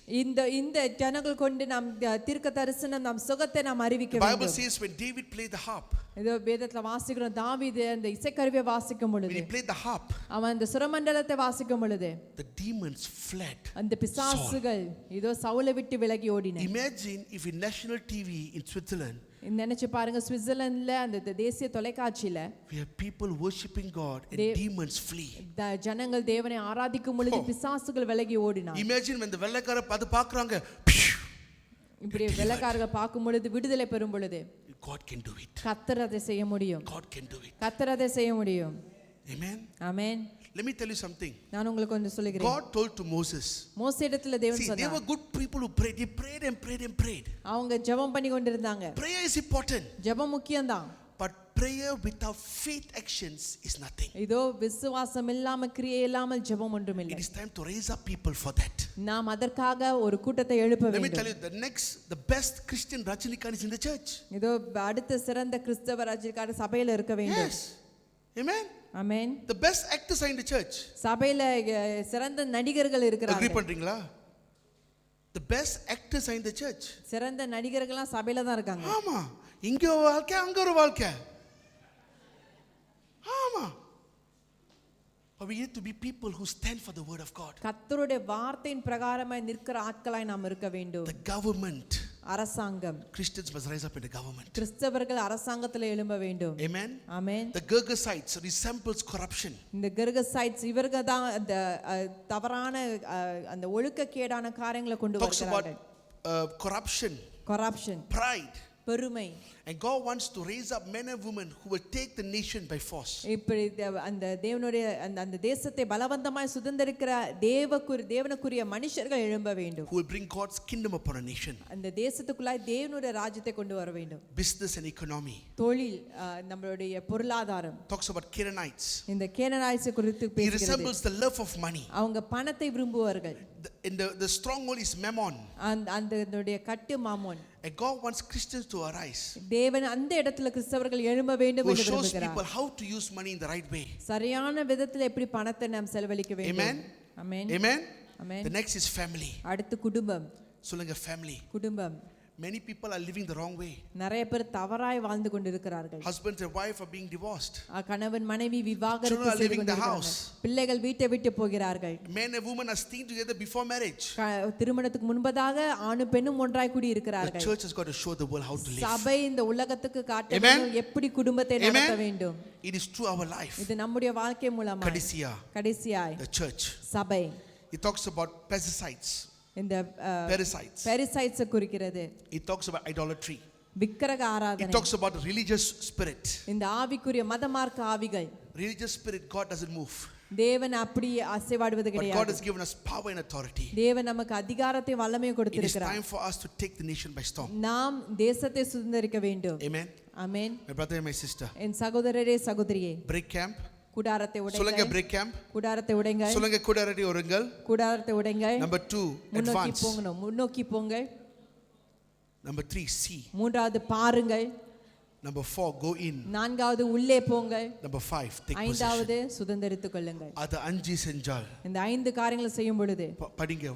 [SPEAKER 1] இந்த ஜனங்கள் கொண்டு நாம் தீர்க்க தரிசனம் நாம் சுகத்தை நாம் அறிவிக்க
[SPEAKER 2] The Bible
[SPEAKER 1] வேண்டும்.
[SPEAKER 2] says when David played the harp,
[SPEAKER 1] இதோ வேதத்துல வாசிக்கிறோம் தாவீது அந்த இசைக்கருவியை வாசிக்கும்
[SPEAKER 2] when
[SPEAKER 1] பொழுது
[SPEAKER 2] he played the harp,
[SPEAKER 1] அவன் அந்த சுரமண்டலத்தை வாசிக்கும் பொழுது
[SPEAKER 2] the demons fled.
[SPEAKER 1] அந்த பிசாசுகள் இதோ சவுலை விட்டு விலகி ஓடின.
[SPEAKER 2] Imagine if in national TV in Switzerland,
[SPEAKER 1] நினைச்சு பாருங்க சுவிட்சர்லாந்துல அந்த தேசிய தொலைக்காட்சியில
[SPEAKER 2] we have people worshiping God and demons flee.
[SPEAKER 1] ஜனங்கள் தேவனை ஆராதிக்கும் பொழுது பிசாசுகள் விலகி ஓடின.
[SPEAKER 2] Imagine when the வெள்ளைக்கார அது பார்க்கறாங்க,
[SPEAKER 1] இப்படி வெள்ளைக்காரர்கள் பார்க்கும் பொழுது விடுதலை பெறும் பொழுது
[SPEAKER 2] God can do it.
[SPEAKER 1] கர்த்தர் அதை செய்ய முடியும்.
[SPEAKER 2] God can do it.
[SPEAKER 1] கர்த்தர் அதை செய்ய முடியும்.
[SPEAKER 2] Amen.
[SPEAKER 1] Amen.
[SPEAKER 2] Let me tell you something.
[SPEAKER 1] நான் உங்களுக்கு கொஞ்சம் சொல்லுகிறேன்.
[SPEAKER 2] God told to Moses.
[SPEAKER 1] மோசேயிடத்துல தேவன்
[SPEAKER 2] See, they
[SPEAKER 1] சொன்னார்.
[SPEAKER 2] were good people who prayed. They prayed and prayed and prayed.
[SPEAKER 1] அவங்க ஜெபம் பண்ணி கொண்டிருந்தாங்க.
[SPEAKER 2] Prayer is important.
[SPEAKER 1] ஜெபம் முக்கியம்தான்.
[SPEAKER 2] But prayer without faith actions is nothing.
[SPEAKER 1] இதோ விசுவாசம் இல்லாம கிரியை இல்லாமல் ஜெபம் ஒன்றுமில்லை.
[SPEAKER 2] It is time to raise up people for that.
[SPEAKER 1] நாம் அதற்காக ஒரு கூட்டத்தை எழுப்ப
[SPEAKER 2] Let me
[SPEAKER 1] வேண்டும்.
[SPEAKER 2] tell you, the best Christian Rajinikanth is in the church.
[SPEAKER 1] இதோ அடுத்த சிறந்த கிறிஸ்தவ ராஜ்யக்கார சபையில இருக்க வேண்டும்.
[SPEAKER 2] Yes. Amen.
[SPEAKER 1] Amen.
[SPEAKER 2] The best actors are in the church.
[SPEAKER 1] சபையில சிறந்த நடிகர்கள்
[SPEAKER 2] Agree
[SPEAKER 1] இருக்கிறார்கள்.
[SPEAKER 2] பண்றீங்களா? The best actors are in the church.
[SPEAKER 1] சிறந்த நடிகர்கள்லாம் சபையில தான் இருக்காங்க.
[SPEAKER 2] ஆமா. இங்க ஒரு வாழ்க்கை, அங்க ஒரு வாழ்க்கை. ஆமா. But we need to be people who stand for the word of God.
[SPEAKER 1] கர்த்தருடைய வார்த்தையின் பிரகாரமாய் நிற்கிற ஆட்களாய் நாம் இருக்க வேண்டும்.
[SPEAKER 2] The government.
[SPEAKER 1] அரசாங்கம்.
[SPEAKER 2] Christians must rise up in the government.
[SPEAKER 1] கிறிஸ்தவர்கள் அரசாங்கத்தில் எழும்ப வேண்டும்.
[SPEAKER 2] Amen.
[SPEAKER 1] Amen.
[SPEAKER 2] The Gergesites resembles corruption.
[SPEAKER 1] இந்த கர்கசைட்ஸ் இவங்க தான் அந்த தவறான அந்த ஒழுக்கக்கேடான காரியங்களை கொண்டு
[SPEAKER 2] Talks about
[SPEAKER 1] வருகிறார்கள்.
[SPEAKER 2] corruption,
[SPEAKER 1] corruption,
[SPEAKER 2] pride.
[SPEAKER 1] பெருமை.
[SPEAKER 2] And God wants to raise up men and women who will take the nation by force.
[SPEAKER 1] இப்படி அந்த தேவனுடைய அந்த தேசத்தை பலவந்தமாய் சுதந்தரிக்கிற தேவனுக்குரிய மனுஷர்கள் எழும்ப வேண்டும்.
[SPEAKER 2] Who will bring God's kingdom upon a nation.
[SPEAKER 1] அந்த தேசத்துக்குள்ளாய் தேவனுடைய ராஜ்யத்தை கொண்டு வர வேண்டும்.
[SPEAKER 2] Business and economy.
[SPEAKER 1] தொழில் நம்மளுடைய பொருளாதாரம்.
[SPEAKER 2] Talks about Canaanites.
[SPEAKER 1] இந்த கேனனைட்ஸ் குறித்து
[SPEAKER 2] He
[SPEAKER 1] பேசுகிறது.
[SPEAKER 2] resembles the love of money.
[SPEAKER 1] அவங்க பணத்தை விரும்புவார்கள்.
[SPEAKER 2] The stronghold is Mammon.
[SPEAKER 1] அந்த கட்டு மாமோன்.
[SPEAKER 2] And God wants Christians to arise.
[SPEAKER 1] தேவன் அந்த இடத்துல கிறிஸ்தவர்கள் எழும்ப வேண்டும்
[SPEAKER 2] Who
[SPEAKER 1] என்று
[SPEAKER 2] shows
[SPEAKER 1] விரும்புகிறார்.
[SPEAKER 2] people how to use money in the right way.
[SPEAKER 1] சரியான விதத்தில் எப்படி பணத்தை நாம் செலவழிக்க வேண்டும்.
[SPEAKER 2] Amen.
[SPEAKER 1] Amen.
[SPEAKER 2] Amen.
[SPEAKER 1] Amen.
[SPEAKER 2] The next is family.
[SPEAKER 1] அடுத்து குடும்பம்.
[SPEAKER 2] சொல்லுங்க family.
[SPEAKER 1] குடும்பம்.
[SPEAKER 2] Many people are living the wrong way.
[SPEAKER 1] நிறைய பேர் தவறாய் வாழ்ந்து கொண்டிருக்கிறார்கள்.
[SPEAKER 2] Husbands and wife are being divorced.
[SPEAKER 1] கணவன் மனைவி விவாகரத்து
[SPEAKER 2] Children are
[SPEAKER 1] செய்து
[SPEAKER 2] leaving the
[SPEAKER 1] கொண்டிருக்கிறார்கள்.
[SPEAKER 2] house.
[SPEAKER 1] பிள்ளைகள் வீட்டை விட்டு போகிறார்கள்.
[SPEAKER 2] Men and women are staying together before marriage.
[SPEAKER 1] திருமணத்துக்கு முன்பதாக ஆணும் பெண்ணும் ஒன்றாய் கூடி
[SPEAKER 2] The
[SPEAKER 1] இருக்கிறார்கள்.
[SPEAKER 2] church has got to show the world how to live.
[SPEAKER 1] சபை இந்த உலகத்துக்கு காட்ட
[SPEAKER 2] Amen.
[SPEAKER 1] வேண்டும் எப்படி குடும்பத்தை நடத்த வேண்டும்.
[SPEAKER 2] It is through our life.
[SPEAKER 1] இது நம்முடைய வாழ்க்கை மூலமாக
[SPEAKER 2] கடைசியாய்
[SPEAKER 1] கடைசியாய்
[SPEAKER 2] the church.
[SPEAKER 1] சபை.
[SPEAKER 2] It talks about pesticides,
[SPEAKER 1] இந்த
[SPEAKER 2] parasites.
[SPEAKER 1] parasites குறிக்கிறது.
[SPEAKER 2] It talks about idolatry.
[SPEAKER 1] விக்கிரக
[SPEAKER 2] It
[SPEAKER 1] ஆராதனை.
[SPEAKER 2] talks about religious spirit.
[SPEAKER 1] இந்த ஆவிக்குரிய மதமார்க்க ஆவிகள்.
[SPEAKER 2] Religious spirit, God doesn't move.
[SPEAKER 1] தேவன் அப்படி அசைவாடுவது
[SPEAKER 2] But God
[SPEAKER 1] கிடையாது.
[SPEAKER 2] has given us power and authority.
[SPEAKER 1] தேவன் நமக்கு அதிகாரத்தை வல்லமையை
[SPEAKER 2] It is
[SPEAKER 1] கொடுத்திருக்கிறார்.
[SPEAKER 2] time for us to take the nation by storm.
[SPEAKER 1] நாம் தேசத்தை சுதந்தரிக்க வேண்டும்.
[SPEAKER 2] Amen.
[SPEAKER 1] Amen.
[SPEAKER 2] My brother and my sister.
[SPEAKER 1] என் சகோதரரே சகோதரியே,
[SPEAKER 2] Break camp.
[SPEAKER 1] கூடாரத்தை
[SPEAKER 2] சொல்லுங்க
[SPEAKER 1] உடைங்க.
[SPEAKER 2] break camp.
[SPEAKER 1] கூடாரத்தை உடைங்க.
[SPEAKER 2] சொல்லுங்க கூடாரத்தை ஒருங்கள்.
[SPEAKER 1] கூடாரத்தை உடைங்க.
[SPEAKER 2] Number 2,
[SPEAKER 1] முன்னோக்கி
[SPEAKER 2] advance.
[SPEAKER 1] போங்க. முன்னோக்கி போங்க.
[SPEAKER 2] Number 3, see.
[SPEAKER 1] மூன்றாவது பாருங்கள்.
[SPEAKER 2] Number 4, go in.
[SPEAKER 1] நான்காவது உள்ளே போங்க.
[SPEAKER 2] Number 5, take possession.
[SPEAKER 1] ஐந்தாவது சுதந்தரித்துக் கொள்ளுங்கள்.
[SPEAKER 2] அது 5 செஞ்சால்
[SPEAKER 1] இந்த 5 காரியங்களை செய்யும் பொழுது
[SPEAKER 2] படிங்க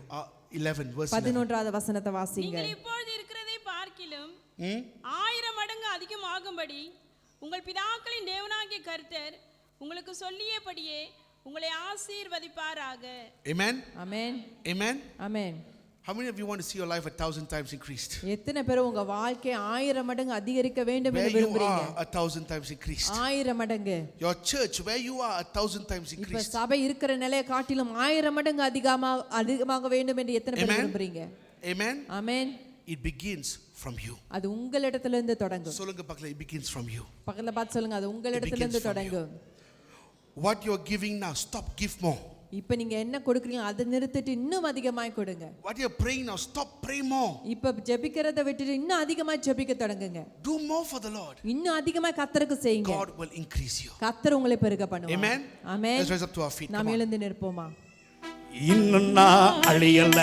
[SPEAKER 2] 11 verse 11.
[SPEAKER 1] 11வது வசனத்தை வாசிங்க.
[SPEAKER 3] நீங்கள் இப்பொழுது இருக்கிறதை பார்க்கிலும் 1000 மடங்கு அதிகமாகும்படி உங்கள் பிதாக்களின் தேவனாகிய கர்த்தர் உங்களுக்கு சொல்லியபடியே உங்களை ஆசீர்வதிப்பாராக.
[SPEAKER 2] Amen.
[SPEAKER 1] Amen.
[SPEAKER 2] Amen.
[SPEAKER 1] Amen.
[SPEAKER 2] How many of you want to see your life 1,000 times increased?
[SPEAKER 1] எத்தனை பேர் உங்க வாழ்க்கை 1000 மடங்கு அதிகரிக்க வேண்டும்
[SPEAKER 2] Where
[SPEAKER 1] என்று
[SPEAKER 2] you
[SPEAKER 1] விரும்புறீங்க?
[SPEAKER 2] are 1,000 times increased.
[SPEAKER 1] 1000 மடங்கு.
[SPEAKER 2] Your church, where you are 1,000 times
[SPEAKER 1] இப்ப
[SPEAKER 2] increased.
[SPEAKER 1] சபை இருக்கிற நிலையை காட்டிலும் 1000 மடங்கு அதிகமாக வேண்டும் என்று எத்தனை பேர்
[SPEAKER 2] Amen.
[SPEAKER 1] விரும்புறீங்க?
[SPEAKER 2] Amen.
[SPEAKER 1] Amen.
[SPEAKER 2] It begins from you.
[SPEAKER 1] அது உங்களிடத்திலிருந்து தொடங்கும்.
[SPEAKER 2] சொல்லுங்க பக்கத்துல, it begins from you.
[SPEAKER 1] பக்கத்துல பார்த்து சொல்லுங்க, அது உங்களிடத்திலிருந்து
[SPEAKER 2] from
[SPEAKER 1] தொடங்கும்.
[SPEAKER 2] What you're giving now, stop, give more.
[SPEAKER 1] இப்ப நீங்க என்ன கொடுக்குறீங்க அதை நிறுத்திட்டு இன்னும் அதிகமாய் கொடுங்க.
[SPEAKER 2] What you're praying now, stop, pray more.
[SPEAKER 1] இப்ப ஜெபிக்கிறதை விட்டுட்டு இன்னும் அதிகமாய் ஜெபிக்க தொடங்குங்க.
[SPEAKER 2] Do more for the Lord.
[SPEAKER 1] இன்னும் அதிகமாய் கர்த்தருக்கு செய்யுங்க.
[SPEAKER 2] God will increase you.
[SPEAKER 1] கர்த்தர் உங்களை பெருக பண்ணுவார்.
[SPEAKER 2] Amen.
[SPEAKER 1] Amen.
[SPEAKER 2] Let's rise up to our feet.
[SPEAKER 1] நாம் எழுந்து நிற்போமா?
[SPEAKER 4] இன்னும் நான் அழியல,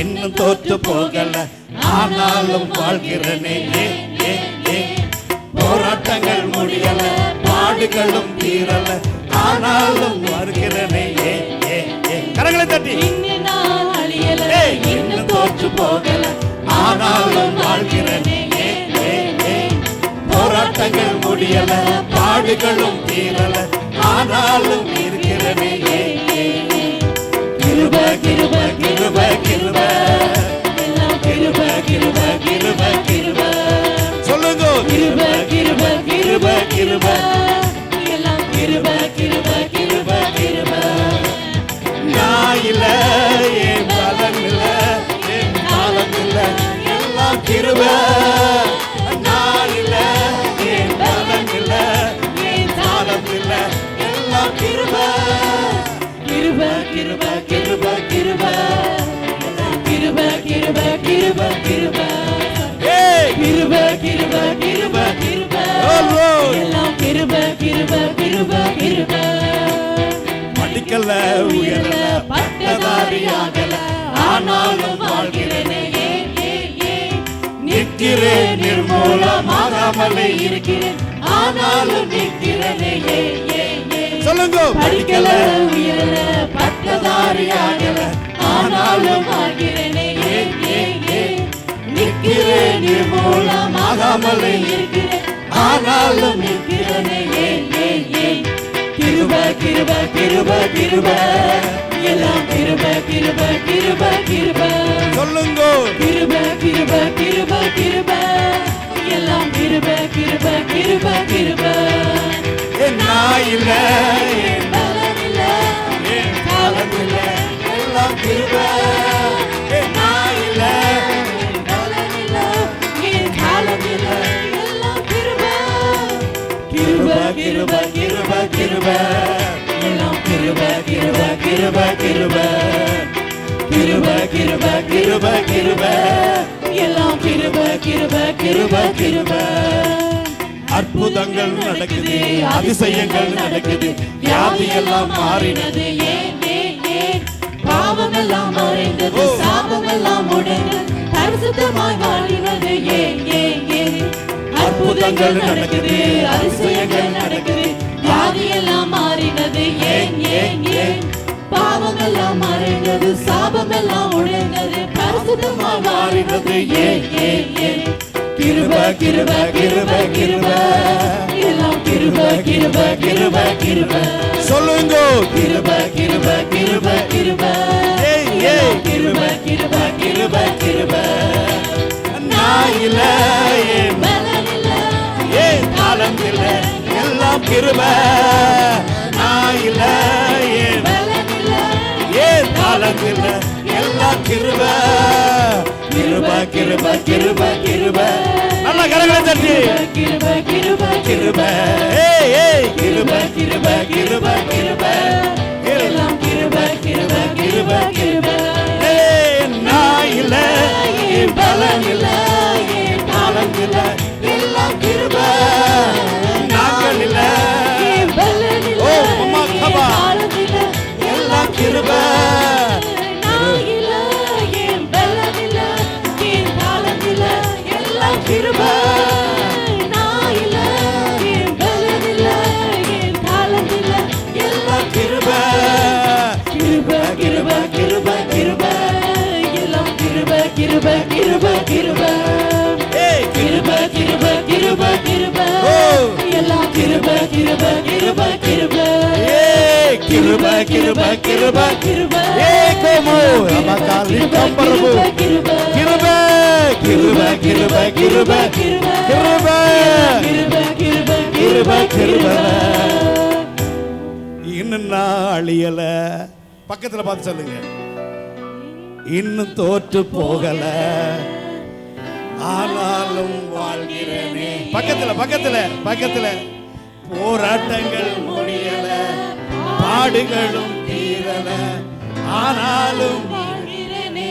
[SPEAKER 4] இன்னும் தோற்று போகல, ஆனாலும் வாழ்கிறனே. போராட்டங்கள் முடியல, பாடுகளும் தீரல, ஆனாலும் வருகிறனே. கரங்களை தட்டி. இன்னும் நான் அழியல, இன்னும் தோற்று போகல, ஆனாலும் வாழ்கிறனே. போராட்டங்கள் முடியல, பாடுகளும் தீரல, ஆனாலும் இருக்கிறனே. கிருப கிருப கிருப கிருப எல்லாம் கிருப கிருப கிருப கிருப. சொல்லுங்க. கிருப கிருப கிருப கிருப எல்லாம் கிருப கிருப கிருப கிருப. நான் இல்ல, என் பலன் இல்ல, என் காலம் இல்ல, எல்லாம் கிருப. நான் இல்ல, என் பலன் இல்ல, என் காலம் இல்ல, எல்லாம் கிருப. கிருப கிருப கிருப கிருப கிருப கிருப கிருப கிருப. கிருப கிருப கிருப கிருப எல்லாம் கிருப கிருப கிருப கிருப. படிக்கல, உயரல, பட்டதாரியாகல, ஆனாலும் வாழ்கிறேனே. நிற்கிறேன், நிர்மூலமாகாமலே இருக்கிறேன், ஆனாலும் நிற்கிறேனே. சொல்லுங்க. படிக்கல, உயரல, பட்டதாரியாகல, ஆனாலும் வாழ்கிறேனே. நிற்கிறேன், நிர்மூலமாகாமலே இருக்கிறேன், ஆனாலும் நிற்கிறேனே. கிருப கிருப கிருப கிருப எல்லாம் கிருப கிருப கிருப கிருப. சொல்லுங்க. கிருப கிருப கிருப கிருப எல்லாம் கிருப கிருப கிருப கிருப. நான் இல்ல, என் பலன் இல்ல, என் காலம் இல்ல, எல்லாம் கிருப. நான் இல்ல, என் பலன் இல்ல, என் காலம் இல்ல, எல்லாம் கிருப. கிருப கிருப கிருப கிருப எல்லாம் கிருப கிருப கிருப கிருப. கிருப கிருப கிருப கிருப எல்லாம் கிருப கிருப கிருப கிருப. அற்புதங்கள் நடக்குது, அதிசயங்கள் நடக்குது, வியாதி எல்லாம் மாறினது. பாவம் எல்லாம் மறைந்தது, சாபம் எல்லாம் உடைந்தது, பரிசுத்தமாய் வாழ்கிறது. அற்புதங்கள் நடக்குது, அதிசயங்கள் நடக்குது, வியாதி எல்லாம் மாறினது. பாவம் எல்லாம் மறைந்தது, சாபம் எல்லாம் உடைந்தது, பரிசுத்தமாய் வாழ்கிறது. கிருப கிருப கிருப கிருப எல்லாம் கிருப கிருப கிருப கிருப. சொல்லுங்க. கிருப கிருப கிருப கிருப கிருப கிருப கிருப கிருப. நான் இல்ல, என் பலன் இல்ல, என் காலம் இல்ல, எல்லாம் கிருப. நான் இல்ல, என் பலன் இல்ல, என்
[SPEAKER 5] காலத்தில் எல்லாம் கிருப கிருப கிருப கிருப கிருப. நல்ல கரங்களை தட்டி
[SPEAKER 4] கிருப கிருப
[SPEAKER 5] கிருப ஏய் ஏய் கிருப கிருப கிருப கிருப
[SPEAKER 4] எல்லாம் கிருப கிருப கிருப கிருப.
[SPEAKER 5] ஏய் நான் இல்ல என் பலன் இல்ல
[SPEAKER 4] என்
[SPEAKER 5] காலம் இல்ல
[SPEAKER 4] எல்லாம் கிருப
[SPEAKER 5] நாங்கள் இல்ல
[SPEAKER 4] என் பலன் இல்ல
[SPEAKER 5] ஓ அம்மா கபா
[SPEAKER 4] காலம் இல்ல
[SPEAKER 5] எல்லாம் கிருப
[SPEAKER 4] நான் இல்ல என் பலன் இல்ல என் காலம் இல்ல எல்லாம் கிருப நான் இல்ல என் பலன் இல்ல என் காலம் இல்ல எல்லாம்
[SPEAKER 5] கிருப
[SPEAKER 4] கிருப கிருப கிருப கிருப எல்லாம் கிருப கிருப கிருப கிருப.
[SPEAKER 5] ஏய்
[SPEAKER 4] கிருப கிருப கிருப கிருப
[SPEAKER 5] ஓ
[SPEAKER 4] எல்லாம் கிருப கிருப கிருப கிருப.
[SPEAKER 5] ஏய் கிருப கிருப கிருப
[SPEAKER 4] கிருப
[SPEAKER 5] ஏய் கோமோ அமகாலி கம்பரபு
[SPEAKER 4] கிருப
[SPEAKER 5] கிருப கிருப கிருப கிருப
[SPEAKER 4] கிருப
[SPEAKER 5] கிருப
[SPEAKER 4] கிருப கிருப
[SPEAKER 5] கிருப கிருப. இன்னும் நான் அழியல. பக்கத்துல பார்த்து சொல்லுங்க. இன்னும் தோற்று போகல ஆனாலும் வாழ்கிறேனே. பக்கத்துல பக்கத்துல பக்கத்துல போராட்டங்கள் முடியல பாடுகளும் தீரல ஆனாலும்
[SPEAKER 4] வாழ்கிறேனே.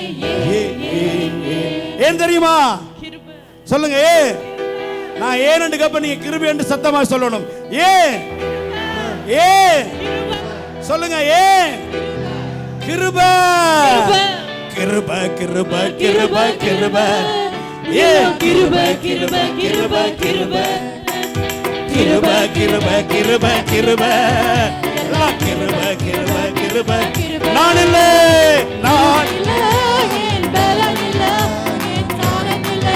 [SPEAKER 5] ஏன் தெரியுமா சொல்லுங்க. நான் ஏன் கப்ப நீங்க கிருபை என்று சத்தமா சொல்லணும். ஏன் ஏன் சொல்லுங்க. ஏன் கிருப கிருப கிருப கிருப கிருப. ஏன்
[SPEAKER 4] கிருப கிருப கிருப கிருப
[SPEAKER 5] கிருப கிருப கிருப கிருப எல்லாம் கிருப கிருப கிருப. நான் இல்லை நான்
[SPEAKER 4] இல்ல என் பலன் இல்ல என் காலம் இல்ல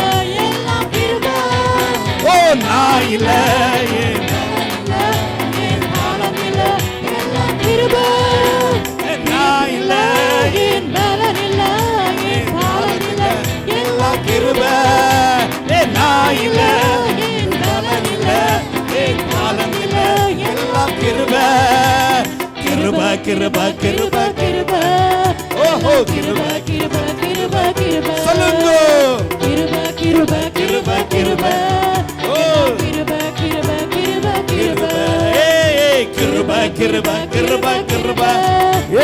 [SPEAKER 4] எல்லாம் கிருப
[SPEAKER 5] ஓ நான் இல்லை ஏன்
[SPEAKER 4] என் காலம் இல்ல எல்லாம் கிருப
[SPEAKER 5] நான் இல்லை
[SPEAKER 4] என் பலன் இல்ல என் காலம் இல்ல எல்லாம்
[SPEAKER 5] கிருப நான் இல்லை
[SPEAKER 4] என் பலன் இல்ல என்
[SPEAKER 5] காலம் இல்லை எல்லாம் கிருப கிருப கிருப கிருப
[SPEAKER 4] கிருப
[SPEAKER 5] ஓஹோ கிருப
[SPEAKER 4] கிருப கிருப கிருப
[SPEAKER 5] சொல்லுங்க.
[SPEAKER 4] கிருப கிருப கிருப கிருப
[SPEAKER 5] ஓ
[SPEAKER 4] கிருப கிருப கிருப கிருப
[SPEAKER 5] ஏய் கிருப கிருப கிருப கிருப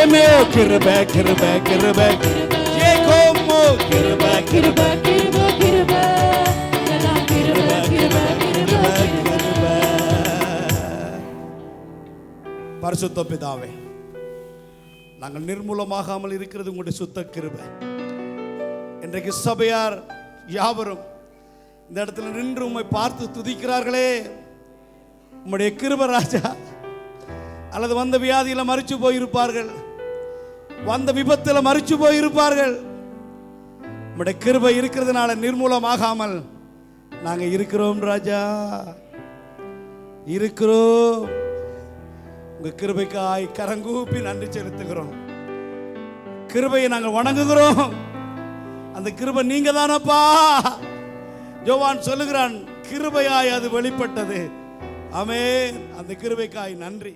[SPEAKER 5] ஏமே கிருப கிருப கிருப ஏகோமோ கிருப
[SPEAKER 4] கிருப கிருப கிருப எல்லாம் கிருப கிருப கிருப
[SPEAKER 5] கிருப. பரிசுத்த பிதாவே, நாங்கள் நிர்மூலமாகாமல் இருக்கிறது உங்களுடைய சுத்த கிருபை. இன்றைக்கு சபையார் யாவரும் இந்த இடத்துல நின்று உம்மை பார்த்து துதிக்கிறார்களே, உம்முடைய கிருபை ராஜா. அல்லது வந்த வியாதியில் மரிச்சு போயிருப்பார்கள், வந்த விபத்தில் மரிச்சு போயிருப்பார்கள். உம்முடைய கிருபை இருக்கிறதுனால நிர்மூலமாகாமல் நாங்க இருக்கிறோம் ராஜா, இருக்கிறோம். உங்க கிருபைக்காய் கரங்கூப்பி நன்றி செலுத்துகிறோம். கிருபையை நாங்கள் வணங்குகிறோம். அந்த கிருபை நீங்க தானப்பா. யோவான் சொல்லுகிறான், கிருபையாய் அது வெளிப்பட்டது. ஆமென். அந்த கிருபைக்காய் நன்றி.